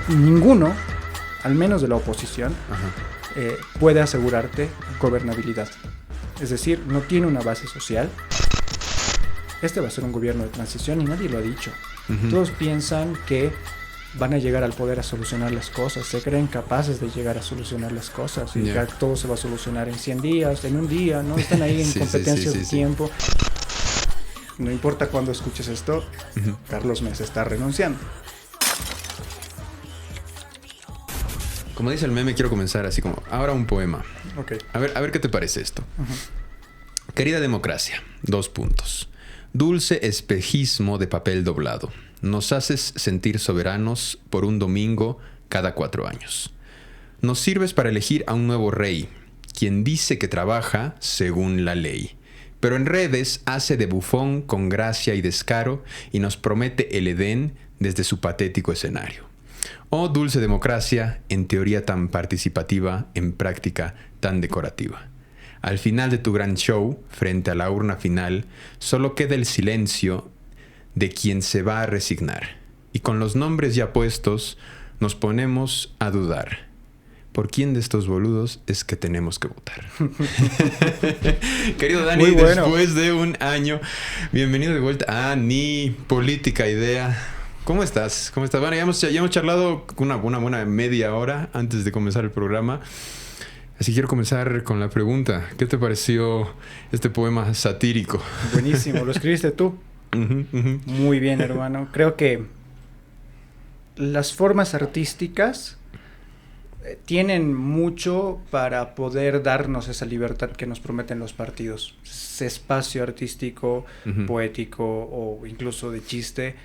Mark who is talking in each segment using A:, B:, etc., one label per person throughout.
A: ninguno, al menos de la oposición,
B: Ajá.
A: puede asegurarte gobernabilidad. Es decir, no tiene una base social. Este va a ser un gobierno de transición y nadie lo ha dicho.
B: Uh-huh.
A: Todos piensan que van a llegar al poder a solucionar las cosas, se creen capaces de llegar a solucionar las cosas y que todo se va a solucionar en 100 días, en un día, ¿no? Están ahí en competencias de tiempo. No importa cuándo escuches esto, Carlos Mesa está renunciando.
B: Como dice el meme, quiero comenzar así como, ahora un poema.
A: Okay.
B: A ver qué te parece esto. Querida democracia, 2 puntos. Dulce espejismo de papel doblado. Nos haces sentir soberanos por un domingo cada 4 años. Nos sirves para elegir a un nuevo rey, quien dice que trabaja según la ley. Pero en redes hace de bufón con gracia y descaro y nos promete el Edén desde su patético escenario. Oh dulce democracia, en teoría tan participativa, en práctica tan decorativa. Al final de tu gran show, frente a la urna final, solo queda el silencio de quien se va a resignar. Y con los nombres ya puestos, nos ponemos a dudar. ¿Por quién de estos boludos es que tenemos que votar? Querido Dani, bueno. Después de un año, bienvenido de vuelta a Ni Política Idea. ¿Cómo estás? Bueno, ya hemos charlado una buena media hora antes de comenzar el programa. Así quiero comenzar con la pregunta. ¿Qué te pareció este poema satírico?
A: Buenísimo, ¿lo escribiste tú? Muy bien, hermano. Creo que las formas artísticas tienen mucho para poder darnos esa libertad que nos prometen los partidos. Ese espacio artístico, poético o incluso de chiste.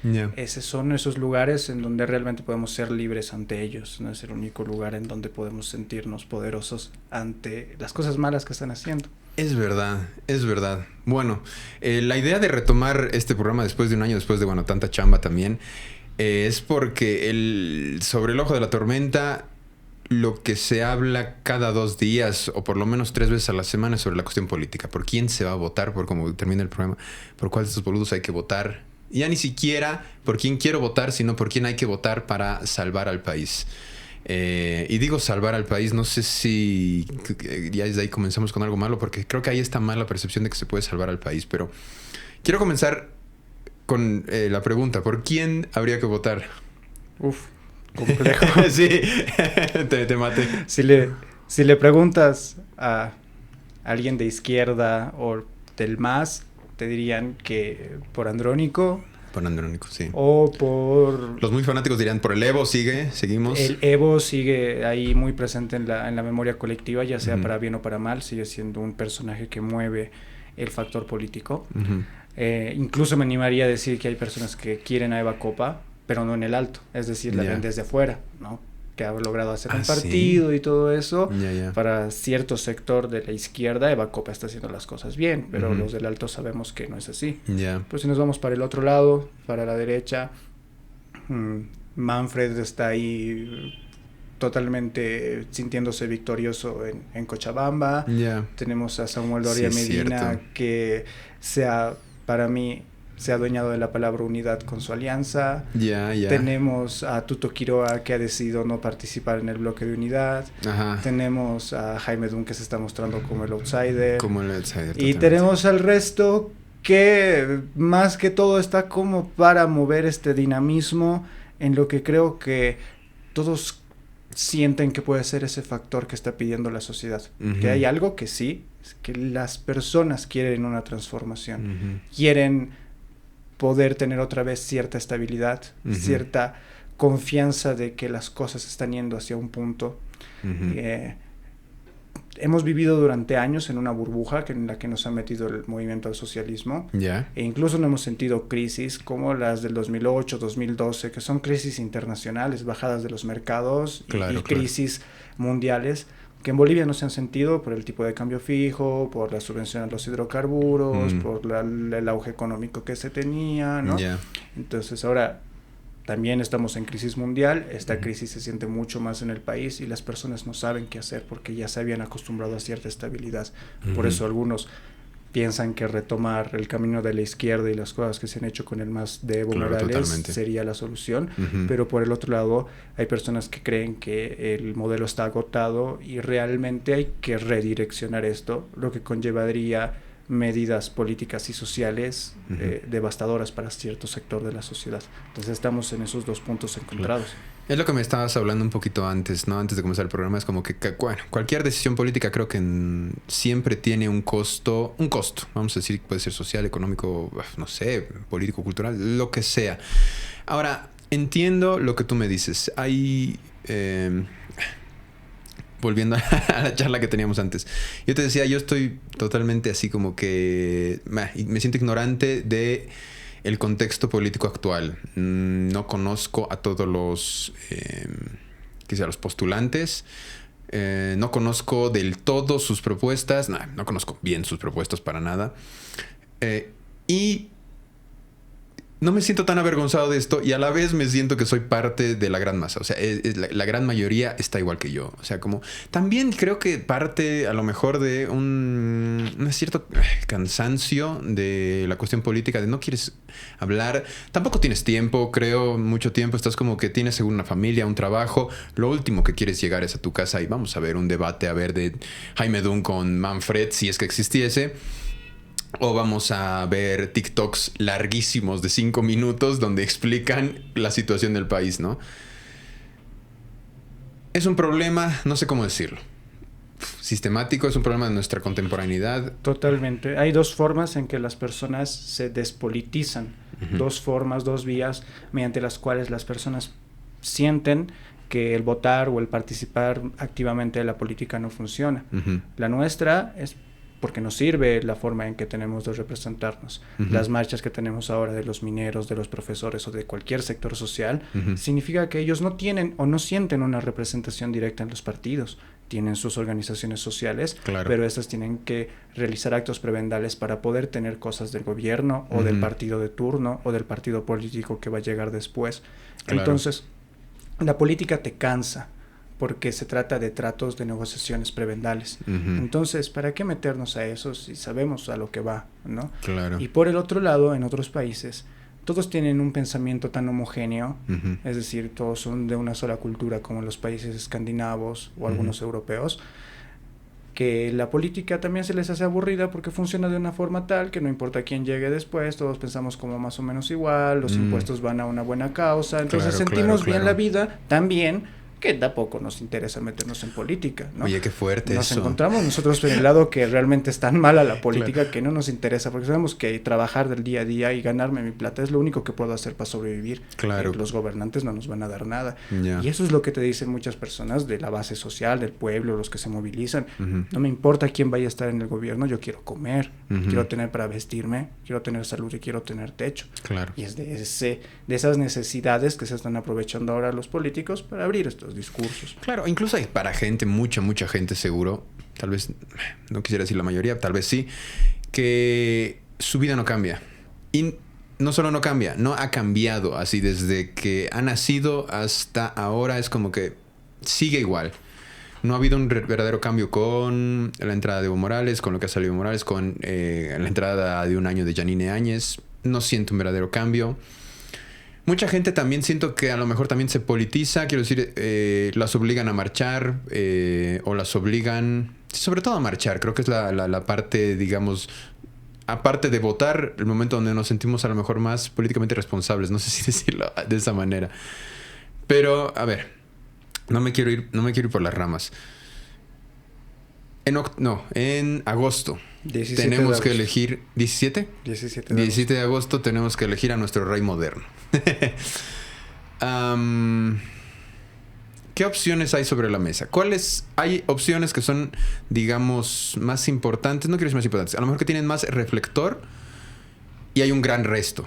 A: Son esos lugares en donde realmente podemos ser libres ante ellos. No es el único lugar en donde podemos sentirnos poderosos ante las cosas malas que están haciendo.
B: Es verdad. Bueno, la idea de retomar este programa después de un año, después de tanta chamba también, es porque sobre el ojo de la tormenta, lo que se habla cada 2 días o por lo menos 3 veces a la semana es sobre la cuestión política. ¿Por quién se va a votar? Por cómo termina el programa, por cuál de estos boludos hay que votar. Y ya ni siquiera por quién quiero votar, sino por quién hay que votar para salvar al país. Y digo salvar al país, no sé si ya desde ahí comenzamos con algo malo, porque creo que ahí está mal la percepción de que se puede salvar al país. Pero quiero comenzar con la pregunta: ¿por quién habría que votar?
A: Complejo.
B: Sí, te maté.
A: Si le preguntas a alguien de izquierda o del MAS, te dirían que por Andrónico.
B: Por Andrónico, sí.
A: O por...
B: Los muy fanáticos dirían por el Evo, seguimos.
A: El Evo sigue ahí muy presente en la memoria colectiva, ya sea para bien o para mal, sigue siendo un personaje que mueve el factor político. Incluso me animaría a decir que hay personas que quieren a Eva Copa, pero no en el alto, es decir, la ven desde afuera, ¿no? Que ha logrado hacer un partido y todo eso. Para cierto sector de la izquierda, Eva Copa está haciendo las cosas bien, pero los del alto sabemos que no es así. Pues si nos vamos para el otro lado, para la derecha, Manfred está ahí totalmente sintiéndose victorioso en Cochabamba. Tenemos a Samuel Doria Medina, que para mí se ha adueñado de la palabra unidad con su alianza. Tenemos a Tuto Quiroga, que ha decidido no participar en el bloque de unidad. Tenemos a Jaime Dunn, que se está mostrando como el outsider. Y tenemos al resto que más que todo está como para mover este dinamismo en lo que creo que todos sienten que puede ser ese factor que está pidiendo la sociedad. Que hay algo que sí, es que las personas quieren una transformación. Quieren poder tener otra vez cierta estabilidad, cierta confianza de que las cosas están yendo hacia un punto. Hemos vivido durante años en una burbuja en la que nos ha metido el movimiento al socialismo. E incluso no hemos sentido crisis como las del 2008, 2012, que son crisis internacionales, bajadas de los mercados y crisis mundiales, que en Bolivia no se han sentido por el tipo de cambio fijo, por la subvención a los hidrocarburos, por el auge económico que se tenía, ¿no? Entonces ahora también estamos en crisis mundial, esta crisis se siente mucho más en el país y las personas no saben qué hacer porque ya se habían acostumbrado a cierta estabilidad. Por eso algunos piensan que retomar el camino de la izquierda y las cosas que se han hecho con el MAS de Evo Morales totalmente sería la solución, pero por el otro lado hay personas que creen que el modelo está agotado y realmente hay que redireccionar esto, lo que conllevaría medidas políticas y sociales devastadoras para cierto sector de la sociedad. Entonces estamos en esos dos puntos encontrados.
B: Es lo que me estabas hablando un poquito antes, ¿no? Antes de comenzar el programa, es como que bueno, cualquier decisión política creo que siempre tiene un costo, vamos a decir, puede ser social, económico, no sé, político, cultural, lo que sea. Ahora, entiendo lo que tú me dices. Hay... volviendo a la charla que teníamos antes. Yo te decía, yo estoy totalmente así como que... me siento ignorante de el contexto político actual. No conozco a todos los... los postulantes. No conozco del todo sus propuestas. No conozco bien sus propuestas para nada. Y... no me siento tan avergonzado de esto y a la vez me siento que soy parte de la gran masa. O sea, la gran mayoría está igual que yo. O sea, como... también creo que parte a lo mejor de un cierto cansancio de la cuestión política, de no quieres hablar. Tampoco tienes tiempo, creo, mucho tiempo. Estás como que tienes según una familia, un trabajo. Lo último que quieres llegar es a tu casa y vamos a ver un debate, de Jaime Dunn con Manfred, si es que existiese. O vamos a ver TikToks larguísimos de 5 minutos donde explican la situación del país, ¿no? Es un problema, no sé cómo decirlo, sistemático, es un problema de nuestra contemporaneidad.
A: Totalmente. Hay dos formas en que las personas se despolitizan. Dos formas, dos vías mediante las cuales las personas sienten que el votar o el participar activamente de la política no funciona. La nuestra es porque nos sirve la forma en que tenemos de representarnos. Las marchas que tenemos ahora de los mineros, de los profesores o de cualquier sector social, significa que ellos no tienen o no sienten una representación directa en los partidos. Tienen sus organizaciones sociales, pero estas tienen que realizar actos prebendales para poder tener cosas del gobierno o del partido de turno o del partido político que va a llegar después. Entonces, la política te cansa, porque se trata de tratos de negociaciones prebendales. Entonces, ¿para qué meternos a eso si sabemos a lo que va, ¿no? Y por el otro lado, en otros países, todos tienen un pensamiento tan homogéneo, es decir, todos son de una sola cultura, como en los países escandinavos o algunos europeos, que la política también se les hace aburrida porque funciona de una forma tal que no importa quién llegue después, todos pensamos como más o menos igual, los impuestos van a una buena causa, entonces sentimos bien la vida también, que tampoco nos interesa meternos en política, ¿no?
B: Oye, qué fuerte
A: nos
B: eso.
A: Encontramos nosotros en el lado que realmente es tan mala la política que no nos interesa, porque sabemos que trabajar del día a día y ganarme mi plata es lo único que puedo hacer para sobrevivir. Los gobernantes no nos van a dar nada. Y eso es lo que te dicen muchas personas de la base social, del pueblo, los que se movilizan. No me importa quién vaya a estar en el gobierno, yo quiero comer, quiero tener para vestirme, quiero tener salud y quiero tener techo. Y es de esas necesidades que se están aprovechando ahora los políticos para abrir estos discursos.
B: Claro, incluso hay para gente, mucha gente seguro, tal vez, no quisiera decir la mayoría, tal vez sí, que su vida no cambia. Y no solo no cambia, no ha cambiado así desde que ha nacido hasta ahora, es como que sigue igual. No ha habido un verdadero cambio con la entrada de Evo Morales, con lo que ha salido Evo Morales, con la entrada de un año de Yanine Áñez. No siento un verdadero cambio. Mucha gente también siento que a lo mejor también se politiza, quiero decir, las obligan a marchar o las obligan, sobre todo a marchar. Creo que es la parte, digamos, aparte de votar, el momento donde nos sentimos a lo mejor más políticamente responsables. No sé si decirlo de esa manera. Pero, a ver, no me quiero ir por las ramas. En agosto tenemos que elegir... ¿17? 17 de agosto tenemos que elegir a nuestro rey moderno. ¿Qué opciones hay sobre la mesa? Hay opciones que son, digamos, más importantes? No quiero decir más importantes. A lo mejor que tienen más reflector y hay un gran resto.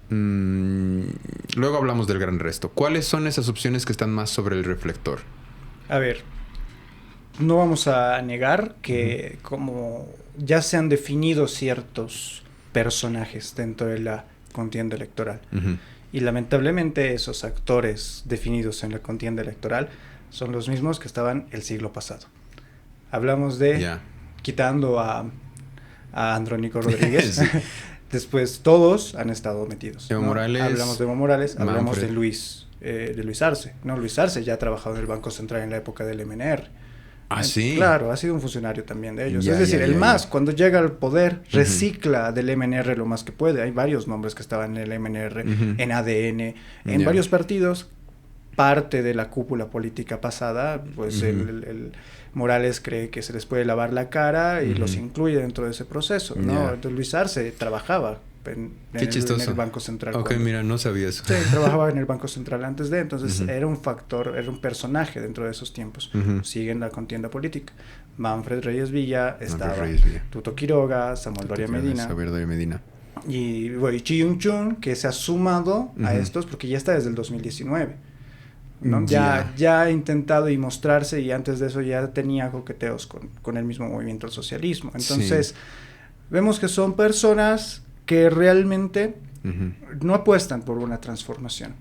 B: Luego hablamos del gran resto. ¿Cuáles son esas opciones que están más sobre el reflector?
A: A ver, no vamos a negar que como ya se han definido ciertos personajes dentro de la contienda electoral. Y lamentablemente esos actores definidos en la contienda electoral son los mismos que estaban el siglo pasado. Hablamos de, quitando a a Andrónico Rodríguez. Sí. Después todos han estado metidos.
B: Evo Morales.
A: Hablamos de Evo Morales, hablamos de Luis Arce. No, Luis Arce ya ha trabajado en el Banco Central en la época del MNR.
B: Ah, sí.
A: Claro, ha sido un funcionario también de ellos. Es decir, el MAS, cuando llega al poder, recicla del MNR lo más que puede. Hay varios nombres que estaban en el MNR, en ADN, en varios partidos. Parte de la cúpula política pasada, pues el Morales cree que se les puede lavar la cara y los incluye dentro de ese proceso, ¿no? Entonces Luis Arce trabajaba en el Banco Central.
B: Ok, mira, no sabía eso.
A: Sí, trabajaba en el Banco Central antes de, entonces era un factor, era un personaje dentro de esos tiempos. Siguen la contienda política. Manfred Reyes Villa, estaba Tuto Quiroga, Samuel Doria Medina. Y Chi Yun-chun, que se ha sumado a estos porque ya está desde el 2019. ¿no? Ya ha intentado y mostrarse, y antes de eso ya tenía coqueteos con el mismo movimiento del socialismo. Entonces, vemos que son personas que realmente no apuestan por una transformación.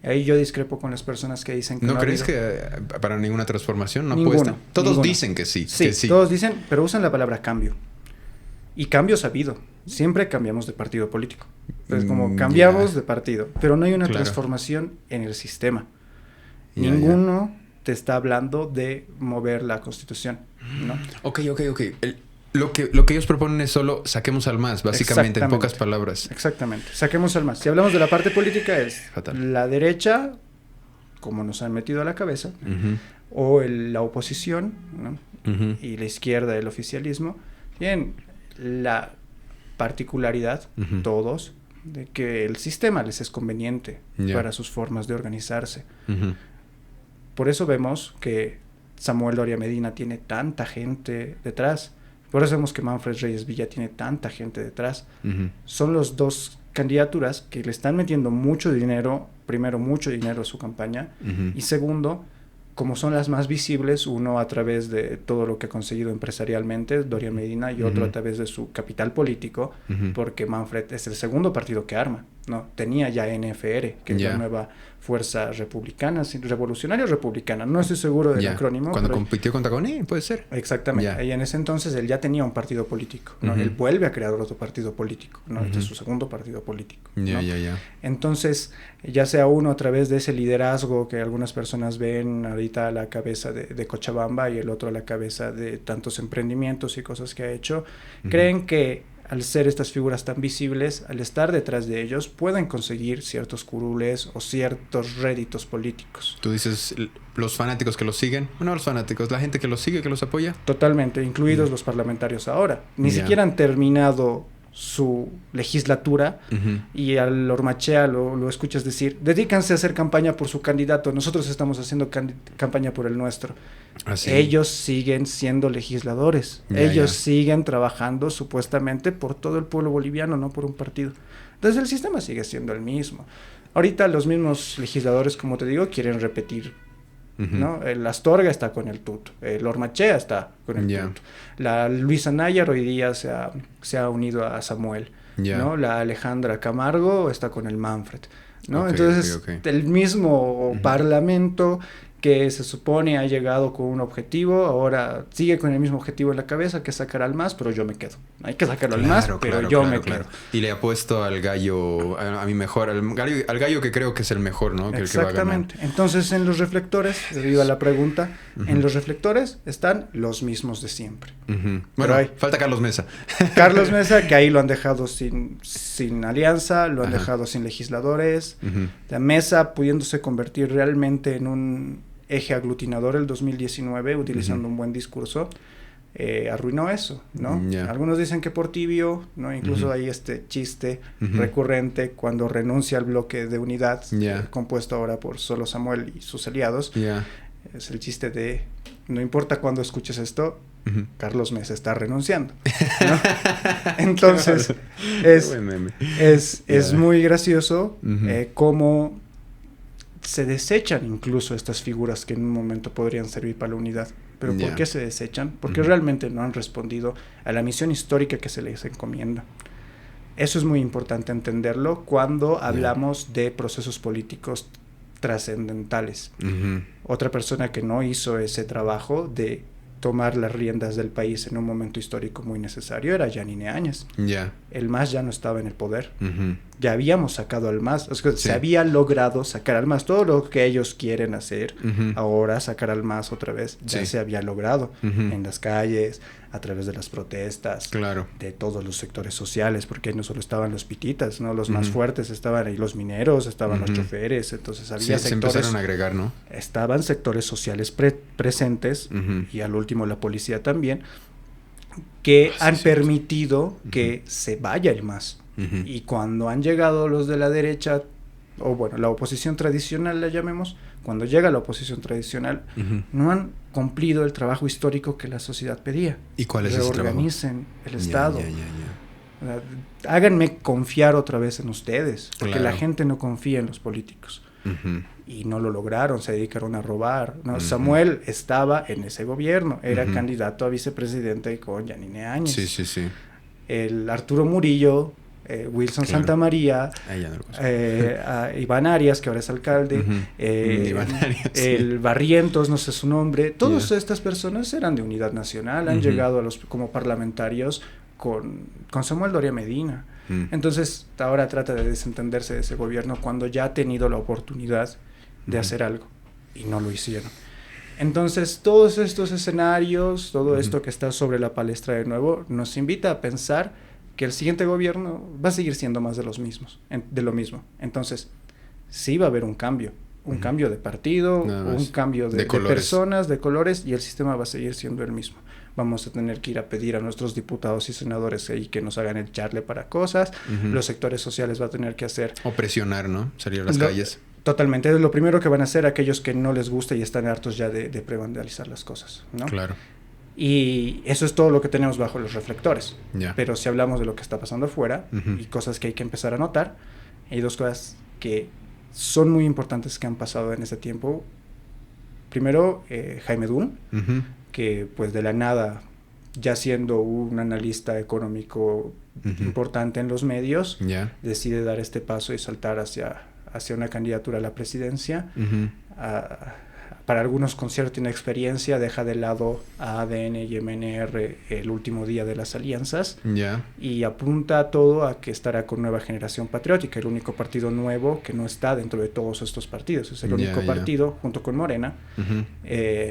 A: Ahí yo discrepo con las personas que dicen que
B: ¿No crees que para ninguna transformación no apuestan? Todos dicen que sí.
A: Sí, todos dicen, pero usan la palabra cambio. Y cambio sabido. Siempre cambiamos de partido político. Entonces, como cambiamos de partido, pero no hay una transformación en el sistema. Ninguno te está hablando de mover la Constitución, ¿no?
B: Ok. Lo que ellos proponen es solo saquemos al MAS, básicamente, en pocas palabras.
A: Exactamente, saquemos al MAS. Si hablamos de la parte política es la derecha, como nos han metido a la cabeza, o la oposición, ¿no? Y la izquierda, el oficialismo, tienen la particularidad, todos, de que el sistema les es conveniente para sus formas de organizarse. Por eso vemos que Samuel Doria Medina tiene tanta gente detrás. Por eso vemos que Manfred Reyes Villa tiene tanta gente detrás. Son los dos candidaturas que le están metiendo mucho dinero, primero mucho dinero a su campaña, y segundo, como son las más visibles, uno a través de todo lo que ha conseguido empresarialmente, Doria Medina, y otro a través de su capital político, porque Manfred es el segundo partido que arma, ¿no? Tenía ya NFR, que es la nueva fuerza republicana, revolucionaria o republicana, no estoy seguro del acrónimo.
B: Cuando compitió contra Coni, puede ser.
A: Exactamente, y en ese entonces él ya tenía un partido político, ¿no? Él vuelve a crear otro partido político, ¿no? Este es su segundo partido político, ¿no? Entonces, ya sea uno a través de ese liderazgo que algunas personas ven ahorita a la cabeza de Cochabamba, y el otro a la cabeza de tantos emprendimientos y cosas que ha hecho, creen que al ser estas figuras tan visibles, al estar detrás de ellos, pueden conseguir ciertos curules o ciertos réditos políticos.
B: ¿Tú dices los fanáticos que los siguen? No, los fanáticos, la gente que los sigue, que los apoya.
A: Totalmente, incluidos los parlamentarios ahora. Ni siquiera han terminado su legislatura, y al Ormachea lo escuchas decir, dedícanse a hacer campaña por su candidato, nosotros estamos haciendo campaña por el nuestro. Ellos siguen siendo legisladores, ellos siguen trabajando supuestamente por todo el pueblo boliviano, no por un partido. Entonces el sistema sigue siendo el mismo. Ahorita los mismos legisladores, como te digo, quieren repetir, ¿no? El Astorga está con el Tuto, el Ormachea está con el Tuto, la Luisa Nayar hoy día se ha unido a Samuel, ¿no? La Alejandra Camargo está con el Manfred, ¿no? Entonces el mismo parlamento que se supone ha llegado con un objetivo, ahora sigue con el mismo objetivo en la cabeza, que es sacar al MAS, pero yo me quedo. Hay que sacarlo al MAS, pero yo me quedo.
B: Y le apuesto al gallo, a mi mejor, al gallo que creo que es el mejor, ¿no? Que
A: exactamente. Entonces, en los reflectores, debido a la pregunta, en los reflectores están los mismos de siempre.
B: Bueno, falta Carlos Mesa.
A: Carlos Mesa, que ahí lo han dejado sin alianza, lo han dejado sin legisladores. La Mesa pudiéndose convertir realmente en un eje aglutinador el 2019, utilizando un buen discurso, arruinó eso, ¿no? Algunos dicen que por tibio, ¿no? Incluso hay este chiste recurrente cuando renuncia al bloque de unidad, compuesto ahora por solo Samuel y sus aliados. Es el chiste de, no importa cuándo escuches esto, Carlos Mesa está renunciando, ¿no? Entonces, es muy gracioso cómo se desechan incluso estas figuras que en un momento podrían servir para la unidad. ¿Pero por qué se desechan? Porque realmente no han respondido a la misión histórica que se les encomienda. Eso es muy importante entenderlo cuando hablamos de procesos políticos trascendentales. Otra persona que no hizo ese trabajo de tomar las riendas del país en un momento histórico muy necesario era Yanine Áñez. El MAS ya no estaba en el poder. Ya habíamos sacado al MAS. O sea, se había logrado sacar al MAS. Todo lo que ellos quieren hacer ahora, sacar al MAS otra vez, ya se había logrado en las calles, a través de las protestas, de todos los sectores sociales, porque no solo estaban los pititas, ¿no? Los más fuertes estaban ahí, los mineros, estaban los choferes, entonces había sectores...
B: se empezaron a agregar, ¿no?
A: Estaban sectores sociales presentes, y al último la policía también, que han permitido que se vaya el MAS. Y cuando han llegado los de la derecha, o bueno, la oposición tradicional la llamemos, cuando llega la oposición tradicional, no han cumplido el trabajo histórico que la sociedad pedía.
B: ¿Y cuál es ese trabajo?
A: Reorganicen el Estado. Háganme confiar otra vez en ustedes, porque la gente no confía en los políticos. Y no lo lograron, se dedicaron a robar, ¿no? Samuel estaba en ese gobierno, era candidato a vicepresidente con Yanine Áñez. El Arturo Murillo, Wilson Santamaría, Iván Arias, que ahora es alcalde, el Barrientos, no sé su nombre, todas estas personas eran de Unidad Nacional, han llegado como parlamentarios con Samuel Doria Medina. Entonces ahora trata de desentenderse de ese gobierno cuando ya ha tenido la oportunidad de hacer algo y no lo hicieron. Entonces todos estos escenarios, todo esto que está sobre la palestra de nuevo, nos invita a pensar que el siguiente gobierno va a seguir siendo más de lo mismo. Entonces sí va a haber un cambio de partido, un cambio de personas, de colores, y el sistema va a seguir siendo el mismo. Vamos a tener que ir a pedir a nuestros diputados y senadores ahí que nos hagan el charle para cosas. Los sectores sociales van a tener que hacer...
B: O presionar, ¿no? Salir a las calles.
A: Totalmente. Es lo primero que van a hacer aquellos que no les gusta y están hartos ya de prevandalizar las cosas, ¿no?
B: Claro.
A: Y eso es todo lo que tenemos bajo los reflectores. Pero si hablamos de lo que está pasando afuera y cosas que hay que empezar a notar, hay dos cosas que son muy importantes que han pasado en ese tiempo. Primero, Jaime Dun, que pues de la nada, ya siendo un analista económico importante en los medios, decide dar este paso y saltar hacia una candidatura a la presidencia. Para algunos con cierta inexperiencia, deja de lado a ADN y MNR el último día de las alianzas y apunta todo a que estará con Nueva Generación Patriótica, el único partido nuevo que no está dentro de todos estos partidos. Es el único partido, junto con Morena.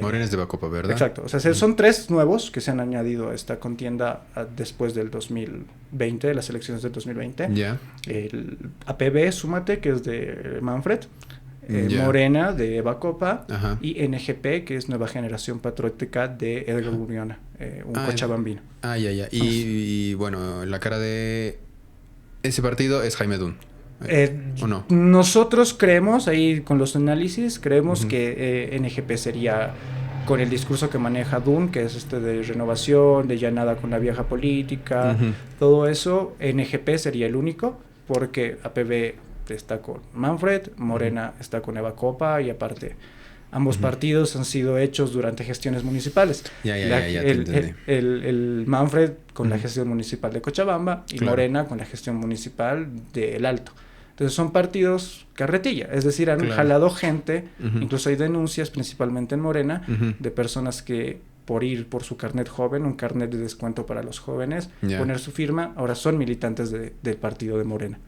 B: Morena es de Bacopa, ¿verdad?
A: Exacto. O sea, son tres nuevos que se han añadido a esta contienda después del 2020, de las elecciones del 2020. El APB, Súmate, que es de Manfred. Morena de Bacopa y NGP, que es Nueva Generación Patriótica de Edgar Gurriona, un cochabambino.
B: Y bueno, la cara de ese partido es Jaime Dun. ¿O no?
A: Nosotros creemos, ahí con los análisis, creemos que NGP sería, con el discurso que maneja Dun, que es de renovación, de ya nada con la vieja política, todo eso, NGP sería el único, porque APB está con Manfred, Morena está con Eva Copa, y aparte ambos partidos han sido hechos durante gestiones municipales. El Manfred con la gestión municipal de Cochabamba y Morena con la gestión municipal de El Alto. Entonces son partidos carretilla, es decir, han jalado gente, incluso hay denuncias principalmente en Morena de personas que por ir por su carnet joven, un carnet de descuento para los jóvenes, poner su firma, ahora son militantes del partido de Morena.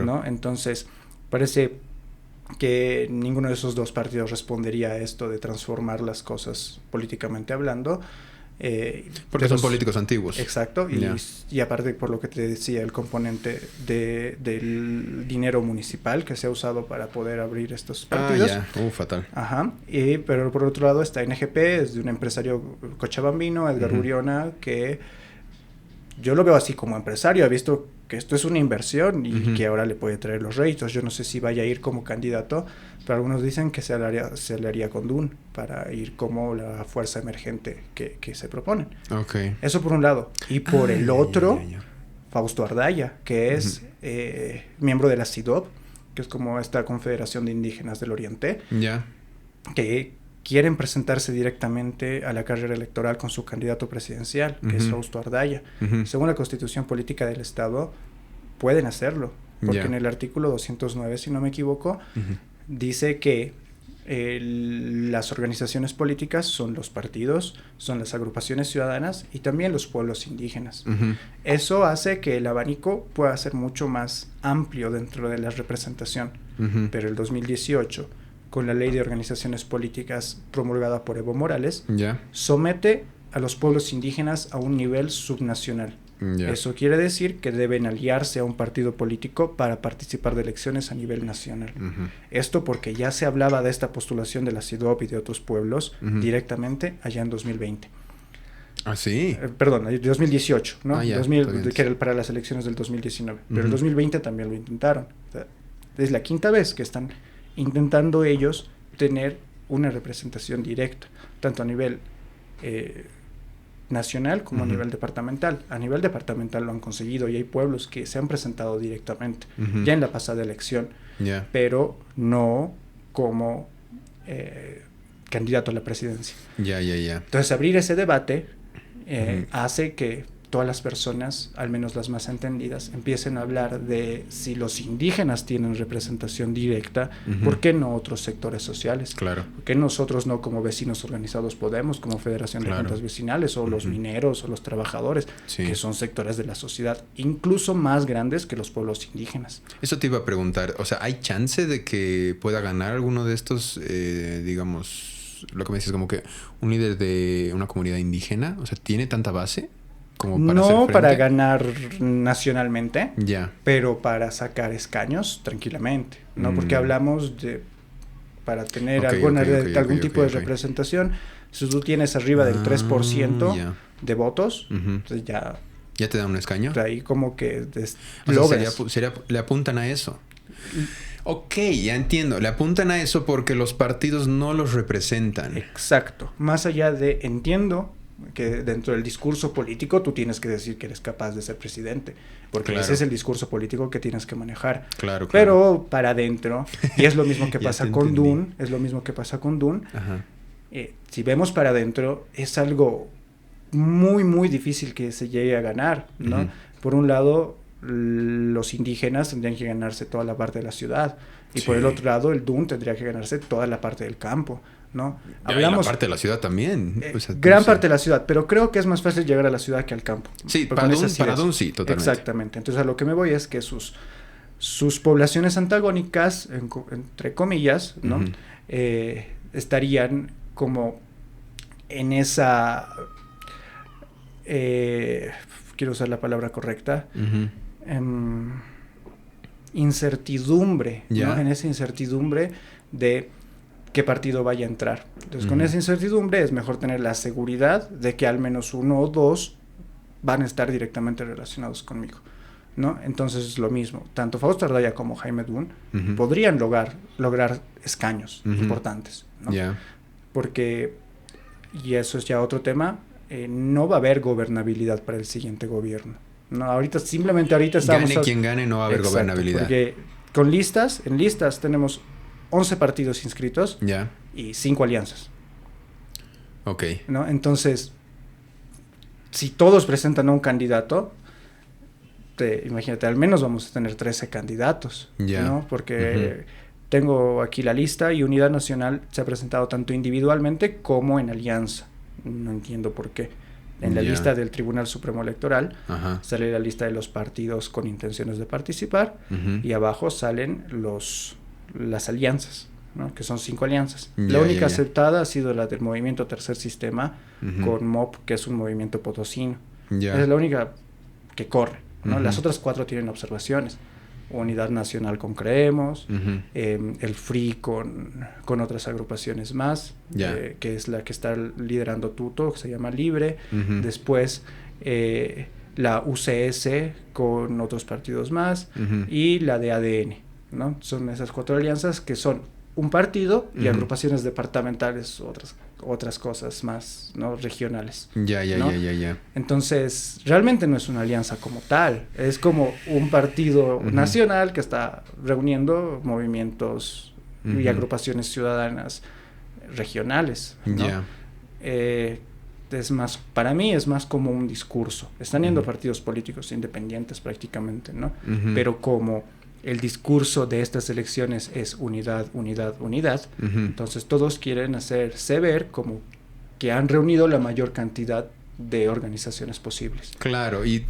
A: ¿No? Entonces, parece que ninguno de esos dos partidos respondería a esto de transformar las cosas políticamente hablando.
B: Porque son políticos antiguos.
A: Exacto. Y aparte, por lo que te decía, el componente del dinero municipal que se ha usado para poder abrir estos partidos.
B: Fatal.
A: Pero por otro lado está NGP, es de un empresario cochabambino, Edgar Gurriona, que yo lo veo así como empresario, ha visto que esto es una inversión y que ahora le puede traer los réditos. Yo no sé si vaya a ir como candidato, pero algunos dicen que se le haría con Dun para ir como la fuerza emergente que se proponen. Eso por un lado. Y por el otro, Fausto Ardaya, que es miembro de la CIDOB, que es como esta Confederación de Indígenas del Oriente, que quieren presentarse directamente a la carrera electoral con su candidato presidencial, que es Fausto Ardaya. Según la Constitución Política del Estado, pueden hacerlo, porque en el artículo 209, si no me equivoco, dice que Las organizaciones políticas son los partidos, son las agrupaciones ciudadanas y también los pueblos indígenas. Eso hace que el abanico pueda ser mucho más amplio dentro de la representación. Pero el 2018, con la Ley de Organizaciones Políticas promulgada por Evo Morales, somete a los pueblos indígenas a un nivel subnacional. Eso quiere decir que deben aliarse a un partido político para participar de elecciones a nivel nacional. Esto porque ya se hablaba de esta postulación de la CIDOB y de otros pueblos directamente allá en 2020.
B: ¿Ah, sí?
A: Perdón, 2018, ¿no? 2000, que era para las elecciones del 2019. Pero el 2020 también lo intentaron. O sea, es la quinta vez que están intentando ellos tener una representación directa, tanto a nivel nacional como a nivel departamental. A nivel departamental lo han conseguido y hay pueblos que se han presentado directamente ya en la pasada elección, pero no como candidato a la presidencia. Entonces abrir ese debate hace que todas las personas, al menos las más entendidas, empiecen a hablar de si los indígenas tienen representación directa, ¿por qué no otros sectores sociales? ¿Por qué nosotros no como vecinos organizados podemos, como Federación de Juntas Vecinales, o los mineros, o los trabajadores, que son sectores de la sociedad, incluso más grandes que los pueblos indígenas?
B: Eso te iba a preguntar, o sea, ¿hay chance de que pueda ganar alguno de estos, digamos, lo que me dices, como que un líder de una comunidad indígena? O sea, ¿tiene tanta base? Como para
A: no para ganar nacionalmente, pero para sacar escaños tranquilamente, ¿no? Porque hablamos de para tener algún tipo de representación. Si tú tienes arriba del 3% de votos, entonces ya
B: te da un escaño.
A: Ahí como que
B: le apuntan a eso. Ok, ya entiendo. Le apuntan a eso porque los partidos no los representan.
A: Exacto. Más allá de entiendo que dentro del discurso político tú tienes que decir que eres capaz de ser presidente, porque ese es el discurso político que tienes que manejar. Pero para adentro, y es lo mismo que pasa con Dune, si vemos para adentro, es algo muy, muy difícil que se llegue a ganar, ¿no? Por un lado, los indígenas tendrían que ganarse toda la parte de la ciudad, y por el otro lado, el Dune tendría que ganarse toda la parte del campo, ¿no?
B: Hablamos la parte de la ciudad también.
A: Gran parte de la ciudad, pero creo que es más fácil llegar a la ciudad que al campo.
B: Sí, para Dune sí, totalmente.
A: Exactamente. Entonces a lo que me voy es que sus poblaciones antagónicas, entre comillas, ¿no? Estarían como en esa... quiero usar la palabra correcta. Incertidumbre, ¿no? En esa incertidumbre de qué partido vaya a entrar. Entonces, con esa incertidumbre es mejor tener la seguridad de que al menos uno o dos van a estar directamente relacionados conmigo, ¿no? Entonces es lo mismo. Tanto Fausto Ardaya como Jaime Dune podrían lograr escaños importantes, ¿no? Porque, y eso es ya otro tema, no va a haber gobernabilidad para el siguiente gobierno, ¿no? Ahorita estamos...
B: Gane quien gane, no va a haber gobernabilidad.
A: Porque en listas tenemos 11 partidos inscritos y 5 alianzas. ¿No? Entonces, si todos presentan a un candidato, imagínate, al menos vamos a tener 13 candidatos, ¿no? Porque tengo aquí la lista y Unidad Nacional se ha presentado tanto individualmente como en alianza. No entiendo por qué. En la lista del Tribunal Supremo Electoral sale la lista de los partidos con intenciones de participar y abajo salen las alianzas, ¿no? Que son 5 alianzas. La única aceptada ha sido la del Movimiento Tercer Sistema con MOP, que es un movimiento potosino. Es la única que corre, ¿no? Las otras 4 tienen observaciones. Unidad Nacional con Creemos, el FRI con otras agrupaciones más, que es la que está liderando Tuto, que se llama Libre. Después la UCS con otros partidos más y la de ADN, ¿no? Son esas 4 alianzas que son un partido y agrupaciones departamentales, otras cosas más, ¿no? Regionales. ¿no? Entonces, realmente no es una alianza como tal, es como un partido nacional que está reuniendo movimientos y agrupaciones ciudadanas regionales, ¿no? Es más, para mí es más como un discurso. Están yendo partidos políticos independientes prácticamente, ¿no? Pero como el discurso de estas elecciones es unidad, unidad, unidad. Entonces todos quieren hacerse ver como que han reunido la mayor cantidad de organizaciones posibles.
B: Claro, y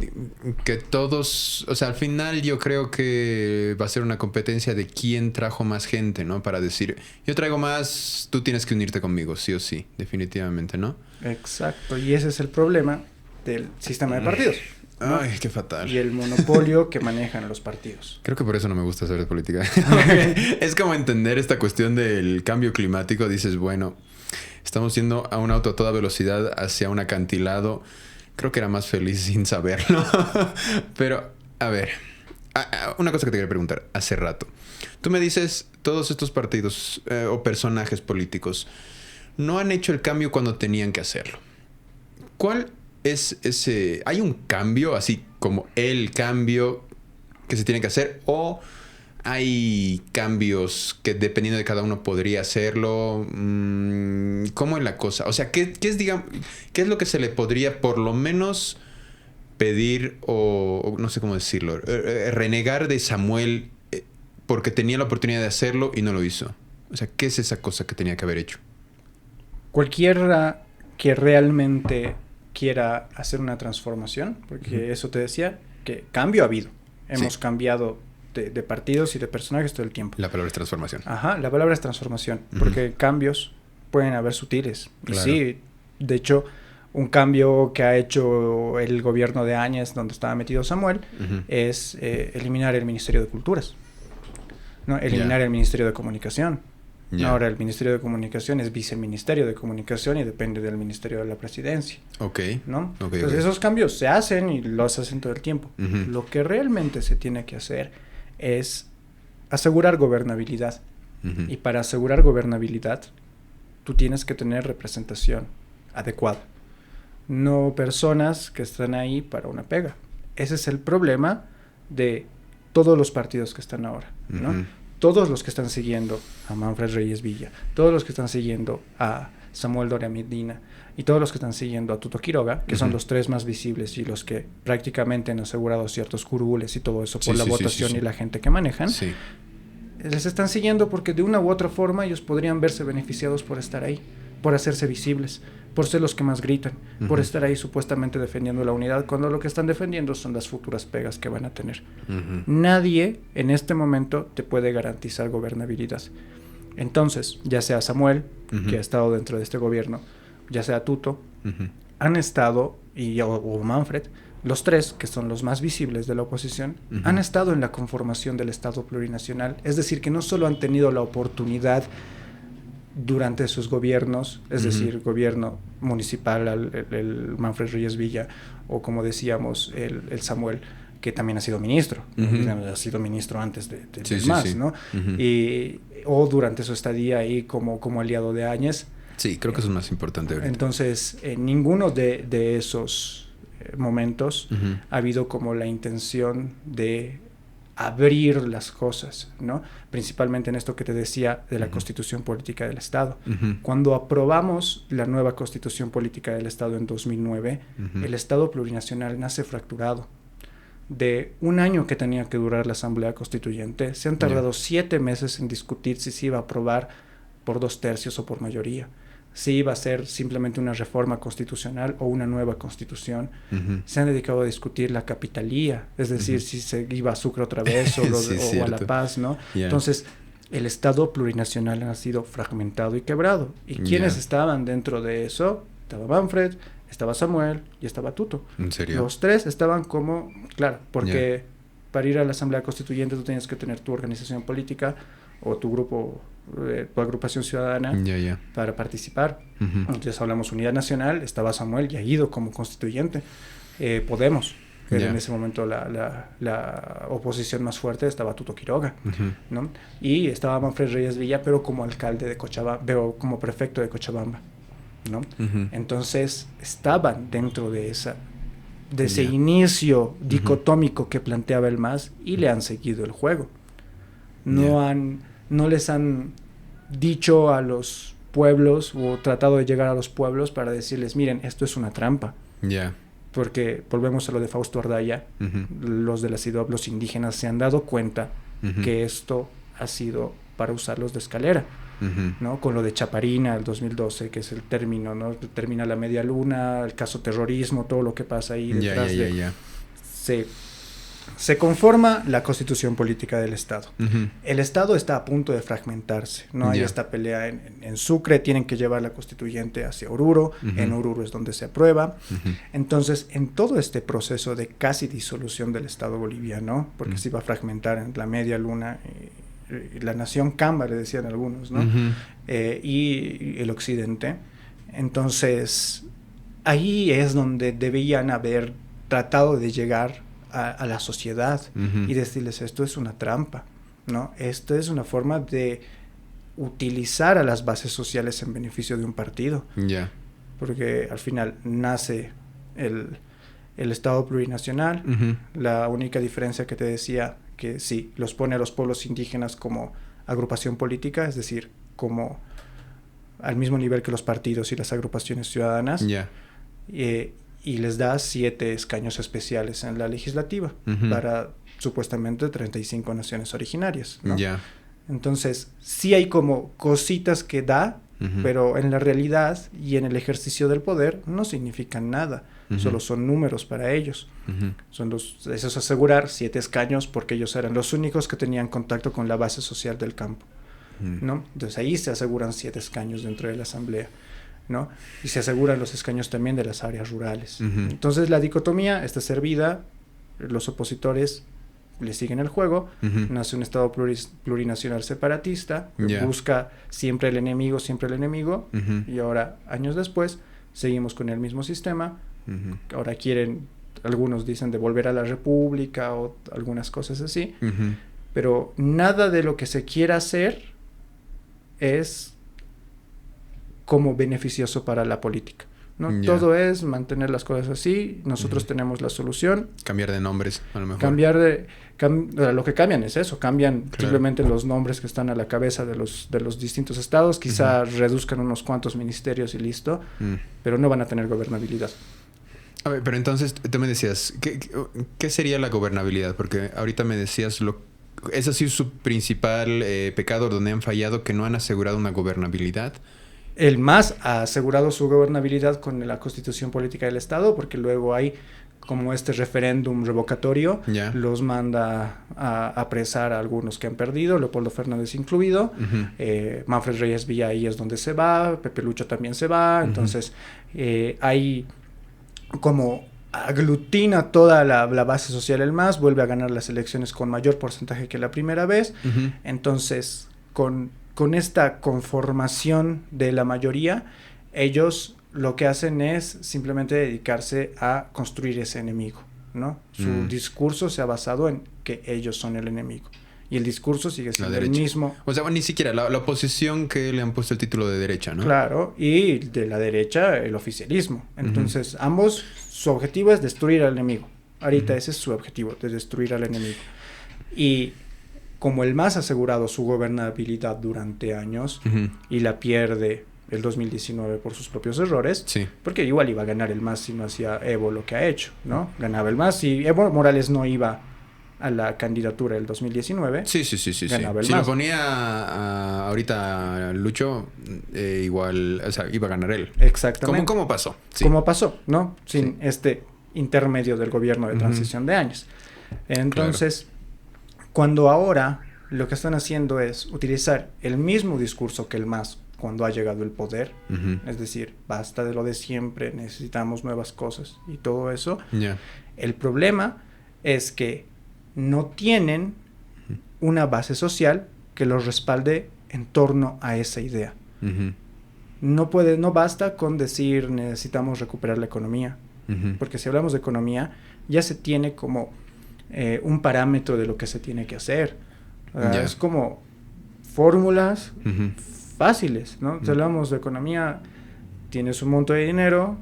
B: que todos, o sea, al final yo creo que va a ser una competencia de quién trajo más gente, ¿no? Para decir, yo traigo más, tú tienes que unirte conmigo, sí o sí, definitivamente, ¿no?
A: Exacto, y ese es el problema del sistema de partidos, ¿no?
B: Ay, qué fatal.
A: Y el monopolio que manejan los partidos.
B: Creo que por eso no me gusta hacer de política. Es como entender esta cuestión del cambio climático. Dices, bueno, estamos yendo a un auto a toda velocidad hacia un acantilado. Creo que era más feliz sin saberlo. Pero, a ver, una cosa que te quería preguntar hace rato. Tú me dices, todos estos partidos o personajes políticos no han hecho el cambio cuando tenían que hacerlo. ¿Cuál es ese? ¿Hay un cambio, así como el cambio que se tiene que hacer? ¿O hay cambios que dependiendo de cada uno podría hacerlo? ¿Cómo es la cosa? O sea, ¿qué es lo que se le podría por lo menos pedir o no sé cómo decirlo, renegar de Samuel porque tenía la oportunidad de hacerlo y no lo hizo? O sea, ¿qué es esa cosa que tenía que haber hecho?
A: Cualquiera que realmente quiera hacer una transformación, porque eso te decía, que cambio ha habido. Hemos cambiado de partidos y de personajes todo el tiempo.
B: La palabra es transformación.
A: Ajá, la palabra es transformación, porque cambios pueden haber sutiles.
B: Claro.
A: Y sí, de hecho, un cambio que ha hecho el gobierno de Áñez, donde estaba metido Samuel, es eliminar el Ministerio de Culturas, ¿no? Eliminar el Ministerio de Comunicación. Ahora el Ministerio de Comunicación es viceministerio de Comunicación y depende del Ministerio de la Presidencia. ¿No? Entonces esos cambios se hacen y los hacen todo el tiempo. Lo que realmente se tiene que hacer es asegurar gobernabilidad. Y para asegurar gobernabilidad, tú tienes que tener representación adecuada. No personas que están ahí para una pega. Ese es el problema de todos los partidos que están ahora, ¿no? Todos los que están siguiendo a Manfred Reyes Villa, todos los que están siguiendo a Samuel Doria Medina y todos los que están siguiendo a Tuto Quiroga, que son los tres más visibles y los que prácticamente han asegurado ciertos curules y todo eso por la votación y la gente que manejan, les están siguiendo porque de una u otra forma ellos podrían verse beneficiados por estar ahí, por hacerse visibles, por ser los que más gritan, por estar ahí supuestamente defendiendo la unidad, cuando lo que están defendiendo son las futuras pegas que van a tener. Nadie en este momento te puede garantizar gobernabilidad. Entonces, ya sea Samuel, que ha estado dentro de este gobierno, ya sea Tuto, han estado, o Manfred, los tres, que son los más visibles de la oposición, han estado en la conformación del Estado plurinacional. Es decir, que no solo han tenido la oportunidad durante sus gobiernos, es decir, gobierno municipal, el Manfred Reyes Villa, o como decíamos, el Samuel, que también ha sido ministro, ha sido ministro antes de más, ¿no? O durante su estadía ahí como aliado de Áñez.
B: Sí, creo que eso es más importante ahorita.
A: Entonces, en ninguno de esos momentos ha habido como la intención de abrir las cosas, ¿no? Principalmente en esto que te decía de la Constitución Política del Estado. Cuando aprobamos la nueva Constitución Política del Estado en 2009, el Estado plurinacional nace fracturado. De un año que tenía que durar la Asamblea Constituyente, se han tardado 7 meses en discutir si se iba a aprobar por 2/3 o por mayoría. Si iba a ser simplemente una reforma constitucional o una nueva constitución. Se han dedicado a discutir la capitalía, es decir, si se iba a Sucre otra vez o a La Paz, ¿no? Entonces, el Estado plurinacional ha sido fragmentado y quebrado. ¿Y quiénes estaban dentro de eso? Estaba Manfred, estaba Samuel y estaba Tuto.
B: ¿En serio?
A: Los tres estaban como, claro, porque para ir a la Asamblea Constituyente tú tienes que tener tu organización política o tu grupo, tu agrupación ciudadana para participar. Entonces hablamos Unidad Nacional, estaba Samuel y ha ido como constituyente. Podemos, que en ese momento la oposición más fuerte estaba Tuto Quiroga, ¿no? Y estaba Manfred Reyes Villa, pero como alcalde de Cochabamba, como prefecto de Cochabamba, ¿no? Entonces estaban dentro de ese inicio dicotómico que planteaba el MAS y le han seguido el juego. No les han dicho a los pueblos o tratado de llegar a los pueblos para decirles, miren, esto es una trampa. Porque volvemos a lo de Fausto Ardaya, los de la CIDOB, los indígenas, se han dado cuenta que esto ha sido para usarlos de escalera, ¿no? Con lo de Chaparina, el 2012, que es el término, ¿no? Termina la media luna, el caso terrorismo, todo lo que pasa ahí detrás Se conforma la constitución política del Estado. El Estado está a punto de fragmentarse, ¿no? Hay esta pelea en Sucre, tienen que llevar la constituyente hacia Oruro, en Oruro es donde se aprueba. Entonces, en todo este proceso de casi disolución del Estado boliviano, porque se iba a fragmentar en la media luna, la nación Camba, le decían algunos, ¿no? Y el occidente. Entonces, ahí es donde debían haber tratado de llegar a la sociedad y decirles, esto es una trampa, ¿no? Esto es una forma de utilizar a las bases sociales en beneficio de un partido. Porque al final nace el Estado plurinacional. La única diferencia que te decía, que sí, los pone a los pueblos indígenas como agrupación política, es decir, como al mismo nivel que los partidos y las agrupaciones ciudadanas. Y les da 7 escaños especiales en la legislativa para supuestamente 35 naciones originarias, ¿no? Entonces, sí hay como cositas que da, pero en la realidad y en el ejercicio del poder no significan nada. Solo son números para ellos. Eso es asegurar 7 escaños porque ellos eran los únicos que tenían contacto con la base social del campo, ¿no? Entonces ahí se aseguran 7 escaños dentro de la asamblea, ¿no? Y se aseguran los escaños también de las áreas rurales. Entonces la dicotomía está servida, los opositores le siguen el juego, nace un Estado plurinacional separatista, busca siempre el enemigo, y ahora, años después, seguimos con el mismo sistema. Ahora quieren, algunos dicen, devolver a la república o algunas cosas así, pero nada de lo que se quiera hacer es como beneficioso para la política, ¿no? Todo es mantener las cosas así. Nosotros tenemos la solución.
B: Cambiar de nombres, a lo mejor.
A: Lo que cambian es eso. Cambian simplemente los nombres que están a la cabeza de los distintos estados. Quizá reduzcan unos cuantos ministerios y listo. Pero no van a tener gobernabilidad.
B: A ver, pero entonces tú me decías, ¿qué sería la gobernabilidad? Porque ahorita me decías, es así su principal pecado donde han fallado, que no han asegurado una gobernabilidad.
A: El MAS ha asegurado su gobernabilidad con la Constitución Política del Estado, porque luego hay como este referéndum revocatorio, los manda a apresar a algunos que han perdido, Leopoldo Fernández incluido, Manfred Reyes Villa ahí es donde se va, Pepe Lucho también se va, entonces hay como aglutina toda la base social el MAS, vuelve a ganar las elecciones con mayor porcentaje que la primera vez, entonces con esta conformación de la mayoría, ellos lo que hacen es simplemente dedicarse a construir ese enemigo, ¿no? Su discurso se ha basado en que ellos son el enemigo. Y el discurso sigue siendo el mismo.
B: O sea, ni siquiera la oposición que le han puesto el título de derecha, ¿no?
A: Claro, y de la derecha el oficialismo. Entonces, ambos, su objetivo es destruir al enemigo. Ahorita ese es su objetivo, de destruir al enemigo. Y como el MAS ha asegurado su gobernabilidad durante años y la pierde el 2019 por sus propios errores, porque igual iba a ganar el MAS si no hacía Evo lo que ha hecho, ¿no? Ganaba el MAS. Si Evo Morales no iba a la candidatura del 2019, ganaba el MAS.
B: Si lo ponía ahorita Lucho, igual, o sea, iba a ganar él.
A: Exactamente.
B: ¿Cómo pasó?
A: ¿Cómo pasó, no? Sin este intermedio del gobierno de transición de años. Entonces, cuando ahora lo que están haciendo es utilizar el mismo discurso que el MAS cuando ha llegado el poder, es decir, basta de lo de siempre, necesitamos nuevas cosas y todo eso, el problema es que no tienen una base social que los respalde en torno a esa idea. No basta con decir necesitamos recuperar la economía, porque si hablamos de economía ya se tiene como un parámetro de lo que se tiene que hacer. Es como fórmulas fáciles, ¿no? Si hablamos de economía, tienes un monto de dinero,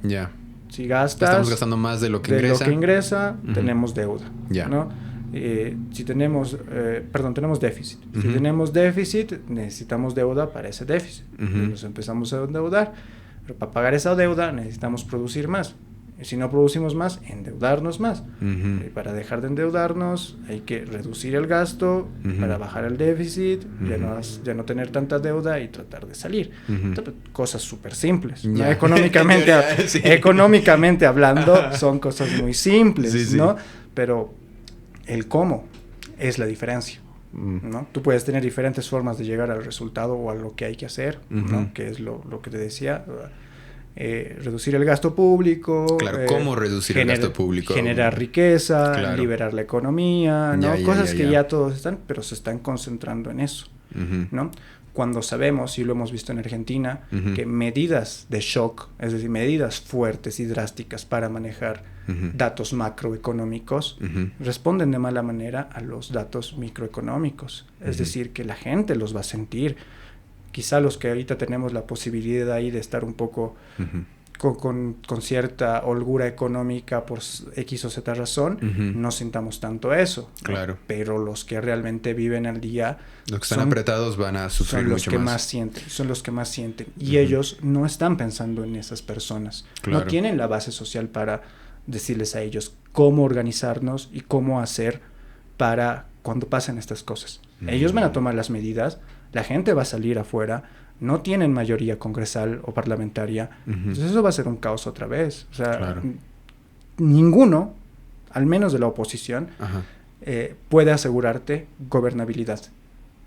A: si gastas,
B: estamos gastando más de lo que
A: ingresa, tenemos deuda, ¿no? Si tenemos, tenemos déficit. Si tenemos déficit, necesitamos deuda para ese déficit. Nos empezamos a endeudar, pero para pagar esa deuda necesitamos producir más. Y si no producimos más, endeudarnos más.
B: Uh-huh.
A: Y para dejar de endeudarnos hay que reducir el gasto,
B: uh-huh,
A: para bajar el déficit,
B: uh-huh,
A: ya no tener tanta deuda y tratar de salir.
B: uh-huh.
A: Entonces, cosas súper simples.
B: Ya.
A: ¿No? Económicamente,
B: Sí.
A: económicamente hablando, son cosas muy simples,
B: Sí, sí.
A: ¿no? Pero el cómo es la diferencia, ¿no? Tú puedes tener diferentes formas de llegar al resultado o a lo que hay que hacer, ¿no?
B: Uh-huh.
A: Que es lo que te decía, reducir el gasto público.
B: Claro, ¿cómo reducir el gasto público?
A: Generar riqueza,
B: Claro.
A: liberar la economía, ¿no? Cosas que
B: ya.
A: ya todos están, pero se están concentrando en eso,
B: Uh-huh.
A: ¿no? Cuando sabemos, y lo hemos visto en Argentina,
B: uh-huh,
A: que medidas de shock, es decir, medidas fuertes y drásticas para manejar
B: uh-huh,
A: datos macroeconómicos,
B: uh-huh,
A: responden de mala manera a los datos microeconómicos. Es
B: uh-huh,
A: decir, que la gente los va a sentir. Quizá los que ahorita tenemos la posibilidad ahí de estar un poco
B: uh-huh,
A: con cierta holgura económica por X o Z razón,
B: uh-huh,
A: no sintamos tanto eso, ¿no?
B: Claro.
A: Pero los que realmente viven al día,
B: los que están apretados van a sufrir
A: son los
B: mucho
A: que
B: más.
A: son los que más sienten. Y
B: Uh-huh.
A: ellos no están pensando en esas personas.
B: Claro.
A: No tienen la base social para decirles a ellos cómo organizarnos y cómo hacer para cuando pasen estas cosas.
B: Uh-huh.
A: Ellos van a tomar las medidas, la gente va a salir afuera, no tienen mayoría congresal o parlamentaria,
B: Uh-huh.
A: entonces eso va a ser un caos otra vez. O sea,
B: Claro.
A: ninguno, al menos de la oposición,
B: Ajá.
A: puede asegurarte gobernabilidad.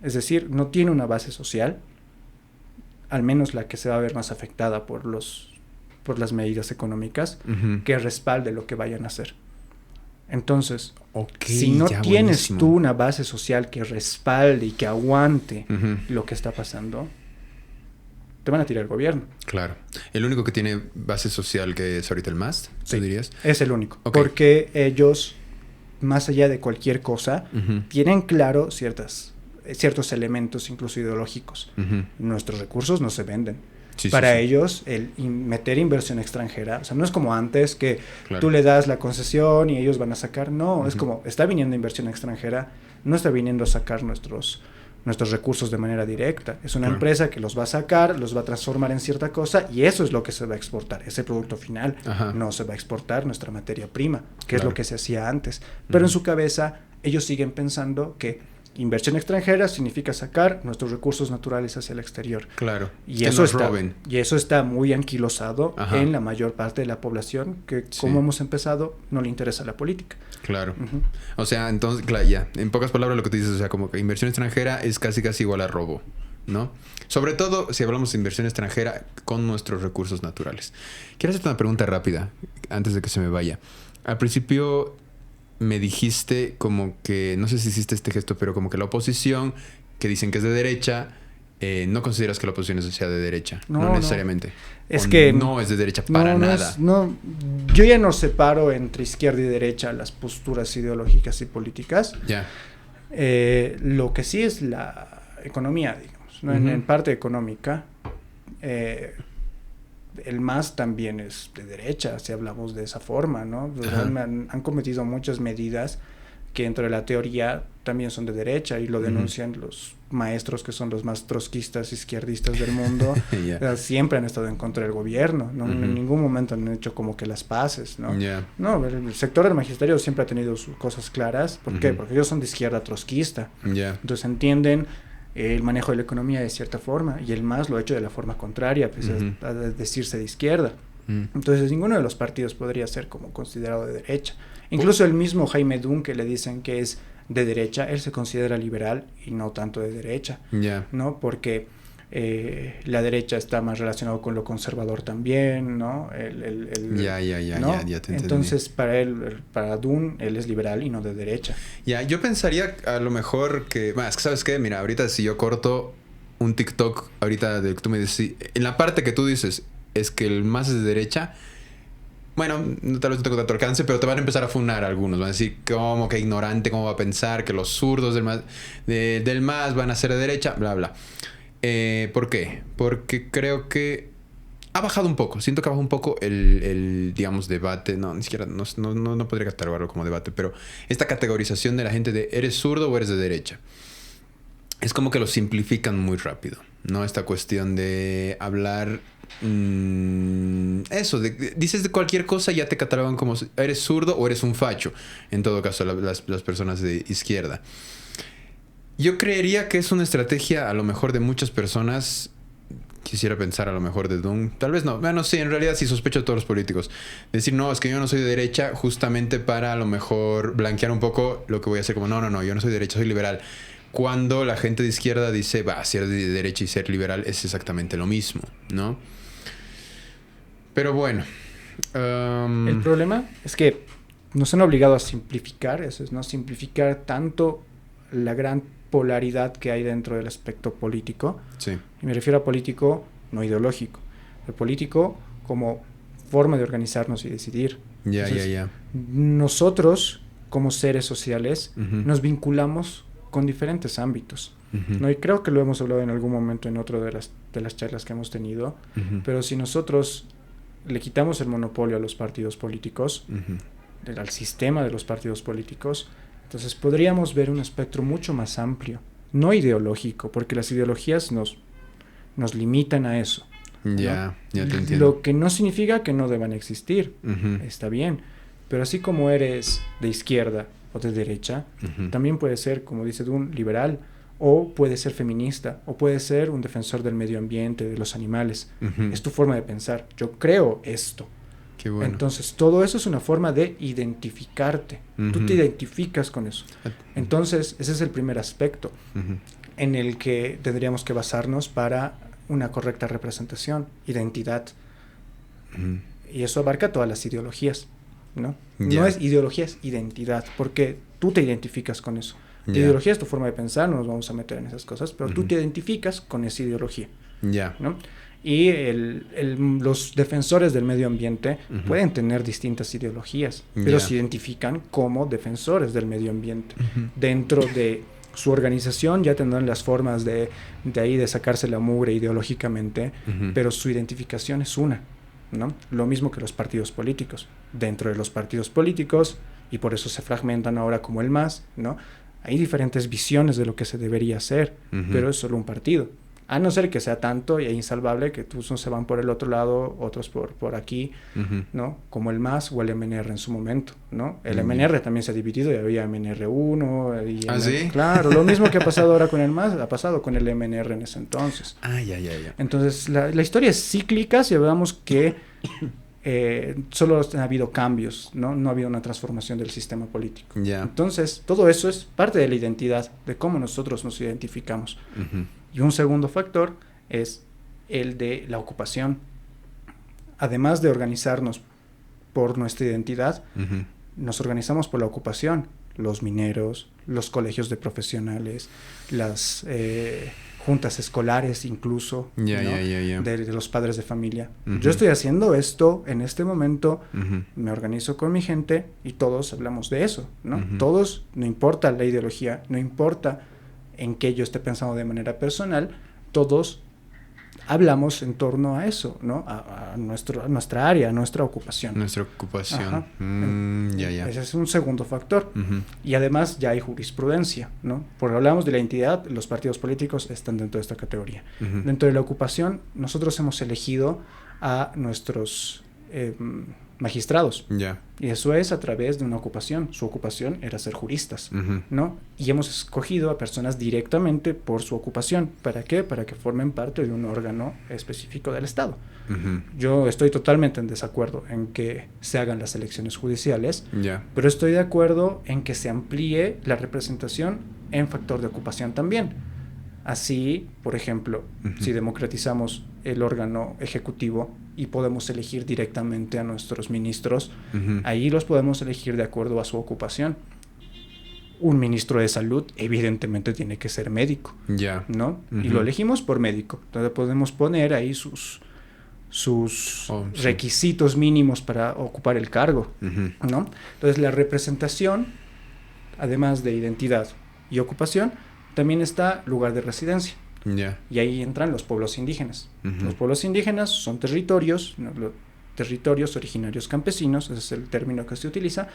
A: Es decir, no tiene una base social, al menos la que se va a ver más afectada por las medidas económicas,
B: Uh-huh.
A: que respalde lo que vayan a hacer. Entonces,
B: Okay,
A: si no
B: ya,
A: tienes
B: buenísimo.
A: tú una base social que respalde y que aguante
B: Uh-huh.
A: lo que está pasando, te van a tirar el gobierno.
B: Claro. El único que tiene base social que es ahorita el MAS, ¿tú
A: Sí,
B: dirías?
A: es el único.
B: Ok.
A: Porque ellos, más allá de cualquier cosa,
B: Uh-huh.
A: tienen claro ciertos elementos, incluso ideológicos.
B: Uh-huh.
A: Nuestros recursos no se venden.
B: Sí,
A: Para
B: sí, sí.
A: ellos, meter inversión extranjera, o sea, no es como antes que
B: Claro.
A: tú le das la concesión y ellos van a sacar. No, es
B: Ujú.
A: como, está viniendo inversión extranjera, no está viniendo a sacar nuestros recursos de manera directa. Es una
B: Claro.
A: empresa que los va a sacar, los va a transformar en cierta cosa y eso es lo que se va a exportar, ese producto final.
B: Ajá.
A: No se va a exportar nuestra materia prima, que es
B: Claro.
A: lo que se hacía antes. Pero en su cabeza, ellos siguen pensando que inversión extranjera significa sacar nuestros recursos naturales hacia el exterior.
B: Claro.
A: Y
B: Que
A: eso,
B: nos
A: está,
B: roben.
A: y eso está muy anquilosado
B: Ajá.
A: en la mayor parte de la población que,
B: Sí.
A: como hemos empezado, no le interesa la política.
B: Claro.
A: Ujú.
B: O sea, entonces, claro, ya. En pocas palabras lo que te dices, o sea, como que inversión extranjera es casi igual a robo, ¿no? Sobre todo si hablamos de inversión extranjera con nuestros recursos naturales. Quiero hacerte una pregunta rápida antes de que se me vaya. Al principio me dijiste como que, no sé si hiciste este gesto, pero como que la oposición, que dicen que es de derecha, no consideras que la oposición sea de derecha. No necesariamente.
A: Es
B: O
A: que
B: no es de derecha para nada.
A: Yo ya no separo entre izquierda y derecha las posturas ideológicas y políticas.
B: Ya.
A: Lo que sí es la economía, digamos, ¿no?
B: Ujú.
A: En parte económica, el MAS también es de derecha, si hablamos de esa forma, ¿no?
B: Ajá.
A: Han cometido muchas medidas que dentro de la teoría también son de derecha y lo denuncian los maestros que son los más trotskistas, izquierdistas del mundo.
B: Ya.
A: Siempre han estado en contra del gobierno, ¿no?
B: Ujú.
A: En ningún momento han hecho como que las paces, ¿no?
B: Ya.
A: No, el sector del magisterio siempre ha tenido sus cosas claras. ¿Por qué?
B: Ujú.
A: Porque ellos son de izquierda trotskista.
B: Ya.
A: Entonces entienden el manejo de la economía de cierta forma y el MAS lo ha hecho de la forma contraria, pues
B: Ujú.
A: a decirse de izquierda. Entonces ninguno de los partidos podría ser como considerado de derecha. Incluso el mismo Jaime Dunn, que le dicen que es de derecha, él se considera liberal y no tanto de derecha,
B: Ya.
A: ¿no? Porque la derecha está más relacionado con lo conservador también, ¿no?
B: Ya,
A: ¿no?
B: ya te entendí.
A: Entonces para Dunn, él es liberal y no de derecha.
B: Ya, yo pensaría a lo mejor que... Bueno, es que ¿sabes qué? Mira, ahorita si yo corto un TikTok, ahorita de que tú me dices... En la parte que tú dices es que el MAS es de derecha... Bueno, tal vez no tengo tanto alcance, pero te van a empezar a funar algunos. Van a decir, ¿cómo que ignorante? ¿Cómo va a pensar que los zurdos del MAS van a ser de derecha? Bla, bla. ¿Por qué? Porque creo que ha bajado un poco. Siento que ha bajado un poco el digamos, debate. No, ni siquiera, no podría catalogarlo como debate, pero esta categorización de la gente de ¿eres zurdo o eres de derecha? Es como que lo simplifican muy rápido, ¿no? Esta cuestión de hablar Eso, dices de cualquier cosa ya te catalogan como eres zurdo o eres un facho. En todo caso, las personas de izquierda. Yo creería que es una estrategia a lo mejor de muchas personas. Quisiera pensar a lo mejor de Dung. Tal vez no. Bueno, sí, en realidad sí sospecho de todos los políticos. Decir, no, es que yo no soy de derecha, justamente para a lo mejor blanquear un poco lo que voy a hacer. Como, no, yo no soy de derecha, soy liberal. Cuando la gente de izquierda dice, ser de derecha y ser liberal es exactamente lo mismo, ¿no? Pero bueno.
A: El problema es que nos han obligado a simplificar, eso es, ¿no? Simplificar tanto la gran polaridad que hay dentro del aspecto político.
B: Sí.
A: Y me refiero a político no ideológico. El político como forma de organizarnos y decidir.
B: Ya.
A: Nosotros, como seres sociales, nos vinculamos con diferentes ámbitos. ¿No? Y creo que lo hemos hablado en algún momento en otro de las charlas que hemos tenido. Pero si nosotros le quitamos el monopolio a los partidos políticos, al sistema de los partidos políticos, entonces podríamos ver un espectro mucho más amplio, no ideológico, porque las ideologías nos limitan a eso, ¿no?
B: Ya te entiendo.
A: Lo que no significa que no deban existir, está bien, pero así como eres de izquierda o de derecha, también puede ser, como dice un liberal, o puede ser feminista, o puede ser un defensor del medio ambiente, de los animales. Es tu forma de pensar. Yo creo esto.
B: Qué bueno.
A: Entonces, todo eso es una forma de identificarte. Tú te identificas con eso. Entonces, ese es el primer aspecto en el que tendríamos que basarnos para una correcta representación, identidad. Y eso abarca todas las ideologías, ¿no? No es ideología, es identidad, porque tú te identificas con eso. La ideología es tu forma de pensar, no nos vamos a meter en esas cosas, pero tú te identificas con esa ideología, ¿no? Y los defensores del medio ambiente pueden tener distintas ideologías, pero se identifican como defensores del medio ambiente. Dentro de su organización ya tendrán las formas de ahí de sacarse la mugre ideológicamente, pero su identificación es una, ¿no? Lo mismo que los partidos políticos. Dentro de los partidos políticos, y por eso se fragmentan ahora como el MAS, ¿no? Hay diferentes visiones de lo que se debería hacer, pero es solo un partido. A no ser que sea tanto e insalvable que unos se van por el otro lado, otros por aquí, ¿no? Como el MAS o el MNR en su momento, ¿no? El MNR también se ha dividido y había MNR1. Y
B: ¿sí?
A: Claro, lo mismo que ha pasado ahora con el MAS, ha pasado con el MNR en ese entonces.
B: Ya.
A: Entonces, la historia es cíclica si hablamos que solo ha habido cambios, ¿no? No ha habido una transformación del sistema político. Entonces, todo eso es parte de la identidad, de cómo nosotros nos identificamos. Y un segundo factor es el de la ocupación. Además de organizarnos por nuestra identidad, nos organizamos por la ocupación. Los mineros, los colegios de profesionales, las juntas escolares incluso, ¿no? De los padres de familia. Yo estoy haciendo esto en este momento, me organizo con mi gente y todos hablamos de eso, ¿no? Todos, no importa la ideología, no importa en qué yo esté pensando de manera personal, todos hablamos en torno a eso, ¿no? A nuestra área, a nuestra ocupación.
B: Nuestra ocupación.
A: Ese es un segundo factor. Y además ya hay jurisprudencia, ¿no? Porque hablamos de la identidad, los partidos políticos están dentro de esta categoría. Dentro de la ocupación, nosotros hemos elegido a nuestros magistrados. Y eso es a través de una ocupación. Su ocupación era ser juristas, ¿no? Y hemos escogido a personas directamente por su ocupación. ¿Para qué? Para que formen parte de un órgano específico del Estado. Yo estoy totalmente en desacuerdo en que se hagan las elecciones judiciales, pero estoy de acuerdo en que se amplíe la representación en factor de ocupación también. Así, por ejemplo, si democratizamos el órgano ejecutivo y podemos elegir directamente a nuestros ministros, ahí los podemos elegir de acuerdo a su ocupación. Un ministro de salud evidentemente tiene que ser médico, ¿no? Y lo elegimos por médico. Entonces podemos poner ahí sus requisitos mínimos para ocupar el cargo, ¿no? Entonces la representación, además de identidad y ocupación, también está lugar de residencia. Y ahí entran los pueblos indígenas. Los pueblos indígenas son territorios, ¿no? Territorios originarios campesinos, ese es el término que se utiliza,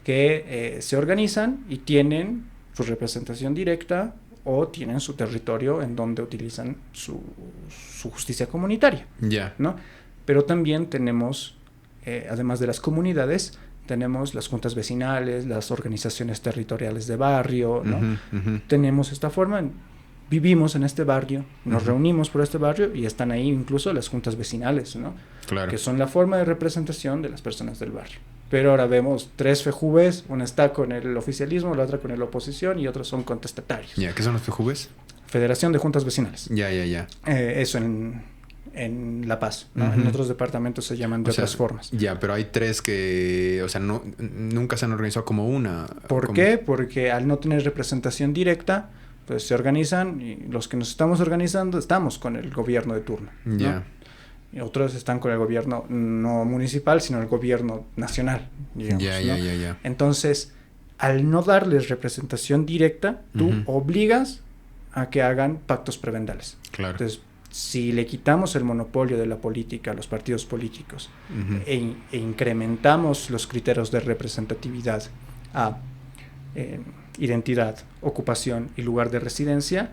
A: que se organizan y tienen su representación directa o tienen su territorio en donde utilizan su justicia comunitaria, ¿no? Pero también tenemos, además de las comunidades, tenemos las juntas vecinales, las organizaciones territoriales de barrio, ¿no? Tenemos esta forma, vivimos en este barrio, nos reunimos por este barrio y están ahí incluso las juntas vecinales, ¿no?
B: Claro.
A: Que son la forma de representación de las personas del barrio. Pero ahora vemos 3 FEJUVES, una está con el oficialismo, la otra con la oposición y otros son contestatarios.
B: ¿Qué son los FEJUVES?
A: Federación de Juntas Vecinales. Eso en La Paz, ¿no? En otros departamentos se llaman de otras formas.
B: Pero hay 3 que, o sea, nunca se han organizado como una.
A: ¿Por qué? Porque al no tener representación directa, pues se organizan y los que nos estamos organizando estamos con el gobierno de turno, ¿no? Y otros están con el gobierno no municipal, sino el gobierno nacional, digamos, ¿no? Entonces, al no darles representación directa, tú obligas a que hagan pactos prebendales.
B: Claro.
A: Entonces, si le quitamos el monopolio de la política a los partidos políticos e incrementamos los criterios de representatividad a identidad, ocupación y lugar de residencia,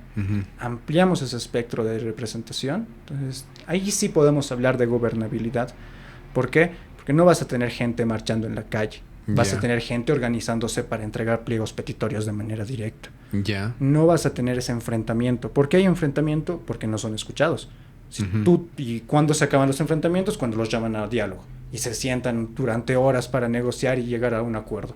A: ampliamos ese espectro de representación. Entonces, ahí sí podemos hablar de gobernabilidad. ¿Por qué? Porque no vas a tener gente marchando en la calle. Vas a tener gente organizándose para entregar pliegos petitorios de manera directa. No vas a tener ese enfrentamiento. ¿Por qué hay enfrentamiento? Porque no son escuchados. ¿Y cuándo se acaban los enfrentamientos? Cuando los llaman a diálogo y se sientan durante horas para negociar y llegar a un acuerdo.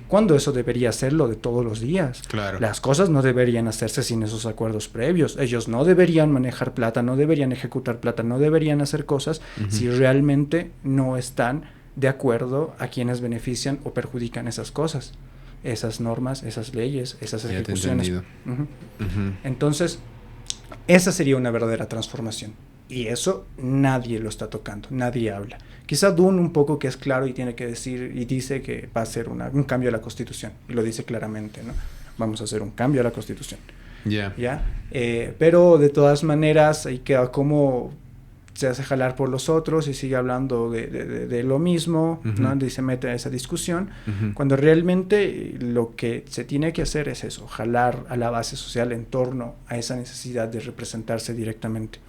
A: ¿Cuándo eso debería hacerlo de todos los días?
B: Claro.
A: Las cosas no deberían hacerse sin esos acuerdos previos. Ellos no deberían manejar plata, no deberían ejecutar plata, no deberían hacer cosas si realmente no están de acuerdo a quienes benefician o perjudican esas cosas, esas normas, esas leyes, esas ejecuciones. Entonces, esa sería una verdadera transformación. Y eso nadie lo está tocando, nadie habla. Quizá Dunn un poco que es claro y tiene que decir, y dice que va a hacer un cambio a la Constitución. Y lo dice claramente, ¿no? Vamos a hacer un cambio a la Constitución. Pero de todas maneras, ahí queda como se hace jalar por los otros y sigue hablando de lo mismo, ¿no? Y se mete a esa discusión, cuando realmente lo que se tiene que hacer es eso, jalar a la base social en torno a esa necesidad de representarse directamente.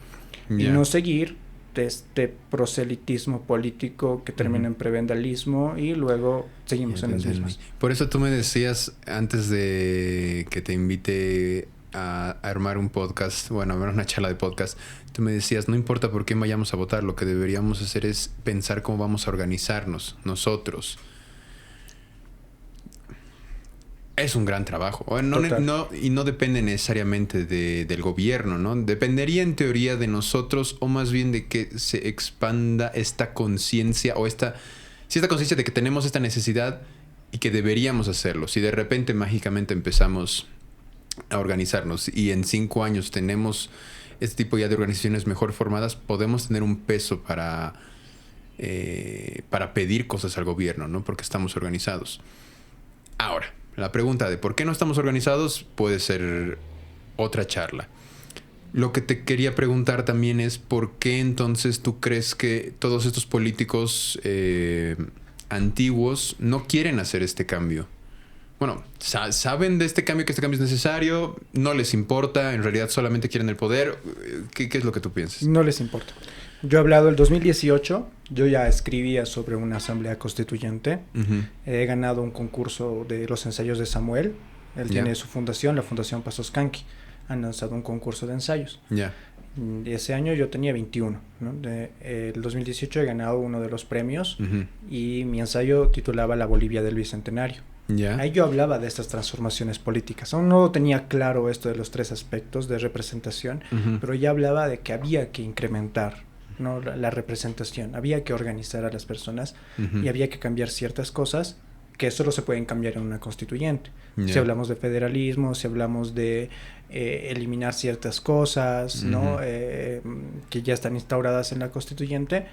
A: Y no seguir de este proselitismo político que termina en prebendalismo y luego seguimos en las mismas.
B: Por eso tú me decías antes de que te invite a armar un podcast, bueno, a ver una charla de podcast, tú me decías, no importa por qué vayamos a votar, lo que deberíamos hacer es pensar cómo vamos a organizarnos nosotros. Es un gran trabajo. Y no depende necesariamente del gobierno, ¿no? Dependería en teoría de nosotros, o más bien de que se expanda esta conciencia, o esta conciencia de que tenemos esta necesidad y que deberíamos hacerlo. Si de repente mágicamente empezamos a organizarnos y en 5 años tenemos este tipo ya de organizaciones mejor formadas, podemos tener un peso para pedir cosas al gobierno, ¿no? Porque estamos organizados. Ahora, la pregunta de por qué no estamos organizados puede ser otra charla. Lo que te quería preguntar también es por qué entonces tú crees que todos estos políticos antiguos no quieren hacer este cambio. Bueno, saben de este cambio, que este cambio es necesario, no les importa, en realidad solamente quieren el poder. ¿Qué es lo que tú piensas?
A: No les importa. Yo he hablado el 2018, yo ya escribía sobre una asamblea constituyente. He ganado un concurso de los ensayos de Samuel. Él tiene su fundación, la Fundación Pasos Canqui. Han lanzado un concurso de ensayos. Ese año yo tenía 21, ¿no? El 2018 he ganado uno de los premios y mi ensayo titulaba La Bolivia del Bicentenario. Ahí yo hablaba de estas transformaciones políticas. Aún no tenía claro esto de los 3 aspectos de representación, pero ya hablaba de que había que incrementar, ¿no? la representación, había que organizar a las personas y había que cambiar ciertas cosas que solo se pueden cambiar en una constituyente. Si hablamos de federalismo, si hablamos de eliminar ciertas cosas, ¿no? Que ya están instauradas en la constituyente,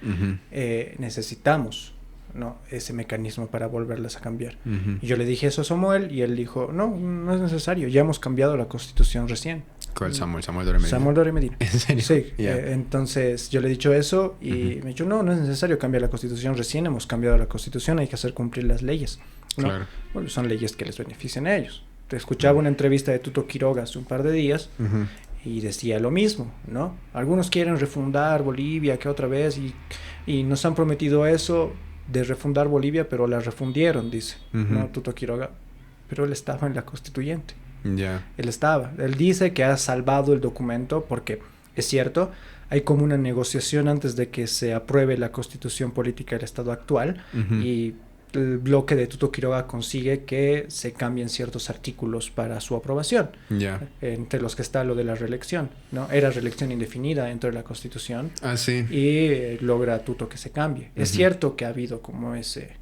A: necesitamos, ¿no? ese mecanismo para volverlas a cambiar. Y yo le dije eso a Samuel y él dijo, no es necesario, ya hemos cambiado la constitución recién.
B: ¿Cuál Samuel? Samuel Doria Medina.
A: Samuel Doria Medina.
B: ¿En serio?
A: Sí. Entonces yo le he dicho eso y me dijo, no es necesario cambiar la constitución recién, hemos cambiado la constitución, hay que hacer cumplir las leyes, ¿no?
B: Claro.
A: Bueno, son leyes que les benefician a ellos. Te escuchaba una entrevista de Tuto Quiroga hace un par de días y decía lo mismo, ¿no? Algunos quieren refundar Bolivia, que otra vez, y nos han prometido eso de refundar Bolivia, pero la refundieron, dice, ¿no? Tuto Quiroga. Pero él estaba en la constituyente. Él dice que ha salvado el documento porque, es cierto, hay como una negociación antes de que se apruebe la constitución política del Estado actual y el bloque de Tuto Quiroga consigue que se cambien ciertos artículos para su aprobación, entre los que está lo de la reelección, ¿no? Era reelección indefinida dentro de la Constitución y logra Tuto que se cambie. Es cierto que ha habido como ese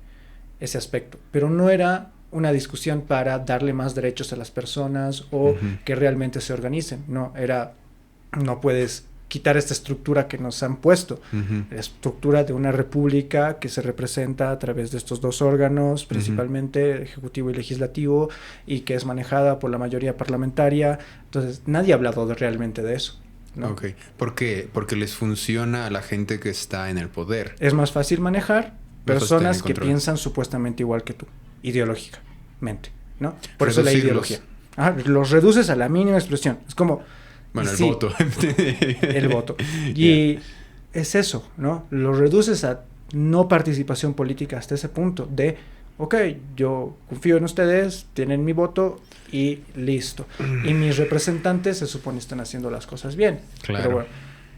A: aspecto, pero no era una discusión para darle más derechos a las personas o que realmente se organicen. No puedes quitar esta estructura que nos han puesto, la estructura de una república que se representa a través de estos dos órganos, principalmente ejecutivo y legislativo, y que es manejada por la mayoría parlamentaria. Entonces, nadie ha hablado realmente de eso, ¿no?
B: Ok. ¿Por qué? Porque les funciona a la gente que está en el poder.
A: Es más fácil manejar personas que piensan supuestamente igual que tú, ideológicamente, ¿no? Por eso la ideología. Los reduces a la mínima expresión. Es como...
B: Bueno, el voto.
A: El voto. Y es eso, ¿no? Lo reduces a no participación política hasta ese punto de, ok, yo confío en ustedes, tienen mi voto y listo. Y mis representantes se supone están haciendo las cosas bien.
B: Claro.
A: Pero bueno,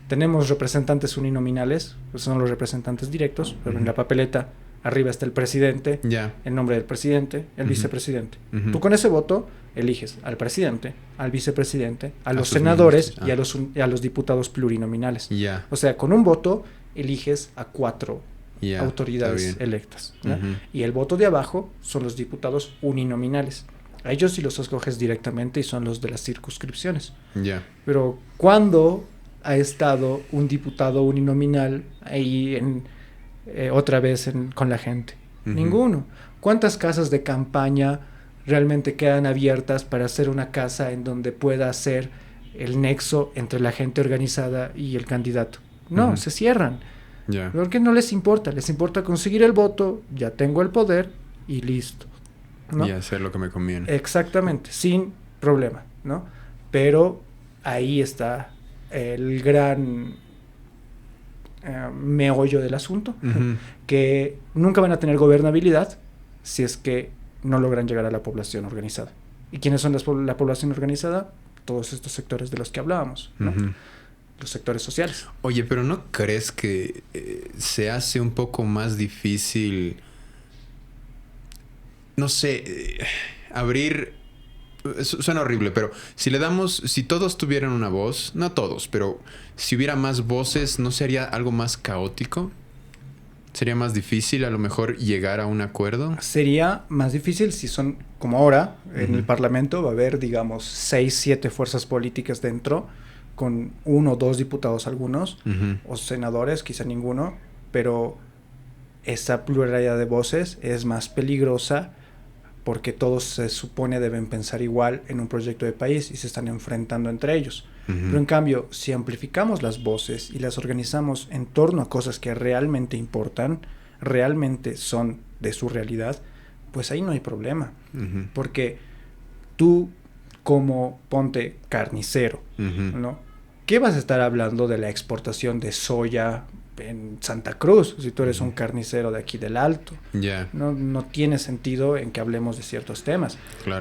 A: tenemos representantes uninominales, que son los representantes directos, pero en la papeleta arriba está el presidente, el nombre del presidente, el vicepresidente. Tú con ese voto eliges al presidente, al vicepresidente, a los senadores y a los diputados plurinominales. O sea, con un voto eliges a 4 autoridades electas, ¿no? Y el voto de abajo son los diputados uninominales. A ellos sí los escoges directamente y son los de las circunscripciones. Pero ¿cuándo ha estado un diputado uninominal ahí otra vez con la gente? Ninguno. ¿Cuántas casas de campaña realmente quedan abiertas para hacer una casa en donde pueda ser el nexo entre la gente organizada y el candidato? No, se cierran. Porque no les importa. Les importa conseguir el voto, ya tengo el poder y listo, ¿no?
B: Y hacer lo que me conviene.
A: Exactamente, sin problema, ¿no? Pero ahí está el gran meollo del asunto, que nunca van a tener gobernabilidad si es que no logran llegar a la población organizada. ¿Y quiénes son la población organizada? Todos estos sectores de los que hablábamos, ¿no? Los sectores sociales.
B: Oye, pero ¿no crees que se hace un poco más difícil, no sé, abrir... Suena horrible, pero si todos tuvieran una voz, no todos, pero si hubiera más voces, ¿no sería algo más caótico? ¿Sería más difícil a lo mejor llegar a un acuerdo?
A: Sería más difícil si son, como ahora, en el Parlamento va a haber, digamos, 6, 7 fuerzas políticas dentro, con 1 o 2 diputados algunos, o senadores, quizá ninguno, pero esa pluralidad de voces es más peligrosa porque todos se supone deben pensar igual en un proyecto de país y se están enfrentando entre ellos. Pero en cambio, si amplificamos las voces y las organizamos en torno a cosas que realmente importan, realmente son de su realidad, pues ahí no hay problema. Porque tú, como ponte carnicero, ¿no? ¿Qué vas a estar hablando de la exportación de soya en Santa Cruz si tú eres un carnicero de aquí del Alto? No tiene sentido en que hablemos de ciertos temas.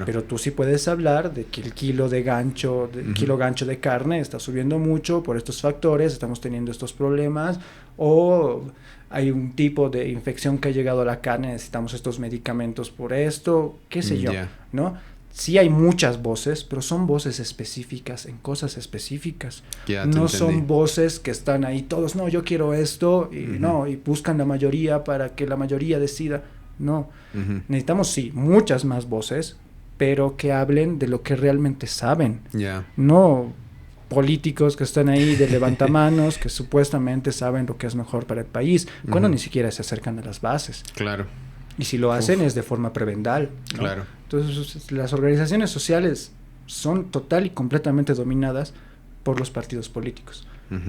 A: Pero tú sí puedes hablar de que el kilo gancho de carne está subiendo mucho por estos factores, estamos teniendo estos problemas, o hay un tipo de infección que ha llegado a la carne, necesitamos estos medicamentos por esto, qué sé yo, ¿no? Sí hay muchas voces, pero son voces específicas en cosas específicas. No son voces que están ahí todos, no, yo quiero esto, y no, y buscan la mayoría para que la mayoría decida. No, necesitamos sí, muchas más voces, pero que hablen de lo que realmente saben. No políticos que están ahí de levantamanos, que supuestamente saben lo que es mejor para el país, cuando ni siquiera se acercan a las bases. Y si lo hacen es de forma prebendal, ¿no? Entonces, las organizaciones sociales son total y completamente dominadas por los partidos políticos.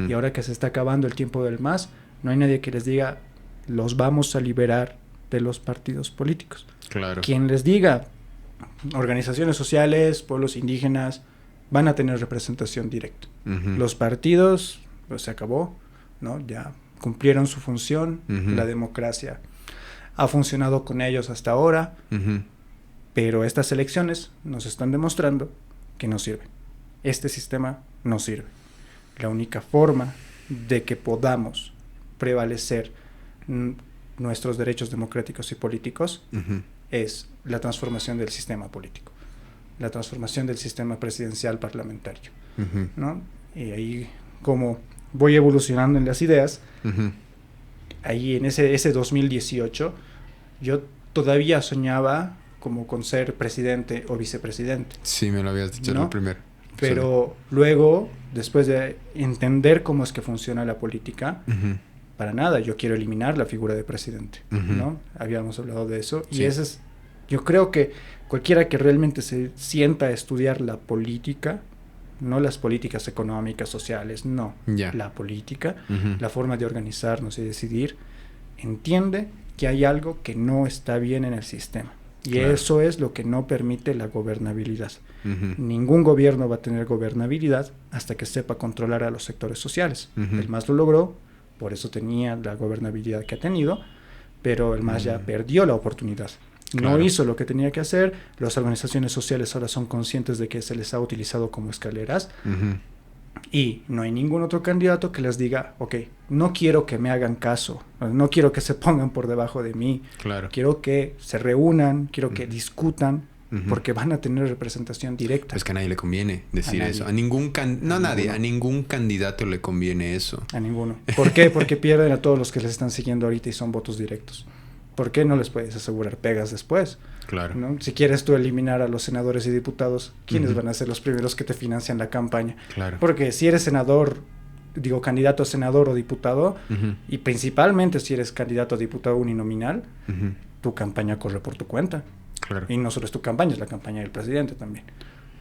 A: Y ahora que se está acabando el tiempo del MAS, no hay nadie que les diga, los vamos a liberar de los partidos políticos. Quien les diga organizaciones sociales, pueblos indígenas, van a tener representación directa.
B: Uh-huh.
A: Los partidos, pues se acabó, ¿no? Ya cumplieron su función,
B: uh-huh.
A: La democracia ha funcionado con ellos hasta ahora,
B: uh-huh.
A: pero estas elecciones nos están demostrando que no sirve. Este sistema no sirve. La única forma de que podamos prevalecer nuestros derechos democráticos y políticos
B: uh-huh.
A: es la transformación del sistema político, la transformación del sistema presidencial parlamentario,
B: uh-huh.
A: ¿no? Y ahí, como voy evolucionando en las ideas,
B: uh-huh.
A: ahí en ese 2018, yo todavía soñaba como con ser presidente o vicepresidente.
B: Sí, me lo habías dicho,
A: ¿no?
B: el primero.
A: Pero luego, después de entender cómo es que funciona la política,
B: uh-huh.
A: para nada, yo quiero eliminar la figura de presidente,
B: uh-huh.
A: ¿no? Habíamos hablado de eso.
B: Sí.
A: Y ese es, yo creo que cualquiera que realmente se sienta a estudiar la política, no las políticas económicas, sociales, no,
B: yeah.
A: la política,
B: uh-huh.
A: la forma de organizarnos y decidir, entiende que hay algo que no está bien en el sistema. Y
B: claro.
A: eso es lo que no permite la gobernabilidad.
B: Uh-huh.
A: Ningún gobierno va a tener gobernabilidad hasta que sepa controlar a los sectores sociales.
B: Uh-huh.
A: El MAS lo logró, por eso tenía la gobernabilidad que ha tenido, pero el MAS ya perdió la oportunidad.
B: Claro.
A: No hizo lo que tenía que hacer. Las organizaciones sociales ahora son conscientes de que se les ha utilizado como escaleras.
B: Uh-huh.
A: Y no hay ningún otro candidato que les diga, ok, no quiero que me hagan caso, no quiero que se pongan por debajo de mí,
B: claro.
A: quiero que se reúnan, quiero que
B: uh-huh.
A: discutan,
B: uh-huh.
A: porque van a tener representación directa.
B: Es que a nadie le conviene decir
A: a
B: eso.
A: nadie.
B: A ningún
A: nadie.
B: A ningún candidato le conviene eso.
A: A ninguno. ¿Por qué? Porque pierden a todos los que les están siguiendo ahorita y son votos directos. ¿Por qué no les puedes asegurar pegas después?
B: Claro.
A: ¿No? Si quieres tú eliminar a los senadores y diputados, ¿quiénes
B: uh-huh.
A: van a ser los primeros que te financian la campaña?
B: Claro.
A: Porque si eres senador, candidato a senador o diputado,
B: uh-huh.
A: y principalmente si eres candidato a diputado uninominal,
B: uh-huh.
A: tu campaña corre por tu cuenta.
B: Claro.
A: Y no solo es tu campaña, es la campaña del presidente también,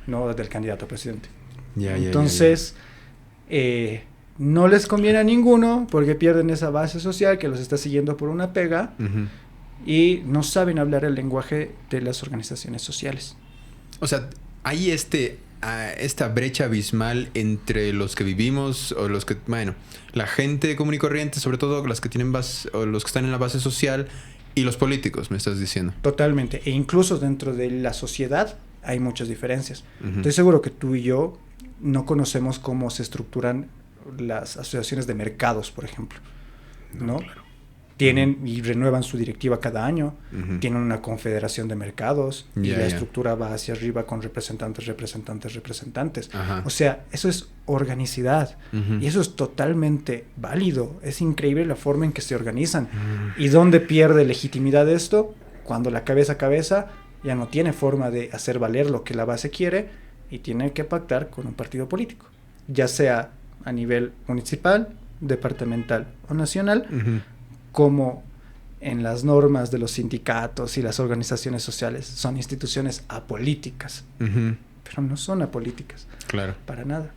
A: no del candidato a presidente.
B: Ya,
A: Entonces, no les conviene a ninguno porque pierden esa base social que los está siguiendo por una pega.
B: Uh-huh.
A: Y no saben hablar el lenguaje de las organizaciones sociales.
B: O sea, hay esta brecha abismal entre los que vivimos o los que, bueno, la gente común y corriente, sobre todo las que tienen base, o los que están en la base social, y los políticos, me estás diciendo.
A: Totalmente. E incluso dentro de la sociedad hay muchas diferencias.
B: Uh-huh.
A: Estoy seguro que tú y yo no conocemos cómo se estructuran las asociaciones de mercados, por ejemplo. ¿No?
B: Claro.
A: Tienen y renuevan su directiva cada año,
B: uh-huh.
A: tienen una confederación de mercados y la
B: ya.
A: estructura va hacia arriba con representantes.
B: Ajá.
A: O sea, eso es organicidad
B: uh-huh.
A: y eso es totalmente válido. Es increíble la forma en que se organizan. ¿Y dónde pierde legitimidad esto? Cuando la cabeza a cabeza ya no tiene forma de hacer valer lo que la base quiere y tiene que pactar con un partido político, ya sea a nivel municipal, departamental o nacional,
B: uh-huh.
A: como en las normas de los sindicatos y las organizaciones sociales son instituciones apolíticas,
B: uh-huh.
A: pero no son apolíticas,
B: claro.
A: para nada.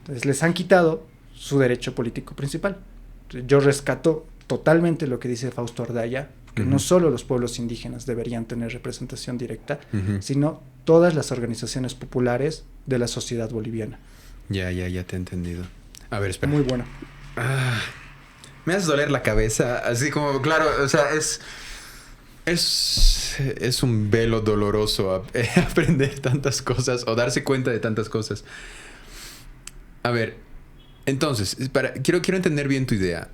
A: Entonces les han quitado su derecho político principal. Yo rescato totalmente lo que dice Fausto Ardaya, que
B: uh-huh.
A: no solo los pueblos indígenas deberían tener representación directa,
B: uh-huh.
A: sino todas las organizaciones populares de la sociedad boliviana.
B: Ya te he entendido. A ver, espera.
A: Muy bueno.
B: Me haces doler la cabeza, así como, claro, o sea, es un velo doloroso aprender tantas cosas o darse cuenta de tantas cosas. A ver, entonces, quiero entender bien tu idea.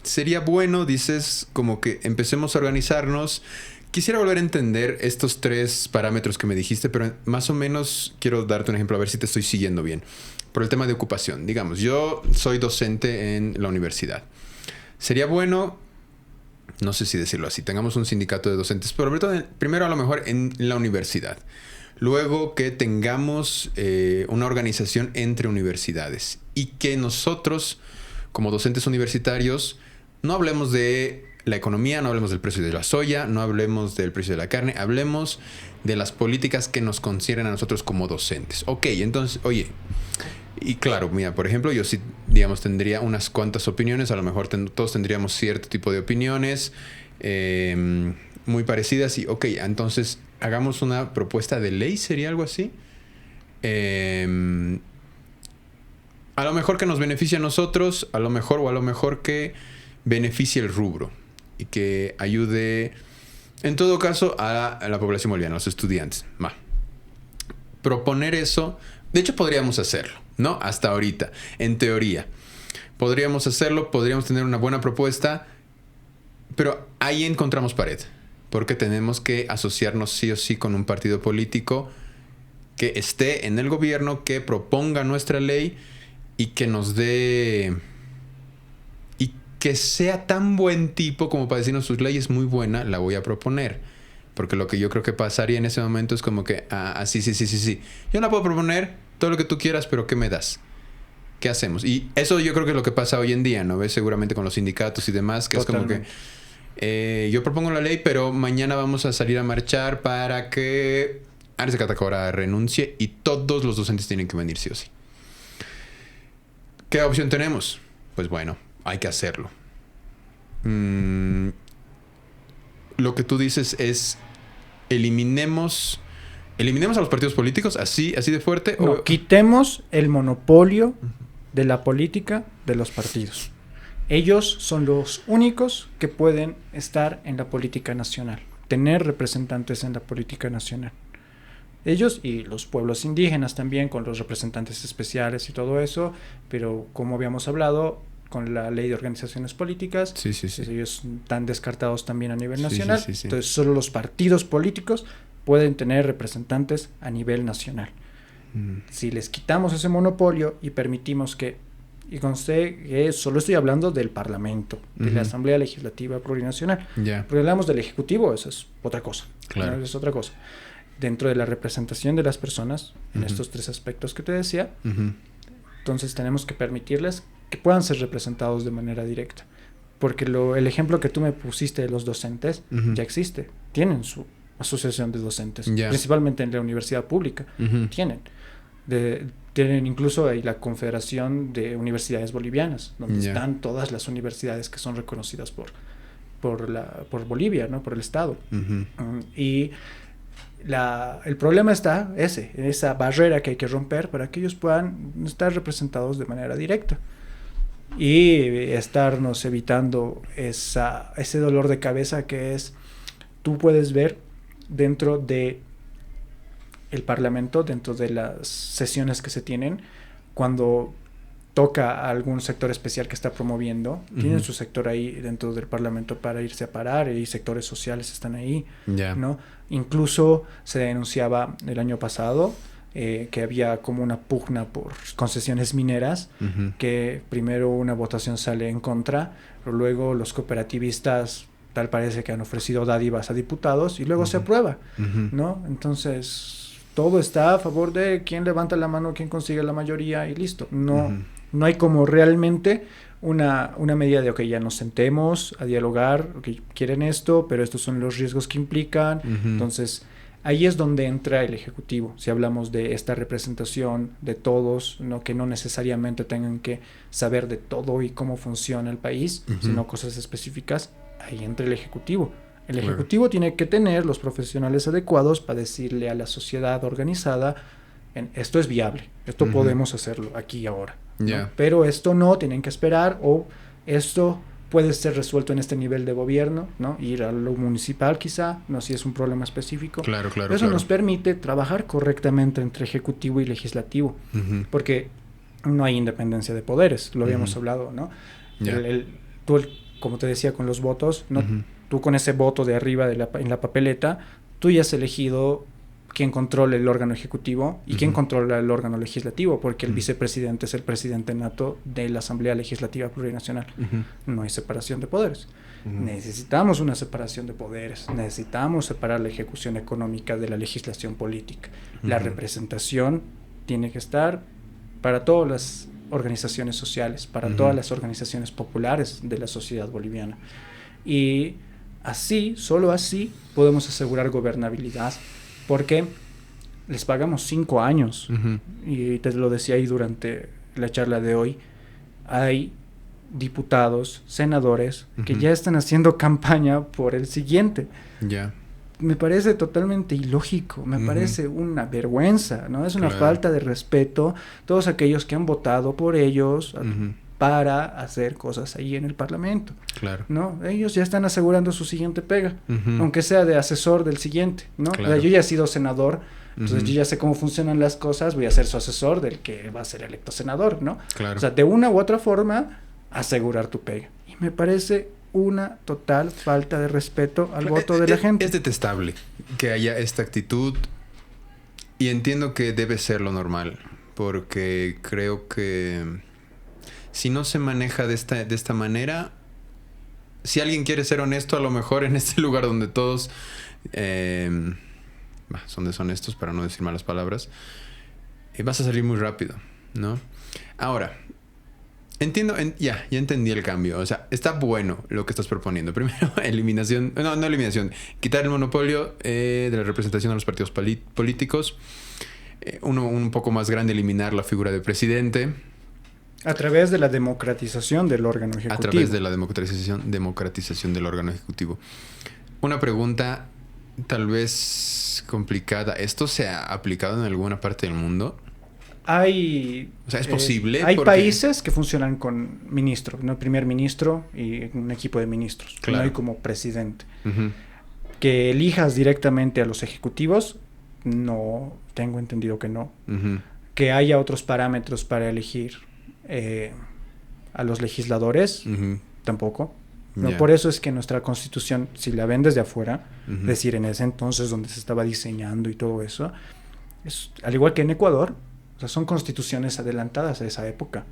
B: Sería bueno, dices, como que empecemos a organizarnos. Quisiera volver a entender estos 3 parámetros que me dijiste, pero más o menos quiero darte un ejemplo, a ver si te estoy siguiendo bien. Por el tema de ocupación, digamos, yo soy docente en la universidad. Sería bueno, no sé si decirlo así, tengamos un sindicato de docentes, pero primero a lo mejor en la universidad. Luego que tengamos una organización entre universidades y que nosotros, como docentes universitarios, no hablemos de la economía, no hablemos del precio de la soya, no hablemos del precio de la carne, hablemos de las políticas que nos conciernen a nosotros como docentes. Ok, entonces, oye, y claro, mira, por ejemplo, yo sí, digamos, tendría unas cuantas opiniones, a lo mejor todos tendríamos cierto tipo de opiniones, muy parecidas y, ok, entonces hagamos una propuesta de ley, ¿sería algo así? A lo mejor que nos beneficie a nosotros, a lo mejor que beneficie el rubro y que ayude, en todo caso, a la población boliviana, a los estudiantes. Va. Proponer eso, de hecho podríamos hacerlo, ¿no? Hasta ahorita, en teoría. Podríamos hacerlo, podríamos tener una buena propuesta, pero ahí encontramos pared, porque tenemos que asociarnos sí o sí con un partido político que esté en el gobierno, que proponga nuestra ley y que nos dé... y que sea tan buen tipo como para decirnos sus leyes muy buena, la voy a proponer. Porque lo que yo creo que pasaría en ese momento es como que, sí. Yo la puedo proponer, todo lo que tú quieras, pero ¿qué me das? ¿Qué hacemos? Y eso yo creo que es lo que pasa hoy en día, ¿no ves? Seguramente con los sindicatos y demás, que totalmente. Es como que yo propongo la ley, pero mañana vamos a salir a marchar para que Arce Catacora renuncie y todos los docentes tienen que venir sí o sí. ¿Qué opción tenemos? Pues bueno, hay que hacerlo. Lo que tú dices es eliminemos a los partidos políticos así de fuerte.
A: No, quitemos el monopolio de la política de los partidos. Ellos son los únicos que pueden estar en la política nacional, tener representantes en la política nacional. Ellos y los pueblos indígenas también, con los representantes especiales y todo eso, pero como habíamos hablado, con la ley de organizaciones políticas,
B: sí.
A: ellos están descartados también a nivel nacional. Sí. Entonces solo los partidos políticos pueden tener representantes a nivel nacional. Si les quitamos ese monopolio y permitimos que, y conste que solo estoy hablando del Parlamento, de la Asamblea Legislativa Plurinacional, porque hablamos del Ejecutivo, eso es otra cosa.
B: Claro.
A: ¿No? Es otra cosa. Dentro de la representación de las personas, en estos tres aspectos que te decía, entonces tenemos que permitirles que puedan ser representados de manera directa. Porque el ejemplo que tú me pusiste de los docentes ya existe. Tienen su asociación de docentes, principalmente en la universidad pública. Tienen incluso ahí la Confederación de Universidades Bolivianas, donde están todas las universidades que son reconocidas por Bolivia, ¿no? Por el Estado. Y el problema está esa barrera que hay que romper para que ellos puedan estar representados de manera directa y estarnos evitando ese dolor de cabeza que es, tú puedes ver dentro de el Parlamento, dentro de las sesiones que se tienen, cuando toca a algún sector especial que está promoviendo, tienen su sector ahí dentro del Parlamento para irse a parar, y sectores sociales están ahí, ¿no? Incluso se denunciaba el año pasado que había como una pugna por concesiones mineras, que primero una votación sale en contra, pero luego los cooperativistas tal parece que han ofrecido dádivas a diputados y luego se aprueba, ¿no? Entonces todo está a favor de quién levanta la mano, quién consigue la mayoría y listo. No hay como realmente una medida de, ok, ya nos sentemos a dialogar, ok, quieren esto, pero estos son los riesgos que implican. Entonces ahí es donde entra el Ejecutivo. Si hablamos de esta representación de todos, ¿no? Que no necesariamente tengan que saber de todo y cómo funciona el país, sino cosas específicas, ahí entra el Ejecutivo. El Ejecutivo tiene que tener los profesionales adecuados para decirle a la sociedad organizada, esto es viable, esto podemos hacerlo aquí y ahora, ¿no? Pero esto no, tienen que esperar, o esto puede ser resuelto en este nivel de gobierno, ¿no? Ir a lo municipal quizá, no si es un problema específico. Eso nos permite trabajar correctamente entre ejecutivo y legislativo, porque no hay independencia de poderes, lo habíamos hablado, ¿no? Tú, como te decía, con los votos, ¿no? Tú con ese voto de arriba en la papeleta, tú ya has elegido quién controla el órgano ejecutivo y quién controla el órgano legislativo, porque el vicepresidente es el presidente nato de la Asamblea Legislativa Plurinacional. No hay separación de poderes. Necesitamos una separación de poderes, necesitamos separar la ejecución económica de la legislación política. La representación tiene que estar para todas las organizaciones sociales, para todas las organizaciones populares de la sociedad boliviana. Y así, solo así, podemos asegurar gobernabilidad, porque les pagamos 5 años, y te lo decía ahí durante la charla de hoy, hay diputados, senadores, que ya están haciendo campaña por el siguiente.
B: Ya.
A: Me parece totalmente ilógico, me parece una vergüenza, ¿no? Es una falta de respeto. Todos aquellos que han votado por ellos para hacer cosas ahí en el Parlamento.
B: Claro.
A: ¿No? Ellos ya están asegurando su siguiente pega, aunque sea de asesor del siguiente, ¿no?
B: Claro.
A: O sea, yo ya he sido senador, entonces yo ya sé cómo funcionan las cosas, voy a ser su asesor del que va a ser electo senador, ¿no?
B: Claro.
A: O sea, de una u otra forma, asegurar tu pega. Y me parece una total falta de respeto al voto de la gente.
B: Es detestable que haya esta actitud y entiendo que debe ser lo normal, porque creo que si no se maneja de esta manera, si alguien quiere ser honesto, a lo mejor en este lugar donde todos son deshonestos, para no decir malas palabras, vas a salir muy rápido, ¿no? Ahora, entiendo, ya entendí el cambio. O sea, está bueno lo que estás proponiendo. Primero, no eliminación, quitar el monopolio de la representación a los partidos políticos. Un poco más grande, eliminar la figura de presidente.
A: A través de la democratización del órgano ejecutivo.
B: A través de la democratización del órgano ejecutivo. Una pregunta tal vez complicada. ¿Esto se ha aplicado en alguna parte del mundo?
A: Hay...
B: O sea, ¿es posible?
A: Hay países que funcionan con ministro, ¿no? Primer ministro y un equipo de ministros.
B: Claro.
A: No hay como presidente. Que elijas directamente a los ejecutivos, no, tengo entendido que no. Que haya otros parámetros para elegir a los legisladores, tampoco. No,
B: Yeah.
A: Por eso es que nuestra constitución, si la ven desde afuera, es decir, en ese entonces donde se estaba diseñando y todo eso, es, al igual que en Ecuador, o sea, son constituciones adelantadas a esa época,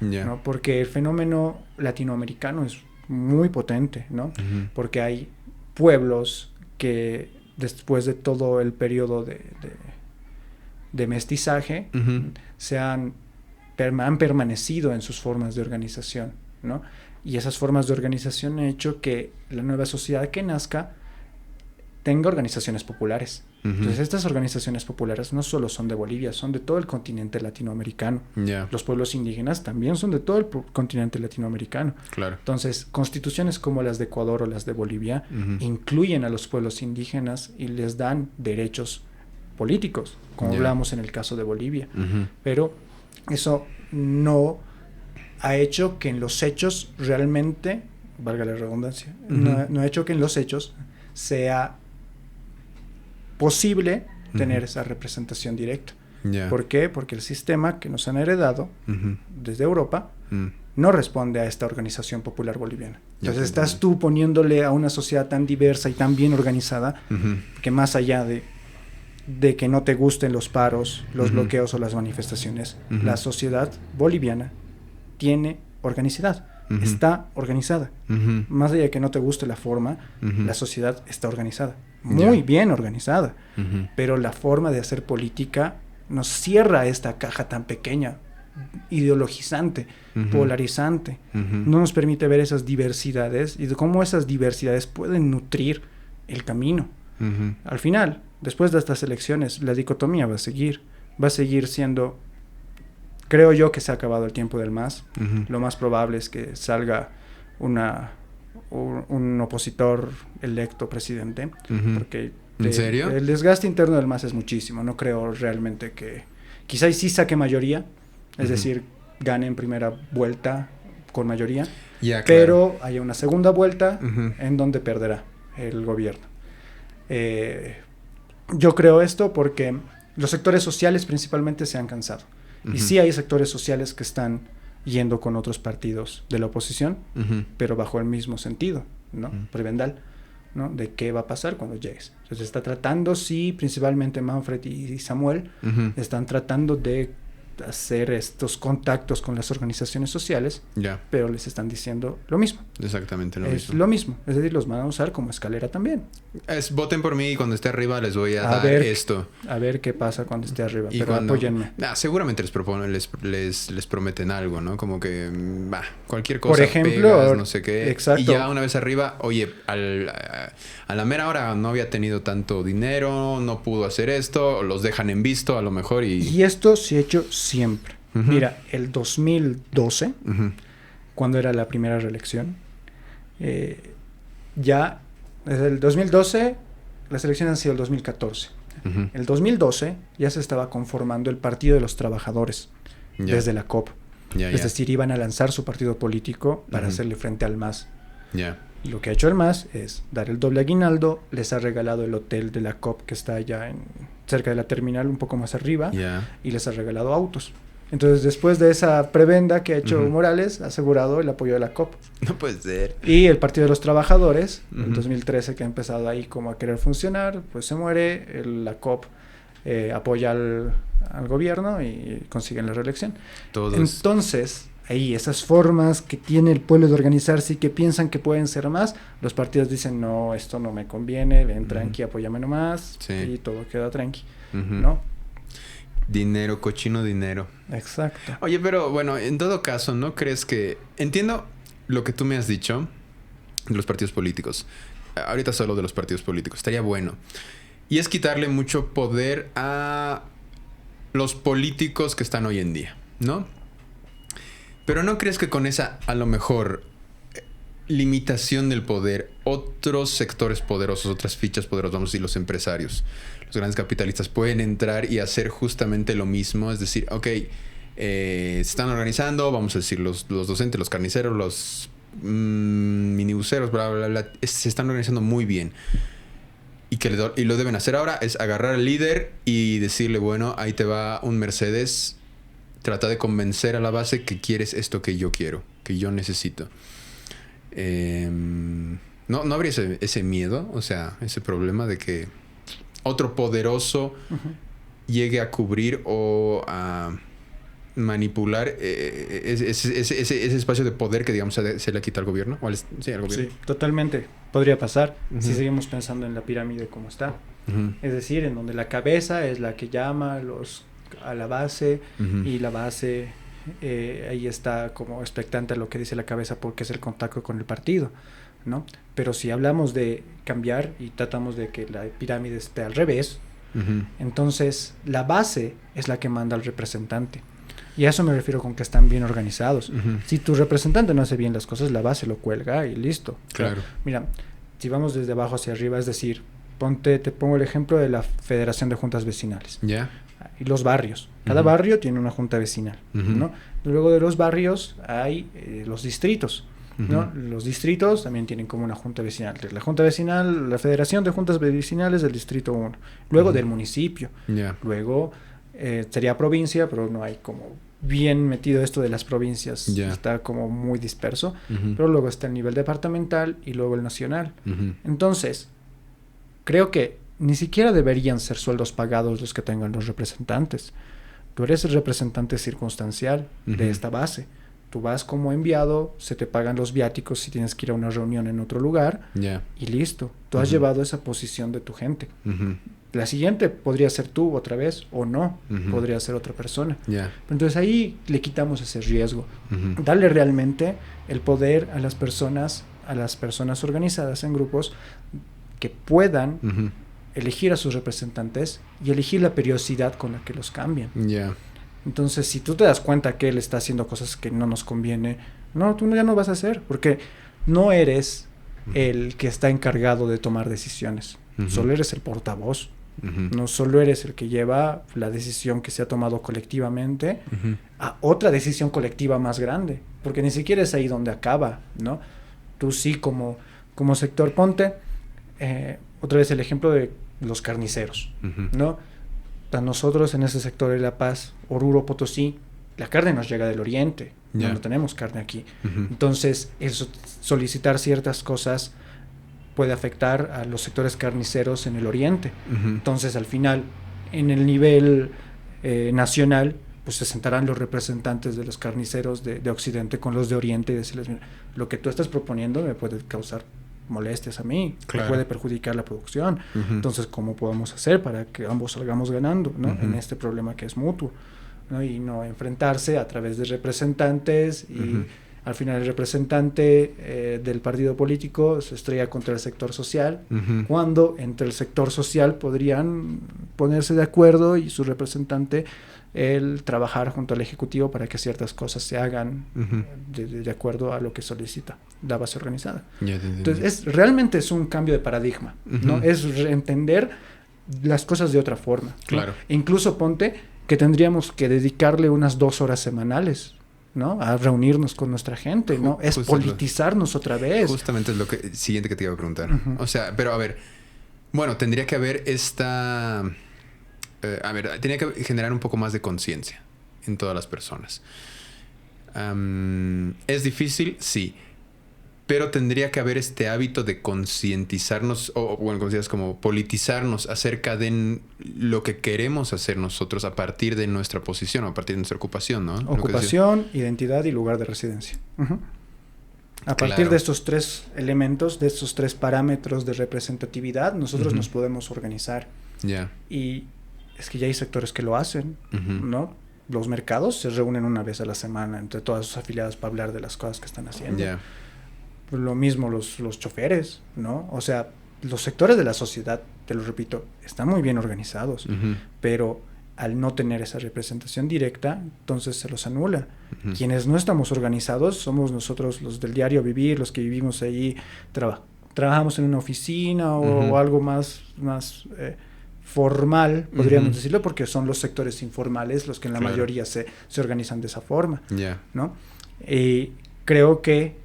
B: Yeah.
A: ¿no? Porque el fenómeno latinoamericano es muy potente, ¿no? Porque hay pueblos que después de todo el periodo de mestizaje han permanecido en sus formas de organización, ¿no? Y esas formas de organización han hecho que la nueva sociedad que nazca tenga organizaciones populares. Entonces, estas organizaciones populares no solo son de Bolivia, son de todo el continente latinoamericano.
B: Yeah.
A: Los pueblos indígenas también son de todo el continente latinoamericano.
B: Claro.
A: Entonces, constituciones como las de Ecuador o las de Bolivia incluyen a los pueblos indígenas y les dan derechos políticos, como hablamos en el caso de Bolivia. Pero eso no ha hecho que en los hechos realmente, valga la redundancia, no ha hecho que en los hechos sea posible tener esa representación directa.
B: Yeah.
A: ¿Por qué? Porque el sistema que nos han heredado desde Europa no responde a esta organización popular boliviana. Entonces estás tú poniéndole a una sociedad tan diversa y tan bien organizada que más allá de que no te gusten los paros, los bloqueos o las manifestaciones, la sociedad boliviana tiene organicidad, está organizada. Más allá de que no te guste la forma, la sociedad está organizada, muy bien organizada, pero la forma de hacer política nos cierra esta caja tan pequeña, ideologizante, polarizante, no nos permite ver esas diversidades y de cómo esas diversidades pueden nutrir el camino. Al final, después de estas elecciones, la dicotomía va a seguir siendo, creo yo que se ha acabado el tiempo del MAS. Lo más probable es que salga un opositor electo presidente, porque
B: ¿En serio?
A: El desgaste interno del MAS es muchísimo. No creo realmente que... Quizá sí saque mayoría, es decir, gane en primera vuelta con mayoría, pero haya una segunda vuelta en donde perderá el gobierno. Yo creo esto porque los sectores sociales principalmente se han cansado. Y sí hay sectores sociales que están yendo con otros partidos de la oposición, pero bajo el mismo sentido, ¿no? Prebendal, ¿no? De qué va a pasar cuando llegues. Entonces está tratando, sí, principalmente Manfred y Samuel, están tratando de hacer estos contactos con las organizaciones sociales, pero les están diciendo lo mismo.
B: Exactamente lo
A: mismo.
B: Es
A: lo mismo. Es decir, los van a usar como escalera también.
B: Voten por mí y cuando esté arriba les voy a dar esto.
A: A ver qué pasa cuando esté arriba.
B: Y
A: pero apóyenme.
B: Seguramente les prometen algo, ¿no? Como que cualquier cosa.
A: Por ejemplo,
B: pegas, no sé qué.
A: Exacto.
B: Y ya una vez arriba, oye, a la mera hora no había tenido tanto dinero, no pudo hacer esto, los dejan en visto a lo mejor y...
A: Y esto se ha hecho siempre. Mira, el 2012 cuando era la primera reelección. Ya desde el 2012, las elecciones han sido el 2014. Uh-huh. El 2012 ya se estaba conformando el Partido de los Trabajadores desde la COP. Es decir, iban a lanzar su partido político para hacerle frente al MAS. Y lo que ha hecho el MAS es dar el doble aguinaldo, les ha regalado el hotel de la COP que está allá cerca de la terminal, un poco más arriba, y les ha regalado autos. Entonces, después de esa prebenda que ha hecho Morales, ha asegurado el apoyo de la COP.
B: No puede ser.
A: Y el Partido de los Trabajadores, en 2013, que ha empezado ahí como a querer funcionar, pues se muere, la COP apoya al gobierno y consiguen la reelección. Entonces, ahí esas formas que tiene el pueblo de organizarse y que piensan que pueden ser más, los partidos dicen, no, esto no me conviene, ven tranqui, apóyame nomás, y todo queda tranqui, ¿no?
B: Dinero, cochino dinero.
A: Exacto.
B: Oye, pero bueno, en todo caso, ¿no crees que... Entiendo lo que tú me has dicho de los partidos políticos. Ahorita solo de los partidos políticos. Estaría bueno. Y es quitarle mucho poder a los políticos que están hoy en día, ¿no? Pero ¿no crees que con esa, a lo mejor, limitación del poder, otros sectores poderosos, otras fichas poderosas, vamos a decir los empresarios, los grandes capitalistas, pueden entrar y hacer justamente lo mismo? Es decir, ok, se están organizando, vamos a decir los docentes, los carniceros, los minibuseros, bla, bla, bla, se están organizando muy bien. Y lo deben hacer ahora es agarrar al líder y decirle, bueno, ahí te va un Mercedes, trata de convencer a la base que quieres esto que yo quiero, que yo necesito. ¿No habría ese miedo? O sea, ese problema de que otro poderoso llegue a cubrir o a manipular ese espacio de poder que, digamos, se le quita al gobierno. ¿O al gobierno?
A: Sí, totalmente. Podría pasar si seguimos pensando en la pirámide como está. Es decir, en donde la cabeza es la que llama a la base y la base ahí está como expectante a lo que dice la cabeza porque es el contacto con el partido, ¿no? Pero si hablamos de cambiar y tratamos de que la pirámide esté al revés, entonces la base es la que manda al representante. Y a eso me refiero con que están bien organizados. Si tu representante no hace bien las cosas, la base lo cuelga y listo.
B: Claro.
A: Mira, si vamos desde abajo hacia arriba, es decir, te pongo el ejemplo de la Federación de Juntas Vecinales. Y los barrios. Cada barrio tiene una junta vecinal, ¿no? Luego de los barrios hay los distritos, ¿no? Los distritos también tienen como una junta vecinal. La junta vecinal, la Federación de Juntas Vecinales del Distrito 1. Luego del municipio. Luego sería provincia, pero no hay como bien metido esto de las provincias. Está como muy disperso. Pero luego está el nivel departamental y luego el nacional. Entonces, creo que ni siquiera deberían ser sueldos pagados los que tengan los representantes. Tú eres el representante circunstancial de esta base. Tú vas como enviado, se te pagan los viáticos si tienes que ir a una reunión en otro lugar y listo. Tú has llevado esa posición de tu gente. La siguiente podría ser tú otra vez o no. Podría ser otra persona. Entonces ahí le quitamos ese riesgo. Darle realmente el poder a las personas organizadas en grupos que puedan elegir a sus representantes y elegir la periodicidad con la que los cambian. Entonces, si tú te das cuenta que él está haciendo cosas que no nos conviene, tú ya no vas a hacer, porque no eres el que está encargado de tomar decisiones. Solo eres el portavoz. No solo eres el que lleva la decisión que se ha tomado colectivamente a otra decisión colectiva más grande, porque ni siquiera es ahí donde acaba, ¿no? Tú sí, como sector, ponte otra vez el ejemplo de los carniceros, ¿no? A nosotros en ese sector de La Paz, Oruro, Potosí, la carne nos llega del oriente, no tenemos carne aquí. Entonces, solicitar ciertas cosas puede afectar a los sectores carniceros en el oriente. Entonces, al final, en el nivel nacional, pues se sentarán los representantes de los carniceros de occidente con los de oriente y decirles, mira, lo que tú estás proponiendo me puede causar molestias a mí, me puede perjudicar la producción. Entonces, ¿cómo podemos hacer para que ambos salgamos ganando, ¿no? En este problema que es mutuo, ¿no? Y no enfrentarse a través de representantes y Al final el representante del partido político se estrella contra el sector social, cuando entre el sector social podrían ponerse de acuerdo y su representante el trabajar junto al Ejecutivo para que ciertas cosas se hagan de acuerdo a lo que solicita la base organizada. Entonces, realmente es un cambio de paradigma, ¿no? Es entender las cosas de otra forma.
B: Claro.
A: ¿no? E incluso ponte que tendríamos que dedicarle unas 2 horas semanales, ¿no? A reunirnos con nuestra gente, ¿no? Es politizarnos otra vez.
B: Justamente es lo siguiente que te iba a preguntar. O sea, pero a ver, bueno, tendría que haber tenía que generar un poco más de conciencia en todas las personas. ¿Es difícil? Sí. Pero tendría que haber este hábito de concientizarnos, o bueno, consideras como politizarnos acerca de lo que queremos hacer nosotros a partir de nuestra posición, o a partir de nuestra ocupación, ¿no?
A: Ocupación, identidad y lugar de residencia. A partir de estos 3 elementos, de estos 3 parámetros de representatividad, nosotros nos podemos organizar. Y es que ya hay sectores que lo hacen, ¿no? Los mercados se reúnen una vez a la semana entre todas sus afiliados para hablar de las cosas que están haciendo. Lo mismo los choferes, ¿no? O sea, los sectores de la sociedad, te lo repito, están muy bien organizados, pero al no tener esa representación directa, entonces se los anula. Quienes no estamos organizados somos nosotros, los del diario vivir, los que vivimos ahí, trabajamos en una oficina o algo más formal, podríamos decirlo, porque son los sectores informales los que en la mayoría se organizan de esa forma, ¿no? Y creo que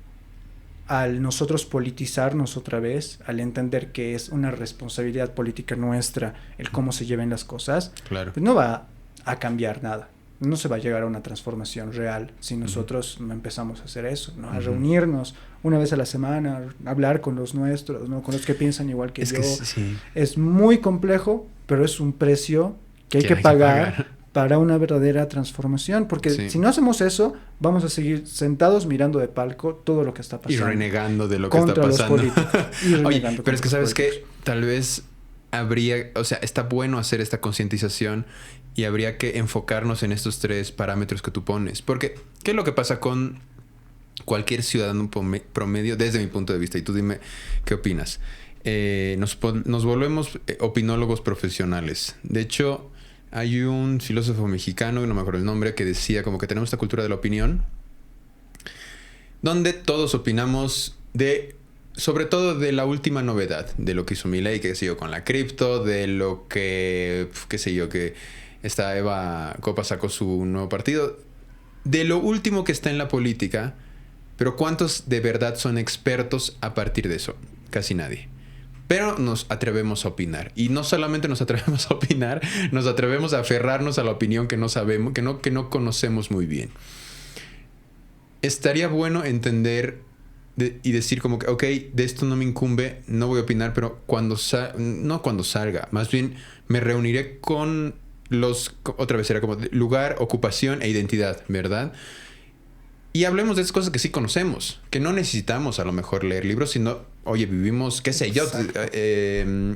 A: al nosotros politizarnos otra vez, al entender que es una responsabilidad política nuestra el cómo se lleven las cosas, pues no va a cambiar nada. No se va a llegar a una transformación real si nosotros no empezamos a hacer eso, ¿no? A reunirnos una vez a la semana, a hablar con los nuestros, ¿no? Con los que piensan igual que yo. Es muy complejo, pero es un precio que hay que pagar para una verdadera transformación, porque si no hacemos eso, vamos a seguir sentados mirando de palco todo lo que está pasando.
B: Y renegando de lo que está pasando.
A: Los políticos.
B: Oye, pero es que sabes que tal vez está bueno hacer esta concientización y habría que enfocarnos en estos 3 parámetros que tú pones. Porque, ¿qué es lo que pasa con cualquier ciudadano promedio desde mi punto de vista? Y tú dime qué opinas. Nos volvemos opinólogos profesionales. De hecho, hay un filósofo mexicano, no me acuerdo el nombre, que decía como que tenemos esta cultura de la opinión, donde todos opinamos sobre todo de la última novedad, de lo que hizo Milei, qué sé yo, con la cripto, de lo que, qué sé yo, que esta Eva Copa sacó su nuevo partido, de lo último que está en la política, pero ¿cuántos de verdad son expertos a partir de eso? Casi nadie. Pero nos atrevemos a opinar. Y no solamente nos atrevemos a opinar, nos atrevemos a aferrarnos a la opinión que no sabemos, que no conocemos muy bien. Estaría bueno entender y decir como que, ok, de esto no me incumbe, no voy a opinar, pero no cuando salga. Más bien me reuniré con otra vez era como lugar, ocupación e identidad, ¿verdad? Y hablemos de esas cosas que sí conocemos, que no necesitamos a lo mejor leer libros, sino, oye, vivimos, qué sé yo,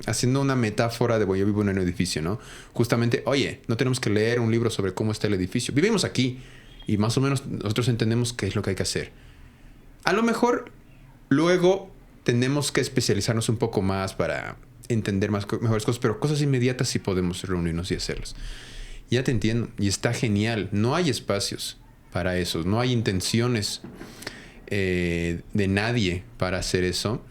B: haciendo una metáfora de, yo vivo en un edificio, ¿no? Justamente, oye, no tenemos que leer un libro sobre cómo está el edificio. Vivimos aquí y más o menos nosotros entendemos qué es lo que hay que hacer. A lo mejor luego tenemos que especializarnos un poco más para entender mejores cosas, pero cosas inmediatas sí podemos reunirnos y hacerlas. Ya te entiendo, y está genial. No hay espacios para eso, no hay intenciones de nadie para hacer eso,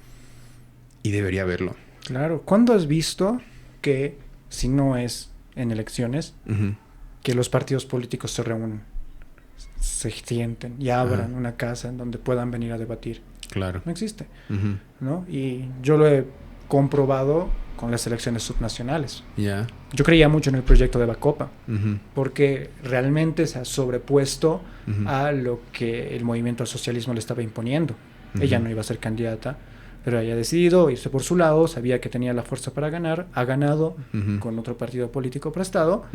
B: y debería haberlo.
A: Claro. ¿Cuándo has visto que, si no es en elecciones, que los partidos políticos se reúnen, se sienten y abran una casa en donde puedan venir a debatir?
B: Claro.
A: No existe, ¿no? Y yo lo he comprobado con las elecciones subnacionales. Yo creía mucho en el proyecto de Bacopa, porque realmente se ha sobrepuesto a lo que el movimiento al socialismo le estaba imponiendo. Ella no iba a ser candidata, pero ella ha decidido irse por su lado, sabía que tenía la fuerza para ganar, ha ganado con otro partido político prestado,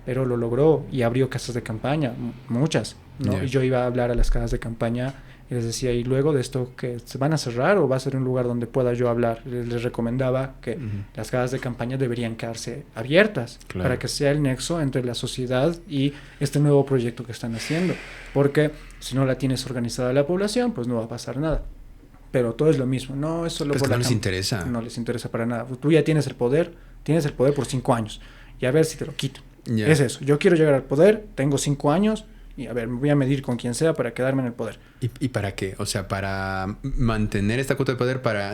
A: pero lo logró y abrió casas de campaña, muchas, ¿no? Y yo iba a hablar a las casas de campaña Y les decía, ¿y luego de esto que se van a cerrar o va a ser un lugar donde pueda yo hablar? Les recomendaba que las casas de campaña deberían quedarse abiertas para que sea el nexo entre la sociedad y este nuevo proyecto que están haciendo. Porque si no la tienes organizada la población, pues no va a pasar nada. Pero todo es lo mismo. No es solo
B: pues
A: por
B: no les interesa.
A: No les interesa para nada. Tú ya tienes el poder por 5 años. Y a ver si te lo quitan. Yeah. Es eso. Yo quiero llegar al poder, tengo 5 años y a ver, me voy a medir con quien sea para quedarme en el poder.
B: ¿Y para qué? O sea, para mantener esta cuota de poder, para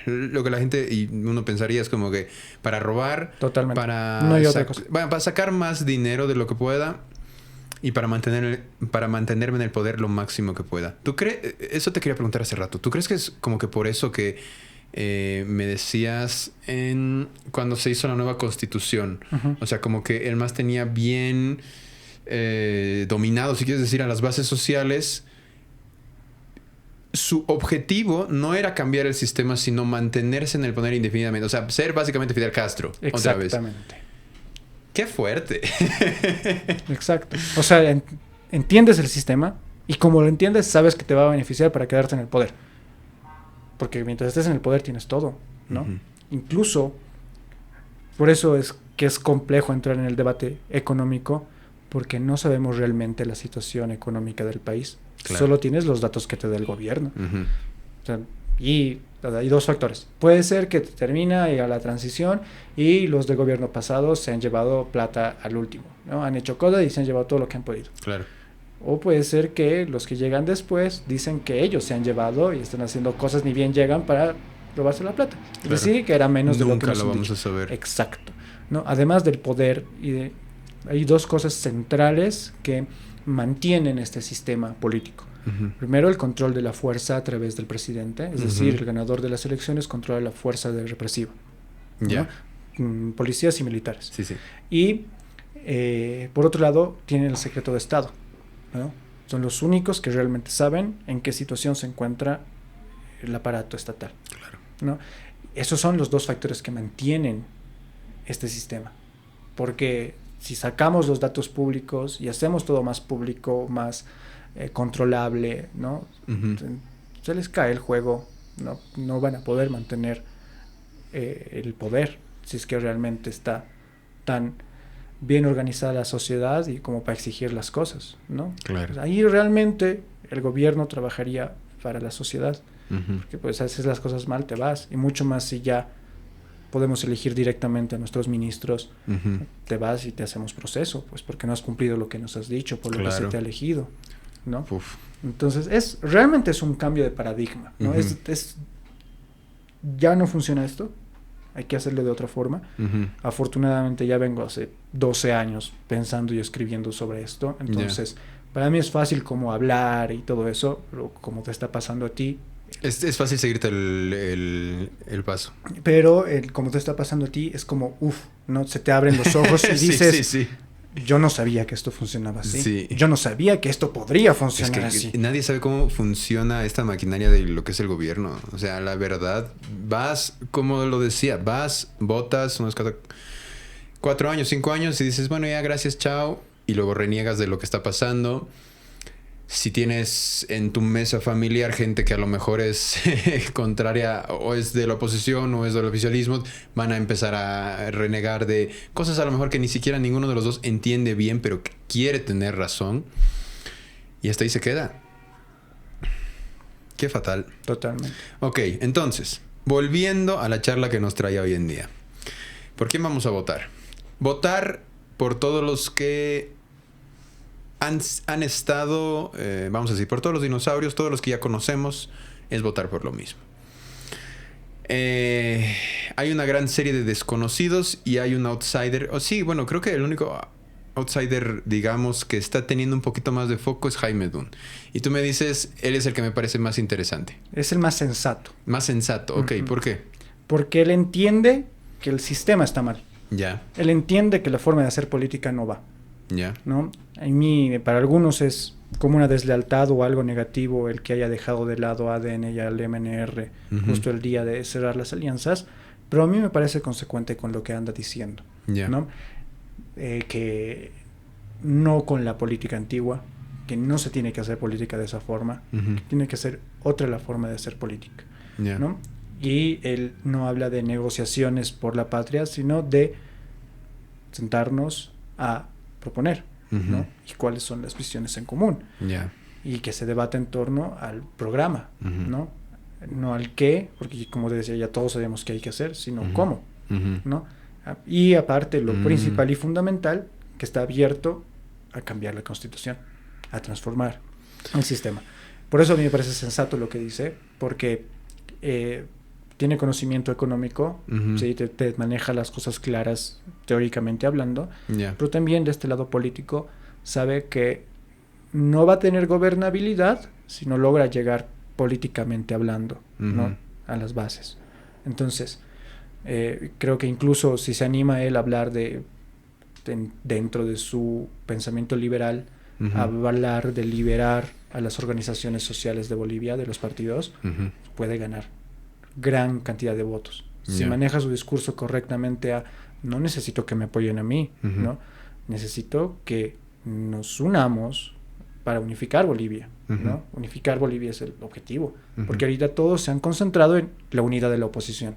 B: lo que la gente y uno pensaría es como que para robar.
A: Totalmente.
B: Para
A: no hay otra cosa.
B: Bueno, para sacar más dinero de lo que pueda. Y para mantenerme en el poder lo máximo que pueda. ¿Tú crees? Eso te quería preguntar hace rato. ¿Tú crees que es como que por eso que me decías cuando se hizo la nueva constitución? O sea, como que el MAS tenía bien dominado, si quieres decir, a las bases sociales. Su objetivo no era cambiar el sistema, sino mantenerse en el poder indefinidamente. O sea, ser básicamente Fidel Castro.
A: Exactamente.
B: Otra vez. ¡Qué fuerte!
A: Exacto. O sea, entiendes el sistema y como lo entiendes, sabes que te va a beneficiar para quedarte en el poder. Porque mientras estés en el poder tienes todo, ¿no? Incluso, por eso es que es complejo entrar en el debate económico, porque no sabemos realmente la situación económica del país. Claro. Solo tienes los datos que te da el gobierno. O sea, y hay dos factores. Puede ser que termina a la transición y los del gobierno pasado se han llevado plata al último, ¿no? Han hecho cosas y se han llevado todo lo que han podido.
B: Claro.
A: O puede ser que los que llegan después dicen que ellos se han llevado y están haciendo cosas ni bien llegan para robarse la plata. Claro. Es decir, que era menos de lo que nos
B: lo vamos
A: dicho.
B: A saber.
A: Exacto, ¿no? Además del poder, hay dos cosas centrales que mantienen este sistema político. Primero, el control de la fuerza a través del presidente, es decir, el ganador de las elecciones controla la fuerza represiva, ¿no? Policías y militares.
B: Sí, sí.
A: Y por otro lado, tienen el secreto de Estado, ¿no? Son los únicos que realmente saben en qué situación se encuentra el aparato estatal.
B: Claro.
A: ¿No? Esos son los dos factores que mantienen este sistema. Porque si sacamos los datos públicos y hacemos todo más público, más controlable, ¿no? Se les cae el juego, no van a poder mantener el poder si es que realmente está tan bien organizada la sociedad y como para exigir las cosas, ¿no?
B: Claro.
A: Pues ahí realmente el gobierno trabajaría para la sociedad, porque pues si haces las cosas mal te vas, y mucho más si ya podemos elegir directamente a nuestros ministros, te vas y te hacemos proceso, pues porque no has cumplido lo que nos has dicho, por lo que se te ha elegido, ¿no?
B: Uf.
A: Entonces realmente es un cambio de paradigma, ¿no? Ya no funciona esto, hay que hacerlo de otra forma. Afortunadamente ya vengo hace 12 años pensando y escribiendo sobre esto, entonces para mí es fácil como hablar y todo eso, pero como te está pasando a ti.
B: Es fácil seguirte el paso.
A: Pero como te está pasando a ti, es como, ¿no? Se te abren los ojos y dices,
B: sí.
A: Yo no sabía que esto funcionaba así.
B: Sí.
A: Yo no sabía que esto podría funcionar así.
B: Nadie sabe cómo funciona esta maquinaria de lo que es el gobierno. O sea, la verdad, como lo decía, votas unos 4 años, 5 años y dices, bueno, ya, gracias, chao. Y luego reniegas de lo que está pasando. Si tienes en tu mesa familiar gente que a lo mejor es contraria o es de la oposición o es del oficialismo, van a empezar a renegar de cosas a lo mejor que ni siquiera ninguno de los dos entiende bien, pero que quiere tener razón. Y hasta ahí se queda. Qué fatal.
A: Totalmente.
B: Ok, entonces, volviendo a la charla que nos trae hoy en día. ¿Por quién vamos a votar? Votar por todos los que han estado, vamos a decir, por todos los dinosaurios, todos los que ya conocemos, es votar por lo mismo. Hay una gran serie de desconocidos y hay un outsider. Creo que el único outsider, digamos, que está teniendo un poquito más de foco es Jaime Dunn. Y tú me dices, él es el que me parece más interesante.
A: Es el más sensato.
B: Más sensato, ok. ¿Por qué?
A: Porque él entiende que el sistema está mal.
B: Ya.
A: Él entiende que la forma de hacer política no va.
B: Ya.
A: ¿No? Para algunos es como una deslealtad o algo negativo el que haya dejado de lado a ADN y al MNR justo el día de cerrar las alianzas, pero a mí me parece consecuente con lo que anda diciendo, ¿no? Que no con la política antigua, que no se tiene que hacer política de esa forma, que tiene que ser otra la forma de hacer política, ¿no? Y él no habla de negociaciones por la patria, sino de sentarnos a proponer, ¿no? Y cuáles son las visiones en común. Y que se debate en torno al programa, ¿no? No al qué, porque como decía, ya todos sabemos qué hay que hacer, sino cómo, ¿no? Y aparte, lo principal y fundamental, que está abierto a cambiar la Constitución, a transformar el sistema. Por eso a mí me parece sensato lo que dice, porque tiene conocimiento económico, ¿sí? te maneja las cosas claras teóricamente hablando, pero también de este lado político sabe que no va a tener gobernabilidad si no logra llegar políticamente hablando, ¿no? A las bases. Entonces, creo que incluso si se anima él a hablar dentro de su pensamiento liberal, a hablar de liberar a las organizaciones sociales de Bolivia, de los partidos, puede ganar gran cantidad de votos. Si maneja su discurso correctamente no necesito que me apoyen a mí, ¿no? Necesito que nos unamos para unificar Bolivia, ¿no? Unificar Bolivia es el objetivo, porque ahorita todos se han concentrado en la unidad de la oposición,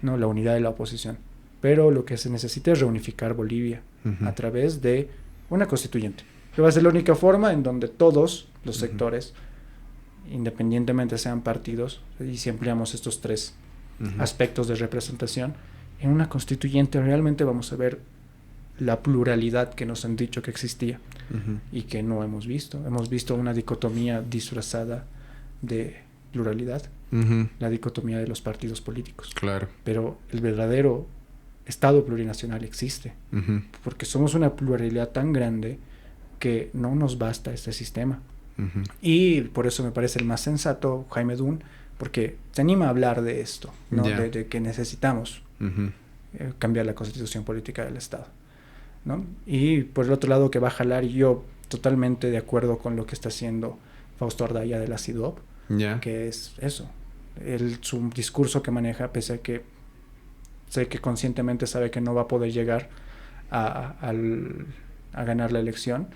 A: ¿no? La unidad de la oposición. Pero lo que se necesita es reunificar Bolivia a través de una constituyente, que va a ser la única forma en donde todos los sectores, independientemente sean partidos, y si ampliamos estos tres aspectos de representación, en una constituyente realmente vamos a ver la pluralidad que nos han dicho que existía y que no hemos visto. Hemos visto una dicotomía disfrazada de pluralidad, la dicotomía de los partidos políticos.
B: Claro.
A: Pero el verdadero Estado plurinacional existe, porque somos una pluralidad tan grande que no nos basta este sistema. Y por eso me parece el más sensato Jaime Dun, porque se anima a hablar de esto, ¿no? De que necesitamos cambiar la constitución política del Estado, ¿no? Y por el otro lado que va a jalar, y yo totalmente de acuerdo con lo que está haciendo Fausto Ardaya de la CIDOB, que es eso, su discurso que maneja, pese a que sé que conscientemente sabe que no va a poder llegar a ganar la elección,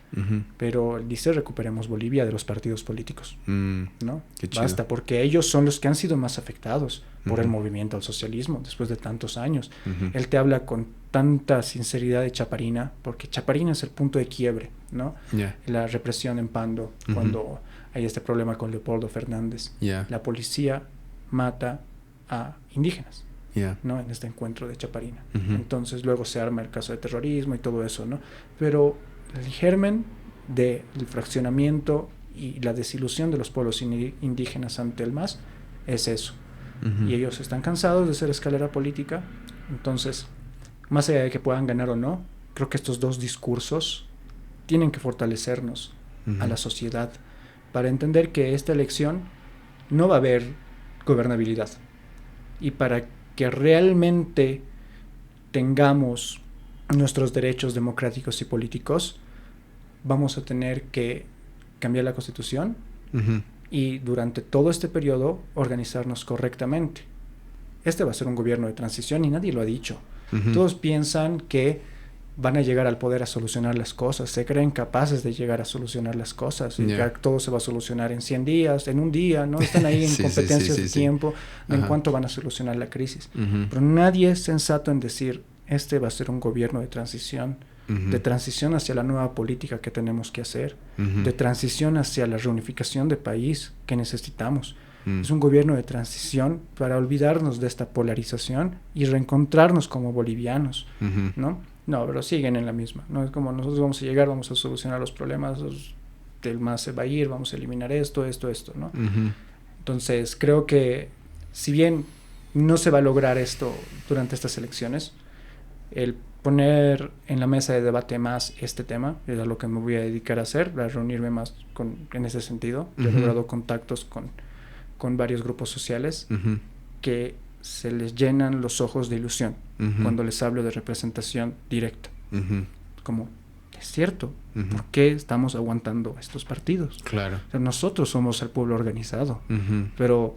A: pero dice recuperemos Bolivia de los partidos políticos, ¿no? Basta, porque ellos son los que han sido más afectados por el movimiento al socialismo después de tantos años. Él te habla con tanta sinceridad de Chaparina, porque Chaparina es el punto de quiebre, ¿no? La represión en Pando, cuando hay este problema con Leopoldo Fernández. La policía mata a indígenas, ¿no? En este encuentro de Chaparina. Entonces luego se arma el caso de terrorismo y todo eso, ¿no? Pero el germen del fraccionamiento y la desilusión de los pueblos indígenas ante el MAS es eso. Y ellos están cansados de ser escalera política. Entonces, más allá de que puedan ganar o no, creo que estos dos discursos tienen que fortalecernos a la sociedad para entender que esta elección no va a haber gobernabilidad. Y para que realmente tengamos nuestros derechos democráticos y políticos, vamos a tener que cambiar la Constitución y durante todo este periodo organizarnos correctamente. Este va a ser un gobierno de transición y nadie lo ha dicho. Todos piensan que van a llegar al poder a solucionar las cosas, se creen capaces de llegar a solucionar las cosas, y que todo se va a solucionar en 100 días, en un día, ¿no? Están ahí en competencias de tiempo, en cuánto van a solucionar la crisis. Pero nadie es sensato en decir, este va a ser un gobierno de transición hacia la nueva política que tenemos que hacer, de transición hacia la reunificación de país que necesitamos. Es un gobierno de transición para olvidarnos de esta polarización y reencontrarnos como bolivianos, ¿no? No, pero siguen en la misma, ¿no? Es como nosotros vamos a llegar, vamos a solucionar los problemas, el MAS se va a ir, vamos a eliminar esto, ¿no? Entonces, creo que si bien no se va a lograr esto durante estas elecciones, el poner en la mesa de debate más este tema es a lo que me voy a dedicar a hacer, a reunirme más en ese sentido. Yo he logrado contactos con varios grupos sociales que se les llenan los ojos de ilusión cuando les hablo de representación directa. Como, es cierto, ¿por qué estamos aguantando estos partidos?
B: Claro.
A: O sea, nosotros somos el pueblo organizado, pero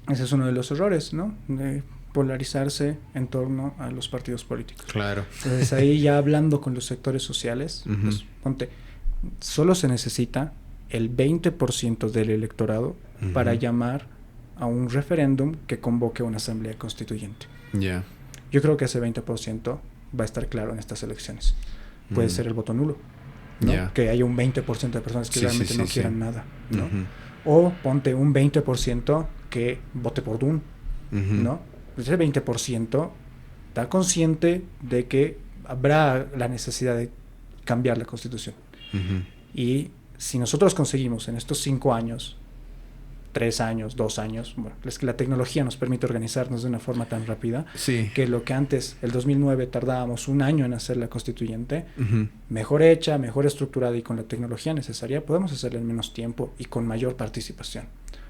A: ese es uno de los errores, ¿no? De polarizarse en torno a los partidos políticos.
B: Claro.
A: Entonces ahí ya hablando con los sectores sociales, pues ponte, Solo se necesita el 20% del electorado para llamar a un referéndum que convoque una asamblea constituyente. Yo creo que ese 20% va a estar claro en estas elecciones. Puede ser el voto nulo, ¿no? Que haya un 20% de personas que realmente no quieran nada, ¿no? O ponte un 20% que vote por Dune, ¿no? Ese 20% está consciente de que habrá la necesidad de cambiar la Constitución. Y si nosotros conseguimos en estos 5 años, 3 años, 2 años, bueno, es que la tecnología nos permite organizarnos de una forma tan rápida que lo que antes, el 2009, tardábamos 1 año en hacer la constituyente, mejor hecha, mejor estructurada y con la tecnología necesaria, podemos hacerla en menos tiempo y con mayor participación,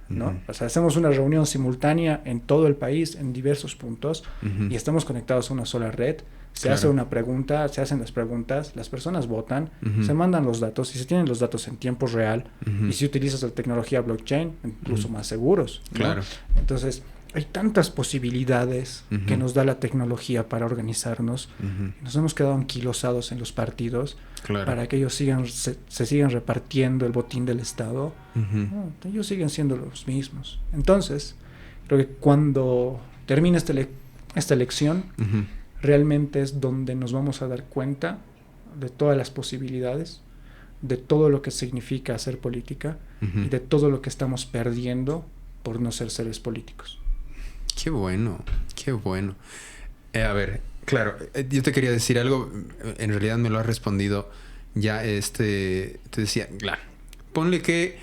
A: ¿no? O sea, hacemos una reunión simultánea en todo el país, en diversos puntos, y estamos conectados a una sola red. Se hace una pregunta, se hacen las preguntas, las personas votan, se mandan los datos y se tienen los datos en tiempo real y si utilizas la tecnología blockchain, incluso más seguros, ¿no? Entonces, hay tantas posibilidades que nos da la tecnología para organizarnos. Nos hemos quedado anquilosados en los partidos para que ellos se sigan repartiendo el botín del Estado. No, ellos siguen siendo los mismos. Entonces, creo que cuando termine esta elección, realmente es donde nos vamos a dar cuenta de todas las posibilidades, de todo lo que significa hacer política y de todo lo que estamos perdiendo por no ser seres políticos.
B: Qué bueno, qué bueno. A ver, claro, yo te quería decir algo, en realidad me lo has respondido ya, te decía, claro, ponle que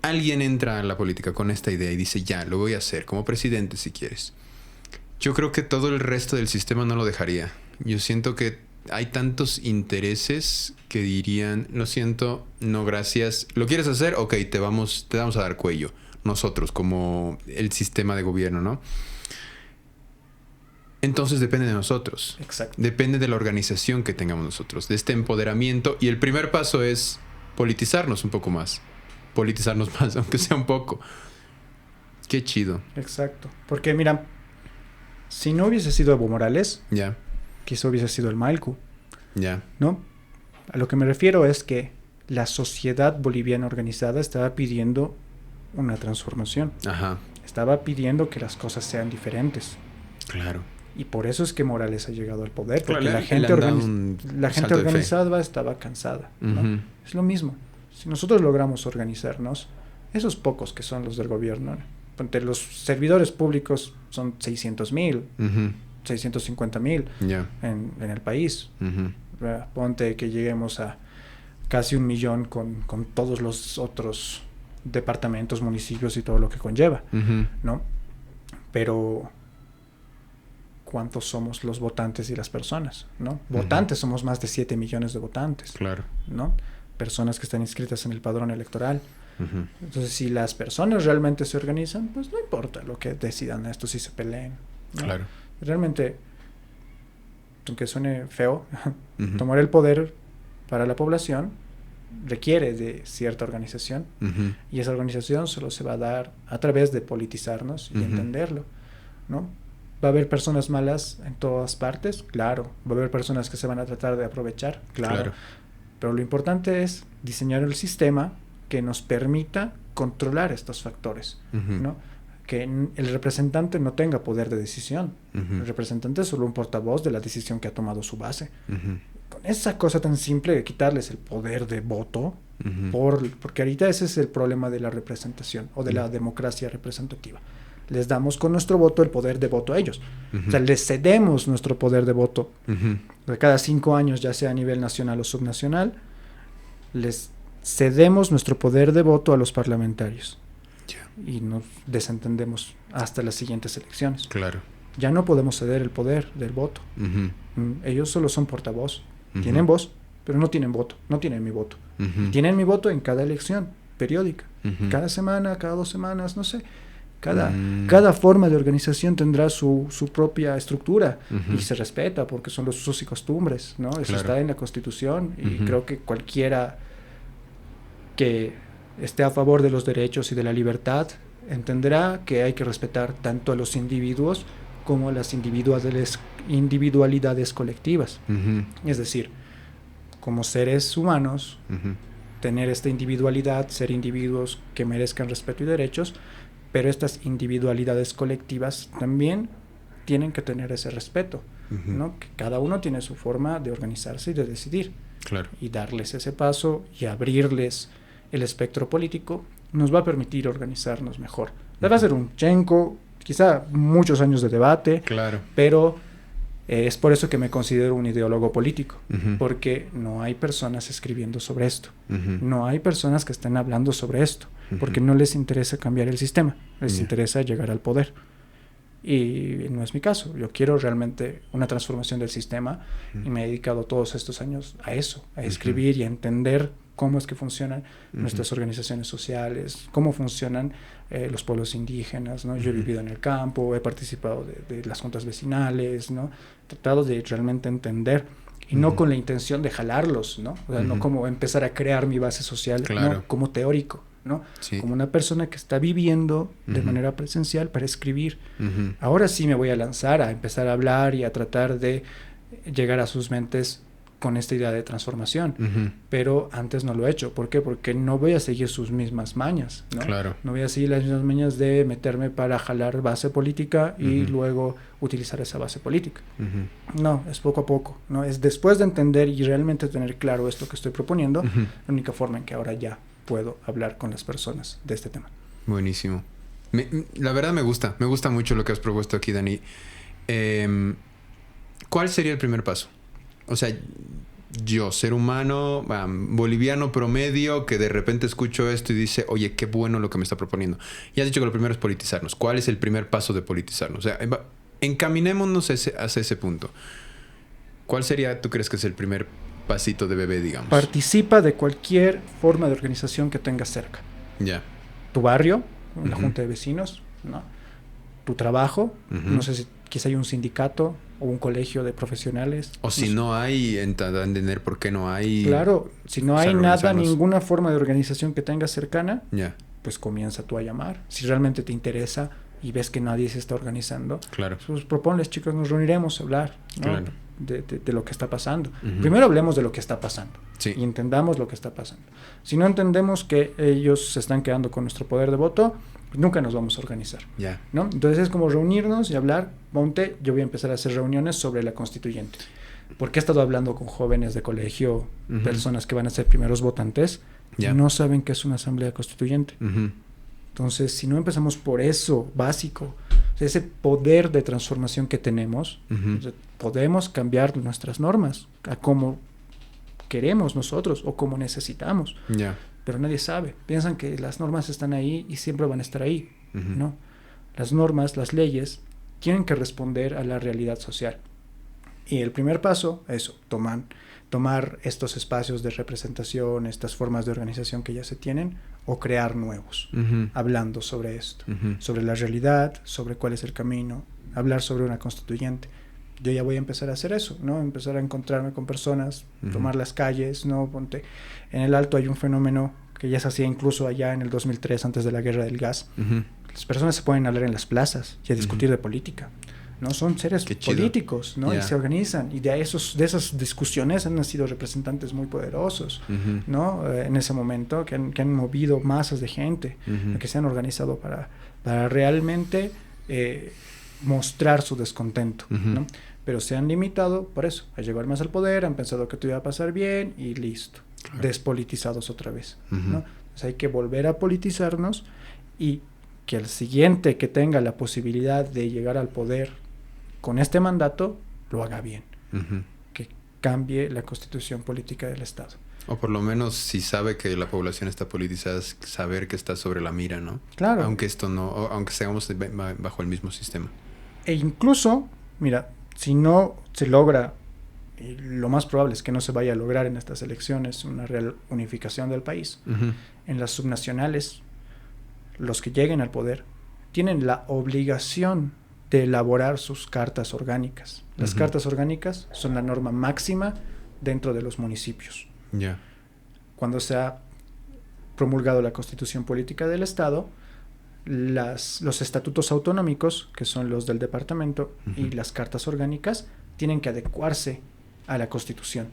B: alguien entra a la política con esta idea y dice, ya, lo voy a hacer, como presidente si quieres. Yo creo que todo el resto del sistema no lo dejaría. Yo siento que hay tantos intereses que dirían, lo siento, no gracias. ¿Lo quieres hacer? Ok, te vamos a dar cuello. Nosotros, como el sistema de gobierno, ¿no? Entonces depende de nosotros.
A: Exacto.
B: Depende de la organización que tengamos nosotros, de este empoderamiento. Y el primer paso es politizarnos un poco más. Politizarnos más, aunque sea un poco. Qué chido.
A: Exacto. Porque mira, si no hubiese sido Evo Morales, quizá hubiese sido el Malcu. ¿No? A lo que me refiero es que la sociedad boliviana organizada estaba pidiendo una transformación. Estaba pidiendo que las cosas sean diferentes.
B: Claro.
A: Y por eso es que Morales ha llegado al poder, porque la gente organizada estaba cansada, ¿no? Es lo mismo. Si nosotros logramos organizarnos, esos pocos que son los del gobierno, entre los servidores públicos son 600,000, 650,000 en el país. Ponte que lleguemos a casi 1 millón con todos los otros departamentos, municipios y todo lo que conlleva, ¿no? Pero ¿cuántos somos los votantes y las personas, ¿no? Votantes somos más de 7 millones de votantes, ¿no? Personas que están inscritas en el padrón electoral. Entonces, si las personas realmente se organizan, pues no importa lo que decidan estos y se peleen, ¿no? Realmente, aunque suene feo, tomar el poder para la población requiere de cierta organización, y esa organización solo se va a dar a través de politizarnos y entenderlo, ¿no? ¿Va a haber personas malas en todas partes? Claro. ¿Va a haber personas que se van a tratar de aprovechar? Claro. Pero lo importante es diseñar el sistema que nos permita controlar estos factores, ¿no? Que el representante no tenga poder de decisión. El representante es solo un portavoz de la decisión que ha tomado su base. Con esa cosa tan simple de quitarles el poder de voto, porque ahorita ese es el problema de la representación o de la democracia representativa. Les damos con nuestro voto el poder de voto a ellos. O sea, les cedemos nuestro poder de voto. Cada 5 años, ya sea a nivel nacional o subnacional, les cedemos nuestro poder de voto a los parlamentarios. Y nos desentendemos hasta las siguientes elecciones. Ya no podemos ceder el poder del voto. Ellos solo son portavoz. Tienen voz, pero no tienen voto. No tienen mi voto. Tienen mi voto en cada elección periódica. Cada semana, cada 2 semanas, no sé. Cada forma de organización tendrá su propia estructura y se respeta porque son los usos y costumbres, ¿no? Eso está en la Constitución y creo que cualquiera que esté a favor de los derechos y de la libertad entenderá que hay que respetar tanto a los individuos como a las individualidades colectivas. Es decir, como seres humanos tener esta individualidad, ser individuos que merezcan respeto y derechos, pero estas individualidades colectivas también tienen que tener ese respeto, ¿no? Que cada uno tiene su forma de organizarse y de decidir.
B: Claro.
A: Y darles ese paso y abrirles el espectro político nos va a permitir organizarnos mejor. Va a ser un chenco, quizá muchos años de debate,
B: claro,
A: pero es por eso que me considero un ideólogo político, porque no hay personas escribiendo sobre esto, no hay personas que estén hablando sobre esto, porque no les interesa cambiar el sistema, les interesa llegar al poder. Y no es mi caso. Yo quiero realmente una transformación del sistema y me he dedicado todos estos años a eso, a escribir y a entender cómo es que funcionan nuestras organizaciones sociales, cómo funcionan los pueblos indígenas, ¿no? Yo he vivido en el campo, he participado de las juntas vecinales, ¿no? He tratado de realmente entender y no con la intención de jalarlos, ¿no? O sea, no como empezar a crear mi base social,
B: claro,
A: no como teórico, ¿no?
B: Sí.
A: Como una persona que está viviendo de manera presencial para escribir. Ahora sí me voy a lanzar a empezar a hablar y a tratar de llegar a sus mentes con esta idea de transformación, pero antes no lo he hecho. ¿Por qué? Porque no voy a seguir sus mismas mañas, ¿no?
B: Claro.
A: No voy a seguir las mismas mañas de meterme para jalar base política y luego utilizar esa base política. No, es poco a poco, ¿no? Es después de entender y realmente tener claro esto que estoy proponiendo, la única forma en que ahora ya puedo hablar con las personas de este tema.
B: Buenísimo. La verdad me gusta mucho lo que has propuesto aquí, Dani. ¿Cuál sería el primer paso? O sea, yo, ser humano, boliviano promedio, que de repente escucho esto y dice, oye, qué bueno lo que me está proponiendo. Y has dicho que lo primero es politizarnos. ¿Cuál es el primer paso de politizarnos? O sea, encaminémonos hacia ese punto. ¿Cuál sería, tú crees que es el primer pasito de bebé, digamos?
A: Participa de cualquier forma de organización que tengas cerca.
B: Ya.
A: Tu barrio, la junta de vecinos, ¿no? Tu trabajo, no sé si quizá hay un sindicato o un colegio de profesionales.
B: O si no hay, entender por qué no hay.
A: Claro, si no hay nada, ninguna forma de organización que tengas cercana, pues comienza tú a llamar. Si realmente te interesa y ves que nadie se está organizando, pues proponles, chicos, nos reuniremos a hablar, ¿no?
B: Claro.
A: De lo que está pasando. Primero hablemos de lo que está pasando y entendamos lo que está pasando. Si no entendemos que ellos se están quedando con nuestro poder de voto, pues nunca nos vamos a organizar, ¿no? Entonces es como reunirnos y hablar. Ponte, yo voy a empezar a hacer reuniones sobre la constituyente, porque he estado hablando con jóvenes de colegio, personas que van a ser primeros votantes, y no saben qué es una asamblea constituyente. Entonces, si no empezamos por eso básico, o sea, ese poder de transformación que tenemos, o sea, podemos cambiar nuestras normas a como queremos nosotros o como necesitamos. Pero nadie sabe. Piensan que las normas están ahí y siempre van a estar ahí. ¿No? Las normas, las leyes, tienen que responder a la realidad social. Y el primer paso es eso, tomar estos espacios de representación, estas formas de organización que ya se tienen, o crear nuevos, hablando sobre esto, sobre la realidad, sobre cuál es el camino, hablar sobre una constituyente. Yo ya voy a empezar a hacer eso, ¿no? Empezar a encontrarme con personas, tomar las calles, ¿no? Ponte, en el Alto hay un fenómeno que ya se hacía incluso allá en el 2003, antes de la guerra del gas. Las personas se pueden hablar en las plazas y a discutir de política, ¿no? Son seres políticos, ¿no? Y se organizan. Y de esas discusiones han nacido representantes muy poderosos, ¿no? En ese momento, que han movido masas de gente, que se han organizado para realmente mostrar su descontento, ¿no? Pero se han limitado por eso, a llegar más al poder, han pensado que todo iba a pasar bien y listo. Despolitizados otra vez, ¿no? Entonces hay que volver a politizarnos y que el siguiente que tenga la posibilidad de llegar al poder con este mandato, lo haga bien. Que cambie la constitución política del Estado.
B: O por lo menos, si sabe que la población está politizada, saber que está sobre la mira, ¿no?
A: Claro.
B: Aunque esto no, aunque sigamos bajo el mismo sistema.
A: E incluso, mira, si no se logra, y lo más probable es que no se vaya a lograr en estas elecciones una real unificación del país, en las subnacionales, los que lleguen al poder tienen la obligación de elaborar sus cartas orgánicas. Las cartas orgánicas son la norma máxima dentro de los municipios. Cuando se ha promulgado la Constitución Política del Estado, los estatutos autonómicos, que son los del departamento, y las cartas orgánicas tienen que adecuarse a la Constitución.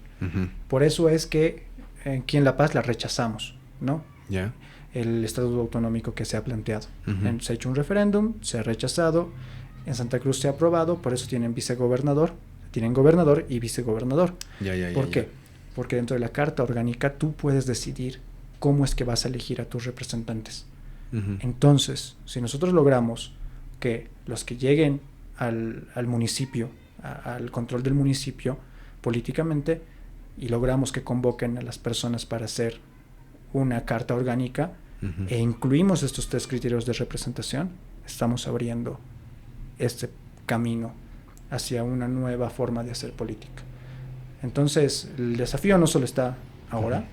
A: Por eso es que aquí en La Paz la rechazamos, ¿no?
B: Ya.
A: El estatuto autonómico que se ha planteado. Se ha hecho un referéndum, se ha rechazado, en Santa Cruz se ha aprobado, por eso tienen gobernador y vicegobernador. ¿Por qué? Porque dentro de la Carta Orgánica tú puedes decidir cómo es que vas a elegir a tus representantes. Entonces, si nosotros logramos que los que lleguen al municipio, al control del municipio políticamente, y logramos que convoquen a las personas para hacer una carta orgánica e incluimos estos 3 criterios de representación, estamos abriendo este camino hacia una nueva forma de hacer política. Entonces, el desafío no solo está ahora,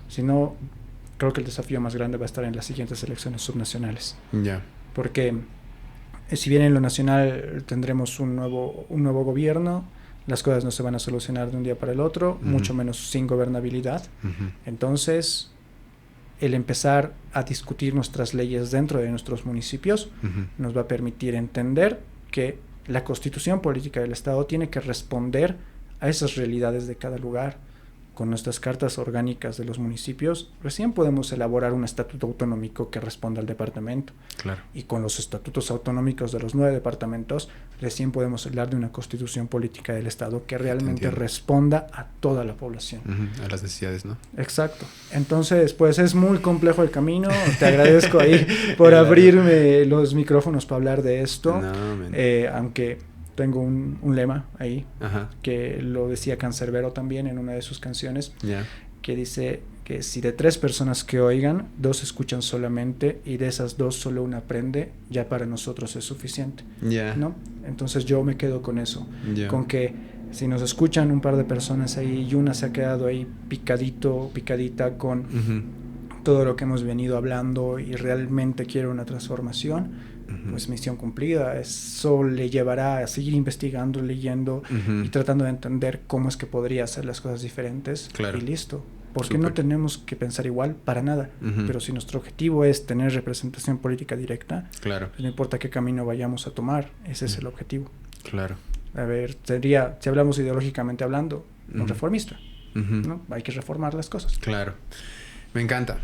A: sino creo que el desafío más grande va a estar en las siguientes elecciones subnacionales. Porque si bien en lo nacional tendremos un nuevo gobierno, las cosas no se van a solucionar de un día para el otro, mucho menos sin gobernabilidad. Entonces, el empezar a discutir nuestras leyes dentro de nuestros municipios nos va a permitir entender que la constitución política del Estado tiene que responder a esas realidades de cada lugar. Con nuestras cartas orgánicas de los municipios, recién podemos elaborar un estatuto autonómico que responda al departamento.
B: Claro.
A: Y con los estatutos autonómicos de los 9 departamentos, recién podemos hablar de una constitución política del Estado que realmente responda a toda la población.
B: A las necesidades, ¿no?
A: Exacto. Entonces, pues es muy complejo el camino. Te agradezco ahí por abrirme los micrófonos para hablar de esto. Aunque tengo un lema ahí, que lo decía Canserbero también en una de sus canciones, que dice que si de 3 personas que oigan, 2 escuchan solamente y de esas 2 solo una aprende, ya para nosotros es suficiente, ¿no? Entonces yo me quedo con eso, con que si nos escuchan un par de personas ahí y una se ha quedado ahí picadita con todo lo que hemos venido hablando y realmente quiere una transformación, pues misión cumplida. Eso le llevará a seguir investigando, leyendo y tratando de entender cómo es que podría hacer las cosas diferentes. Y listo. Porque no tenemos que pensar igual para nada. Pero si nuestro objetivo es tener representación política directa, pues no importa qué camino vayamos a tomar, ese es el objetivo. A ver, sería, si hablamos ideológicamente hablando, un reformista, ¿no? Hay que reformar las cosas.
B: Me encanta.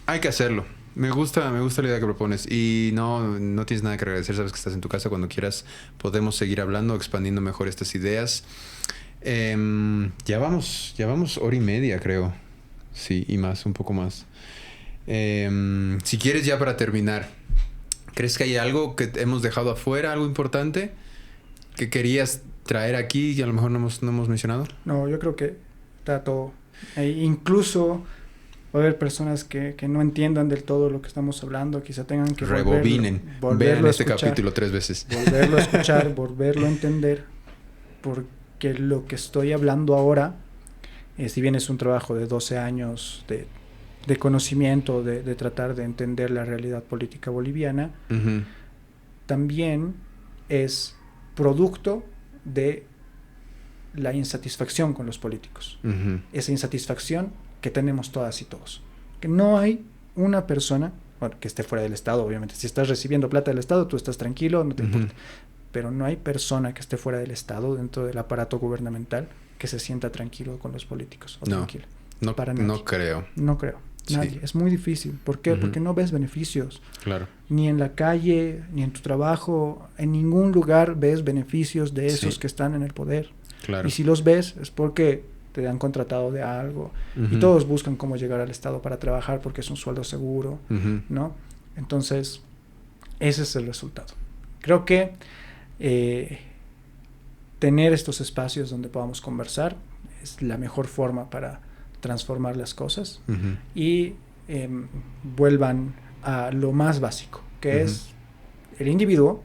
B: Hay que hacerlo. Me gusta la idea que propones. Y no tienes nada que agradecer. Sabes que estás en tu casa. Cuando quieras podemos seguir hablando, expandiendo mejor estas ideas. Ya vamos 1:30, creo. Sí, y más, un poco más. Si quieres, ya para terminar, ¿crees que hay algo que hemos dejado afuera? ¿Algo importante que querías traer aquí y a lo mejor no hemos mencionado?
A: No, yo creo que está todo. Incluso va a haber personas que no entiendan del todo lo que estamos hablando, quizá tengan que
B: rebobinen, vean este capítulo 3 veces.
A: Volverlo a escuchar, volverlo a entender, porque lo que estoy hablando ahora, si bien es un trabajo de 12 años de conocimiento, de tratar de entender la realidad política boliviana, también es producto de la insatisfacción con los políticos. Esa insatisfacción que tenemos todas y todos. Que no hay una persona, bueno, que esté fuera del Estado, obviamente. Si estás recibiendo plata del Estado, tú estás tranquilo, no te importa. Pero no hay persona que esté fuera del Estado, dentro del aparato gubernamental, que se sienta tranquilo con los políticos. Tranquila.
B: No creo.
A: No creo. Nadie. Sí. Es muy difícil. ¿Por qué? Porque no ves beneficios.
B: Claro.
A: Ni en la calle, ni en tu trabajo, en ningún lugar ves beneficios de esos que están en el poder.
B: Claro.
A: Y si los ves es porque te han contratado de algo y todos buscan cómo llegar al Estado para trabajar porque es un sueldo seguro, ¿no? Entonces, ese es el resultado. Creo que tener estos espacios donde podamos conversar es la mejor forma para transformar las cosas y vuelvan a lo más básico, que es el individuo,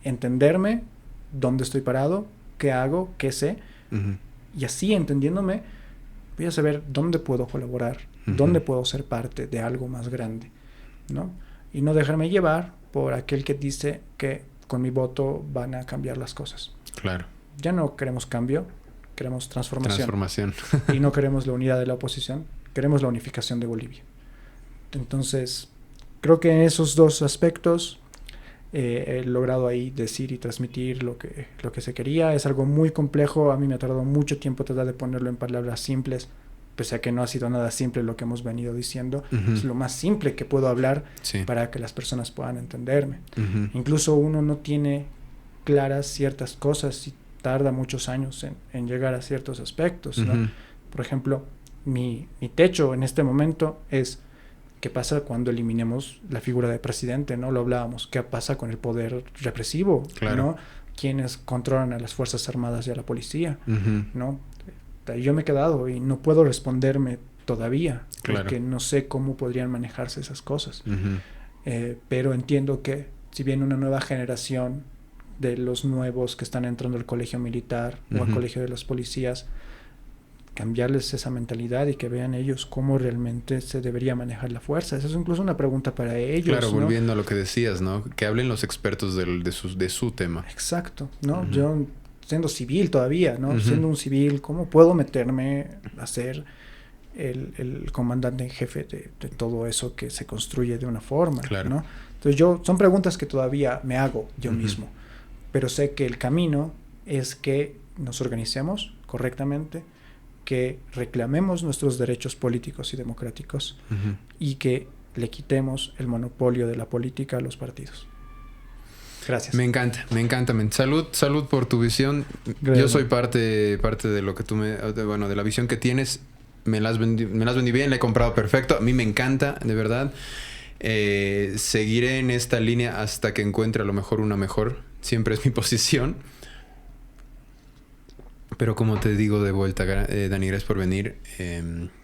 A: entenderme dónde estoy parado, qué hago, qué sé, y así entendiéndome voy a saber dónde puedo colaborar, dónde puedo ser parte de algo más grande, ¿no? Y no dejarme llevar por aquel que dice que con mi voto van a cambiar las cosas.
B: Claro.
A: Ya no queremos cambio, queremos transformación. Y no queremos la unidad de la oposición, queremos la unificación de Bolivia. Entonces, creo que en esos 2 aspectos he logrado ahí decir y transmitir lo que se quería. Es algo muy complejo, a mí me ha tardado mucho tiempo tratar de ponerlo en palabras simples pese a que no ha sido nada simple lo que hemos venido diciendo, es lo más simple que puedo hablar para que las personas puedan entenderme. Incluso uno no tiene claras ciertas cosas y tarda muchos años en llegar a ciertos aspectos, ¿no? Por ejemplo, mi techo en este momento es qué pasa cuando eliminemos la figura de presidente, ¿no? Lo hablábamos, qué pasa con el poder represivo, ¿no? Quienes controlan a las Fuerzas Armadas y a la policía, ¿no? Yo me he quedado y no puedo responderme todavía, porque no sé cómo podrían manejarse esas cosas. Pero entiendo que si viene una nueva generación de los nuevos que están entrando al colegio militar o al colegio de los policías, cambiarles esa mentalidad y que vean ellos cómo realmente se debería manejar la fuerza. Esa es incluso una pregunta para ellos.
B: Claro, volviendo a lo que decías, ¿no? Que hablen los expertos de su tema.
A: Exacto, ¿no? Yo, siendo civil todavía, ¿no? Siendo un civil, ¿cómo puedo meterme a ser el comandante en jefe de todo eso que se construye de una forma, ¿no? Entonces son preguntas que todavía me hago yo mismo, pero sé que el camino es que nos organicemos correctamente, que reclamemos nuestros derechos políticos y democráticos y que le quitemos el monopolio de la política a los partidos. Gracias. Me encanta.
B: Salud por tu visión. Gracias. Yo soy parte de lo que tú de la visión que tienes. Me las vendí bien, la he comprado perfecto. A mí me encanta, de verdad. Seguiré en esta línea hasta que encuentre a lo mejor una mejor. Siempre es mi posición. Pero como te digo de vuelta, Dani, gracias por venir.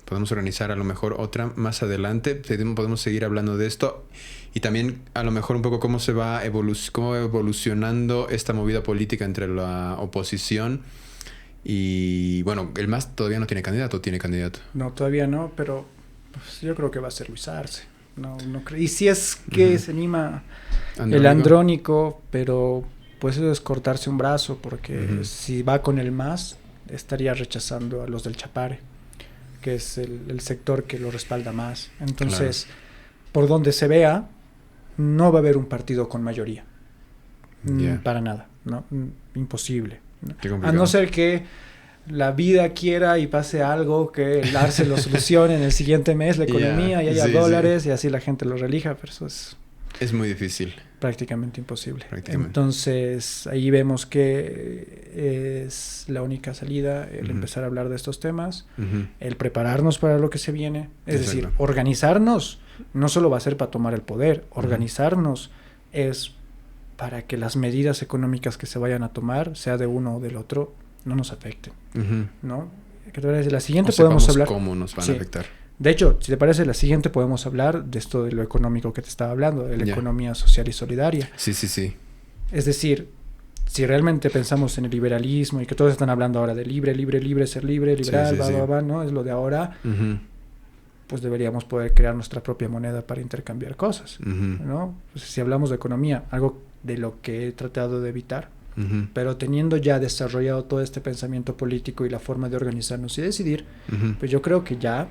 B: Podemos organizar a lo mejor otra más adelante. Podemos seguir hablando de esto. Y también a lo mejor un poco cómo va evolucionando esta movida política entre la oposición. Y bueno, el MAS todavía no tiene candidato. ¿Tiene candidato?
A: No, todavía no, pero pues, yo creo que va a ser Luis Arce. No creo. Y si es que se anima el Andrónico, pero pues eso es cortarse un brazo, porque si va con el MAS, estaría rechazando a los del Chapare, que es el sector que lo respalda más. Entonces, por donde se vea, no va a haber un partido con mayoría. Para nada, ¿no? Imposible, ¿no? A no ser que la vida quiera y pase algo, que el Arce lo solucione en el siguiente mes, la economía, y haya dólares, y así la gente lo relija, pero eso es
B: muy difícil.
A: Prácticamente imposible. Entonces, ahí vemos que es la única salida, el empezar a hablar de estos temas, el prepararnos para lo que se viene. Es decir, organizarnos no solo va a ser para tomar el poder, organizarnos es para que las medidas económicas que se vayan a tomar, sea de uno o del otro, no nos afecten, ¿no? ¿Qué te parece? La siguiente podemos hablar
B: cómo nos van a afectar.
A: De hecho, si te parece, la siguiente podemos hablar de esto de lo económico que te estaba hablando, de la economía social y solidaria.
B: Sí.
A: Es decir, si realmente pensamos en el liberalismo y que todos están hablando ahora de libre, ser libre, liberal, ¿no? Es lo de ahora. Pues deberíamos poder crear nuestra propia moneda para intercambiar cosas, ¿no? Pues si hablamos de economía, algo de lo que he tratado de evitar, pero teniendo ya desarrollado todo este pensamiento político y la forma de organizarnos y decidir, pues yo creo que ya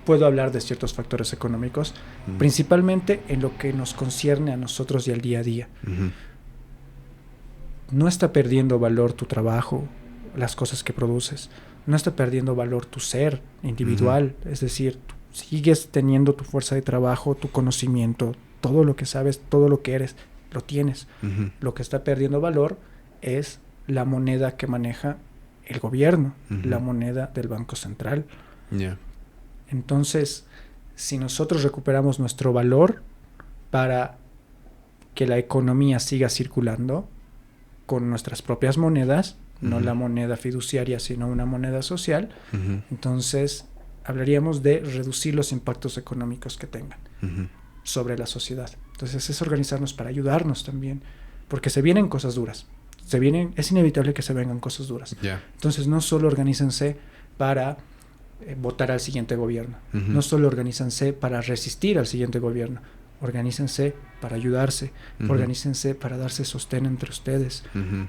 A: puedo hablar de ciertos factores económicos, principalmente en lo que nos concierne a nosotros y al día a día. No está perdiendo valor tu trabajo, las cosas que produces. No está perdiendo valor tu ser individual. Es decir, tú sigues teniendo tu fuerza de trabajo, tu conocimiento, todo lo que sabes, todo lo que eres, lo tienes. Lo que está perdiendo valor es la moneda que maneja el gobierno, la moneda del Banco Central. Entonces, si nosotros recuperamos nuestro valor para que la economía siga circulando con nuestras propias monedas, no la moneda fiduciaria, sino una moneda social, entonces hablaríamos de reducir los impactos económicos que tengan sobre la sociedad. Entonces es organizarnos para ayudarnos también, porque se vienen cosas duras. Es inevitable que se vengan cosas duras. Entonces no solo organícense para votar al siguiente gobierno. No solo organícense para resistir al siguiente gobierno. Organícense para ayudarse. Organícense para darse sostén entre ustedes.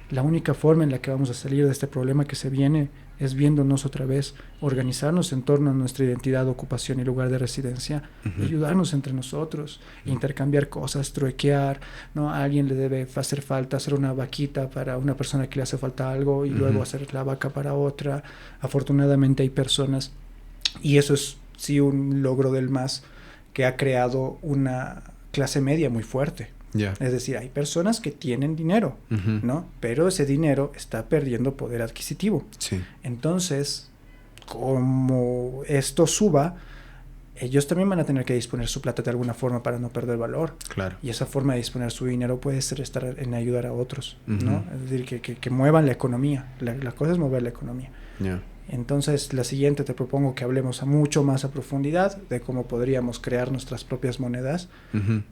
A: La única forma en la que vamos a salir de este problema que se viene es viéndonos otra vez, organizarnos en torno a nuestra identidad, ocupación y lugar de residencia, ayudarnos entre nosotros, intercambiar cosas, truequear, ¿no? A alguien le debe hacer falta hacer una vaquita para una persona que le hace falta algo y luego hacer la vaca para otra. Afortunadamente hay personas Y eso es sí un logro del MAS que ha creado una clase media muy fuerte.
B: Yeah.
A: Es decir, hay personas que tienen dinero, ¿no? Pero ese dinero está perdiendo poder adquisitivo.
B: Sí.
A: Entonces, como esto suba, ellos también van a tener que disponer su plata de alguna forma para no perder valor.
B: Claro.
A: Y esa forma de disponer su dinero puede ser estar en ayudar a otros, ¿no? Es decir, que muevan la economía. La cosa es mover la economía.
B: Yeah.
A: Entonces, la siguiente te propongo que hablemos mucho más a profundidad de cómo podríamos crear nuestras propias monedas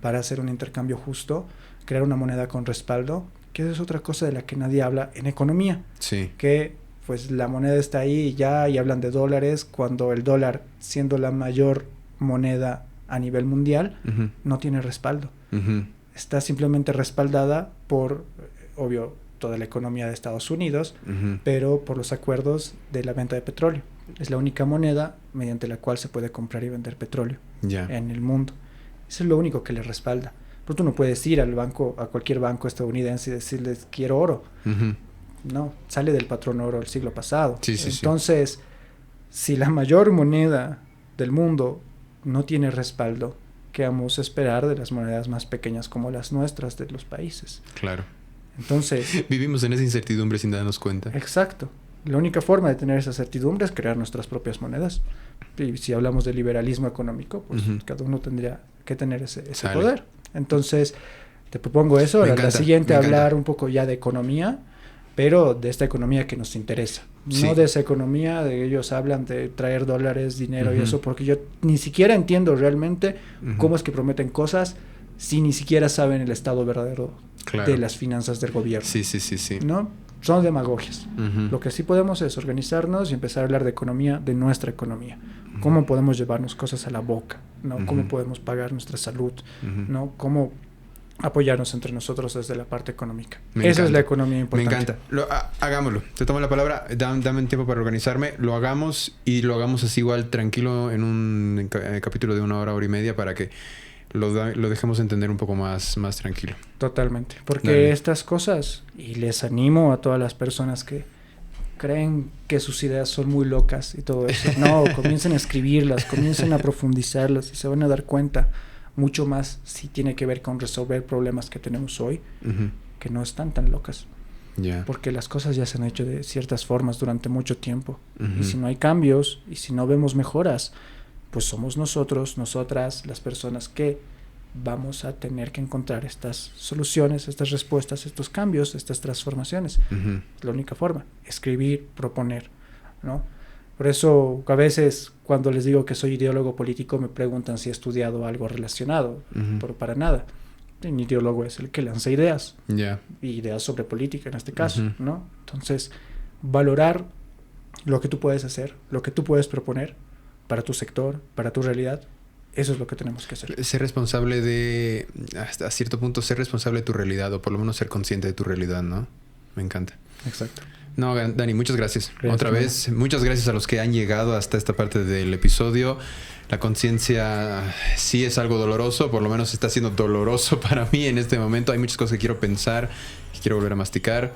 A: para hacer un intercambio justo, crear una moneda con respaldo, que es otra cosa de la que nadie habla en economía.
B: Sí.
A: Que pues la moneda está ahí ya y hablan de dólares cuando el dólar, siendo la mayor moneda a nivel mundial, no tiene respaldo. Está simplemente respaldada por, obvio, toda la economía de Estados Unidos, pero por los acuerdos de la venta de petróleo. Es la única moneda mediante la cual se puede comprar y vender petróleo en el mundo. Eso es lo único que le respalda. Pero tú no puedes ir al banco, a cualquier banco estadounidense y decirles quiero oro. No, sale del patrón oro del siglo pasado. Entonces, si la mayor moneda del mundo no tiene respaldo, ¿qué vamos a esperar de las monedas más pequeñas como las nuestras de los países?
B: Claro.
A: Entonces,
B: vivimos en esa incertidumbre sin darnos cuenta.
A: Exacto. La única forma de tener esa certidumbre es crear nuestras propias monedas. Y si hablamos de liberalismo económico, pues cada uno tendría que tener ese poder. Entonces, te propongo eso. Ahora, la siguiente, hablar un poco ya de economía, pero de esta economía que nos interesa. No de esa economía de ellos hablan de traer dólares, dinero y eso, porque yo ni siquiera entiendo realmente cómo es que prometen cosas si ni siquiera saben el estado verdadero de las finanzas del gobierno.
B: Sí.
A: ¿No? Son demagogias. Lo que sí podemos es organizarnos y empezar a hablar de economía, de nuestra economía. Cómo podemos llevarnos cosas a la boca, ¿no? Cómo podemos pagar nuestra salud, ¿no? Cómo apoyarnos entre nosotros desde la parte económica. Esa es la economía importante.
B: Me encanta. Hagámoslo. Te tomo la palabra. Dame un tiempo para organizarme. Lo hagamos y lo hagamos así igual tranquilo en un capítulo de 1 hora, hora y media para que lo dejemos entender un poco más tranquilo.
A: Totalmente. Porque estas cosas, y les animo a todas las personas que creen que sus ideas son muy locas y todo eso. No, comiencen a escribirlas, comiencen a profundizarlas y se van a dar cuenta mucho más si tiene que ver con resolver problemas que tenemos hoy, que no están tan locas. Porque las cosas ya se han hecho de ciertas formas durante mucho tiempo. Y si no hay cambios y si no vemos mejoras, pues somos nosotros, nosotras, las personas que vamos a tener que encontrar estas soluciones, estas respuestas, estos cambios, estas transformaciones. Es la única forma. Escribir, proponer, ¿no? Por eso, a veces, cuando les digo que soy ideólogo político, me preguntan si he estudiado algo relacionado, pero para nada. Un ideólogo es el que lanza ideas, y ideas sobre política en este caso, ¿no? Entonces, valorar lo que tú puedes hacer, lo que tú puedes proponer para tu sector, para tu realidad, eso es lo que tenemos que hacer.
B: Ser responsable de, hasta cierto punto, ser responsable de tu realidad, o por lo menos ser consciente de tu realidad, ¿no? Me encanta.
A: Exacto.
B: No, Dani, muchas gracias. Otra vez, muchas gracias a los que han llegado hasta esta parte del episodio. La conciencia sí es algo doloroso, por lo menos está siendo doloroso para mí en este momento. Hay muchas cosas que quiero pensar, que quiero volver a masticar.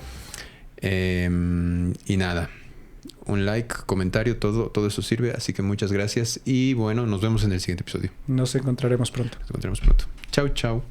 B: Y nada, un like, comentario, todo eso sirve. Así que muchas gracias y bueno, nos vemos en el siguiente episodio.
A: Nos encontraremos pronto.
B: Chau, chau.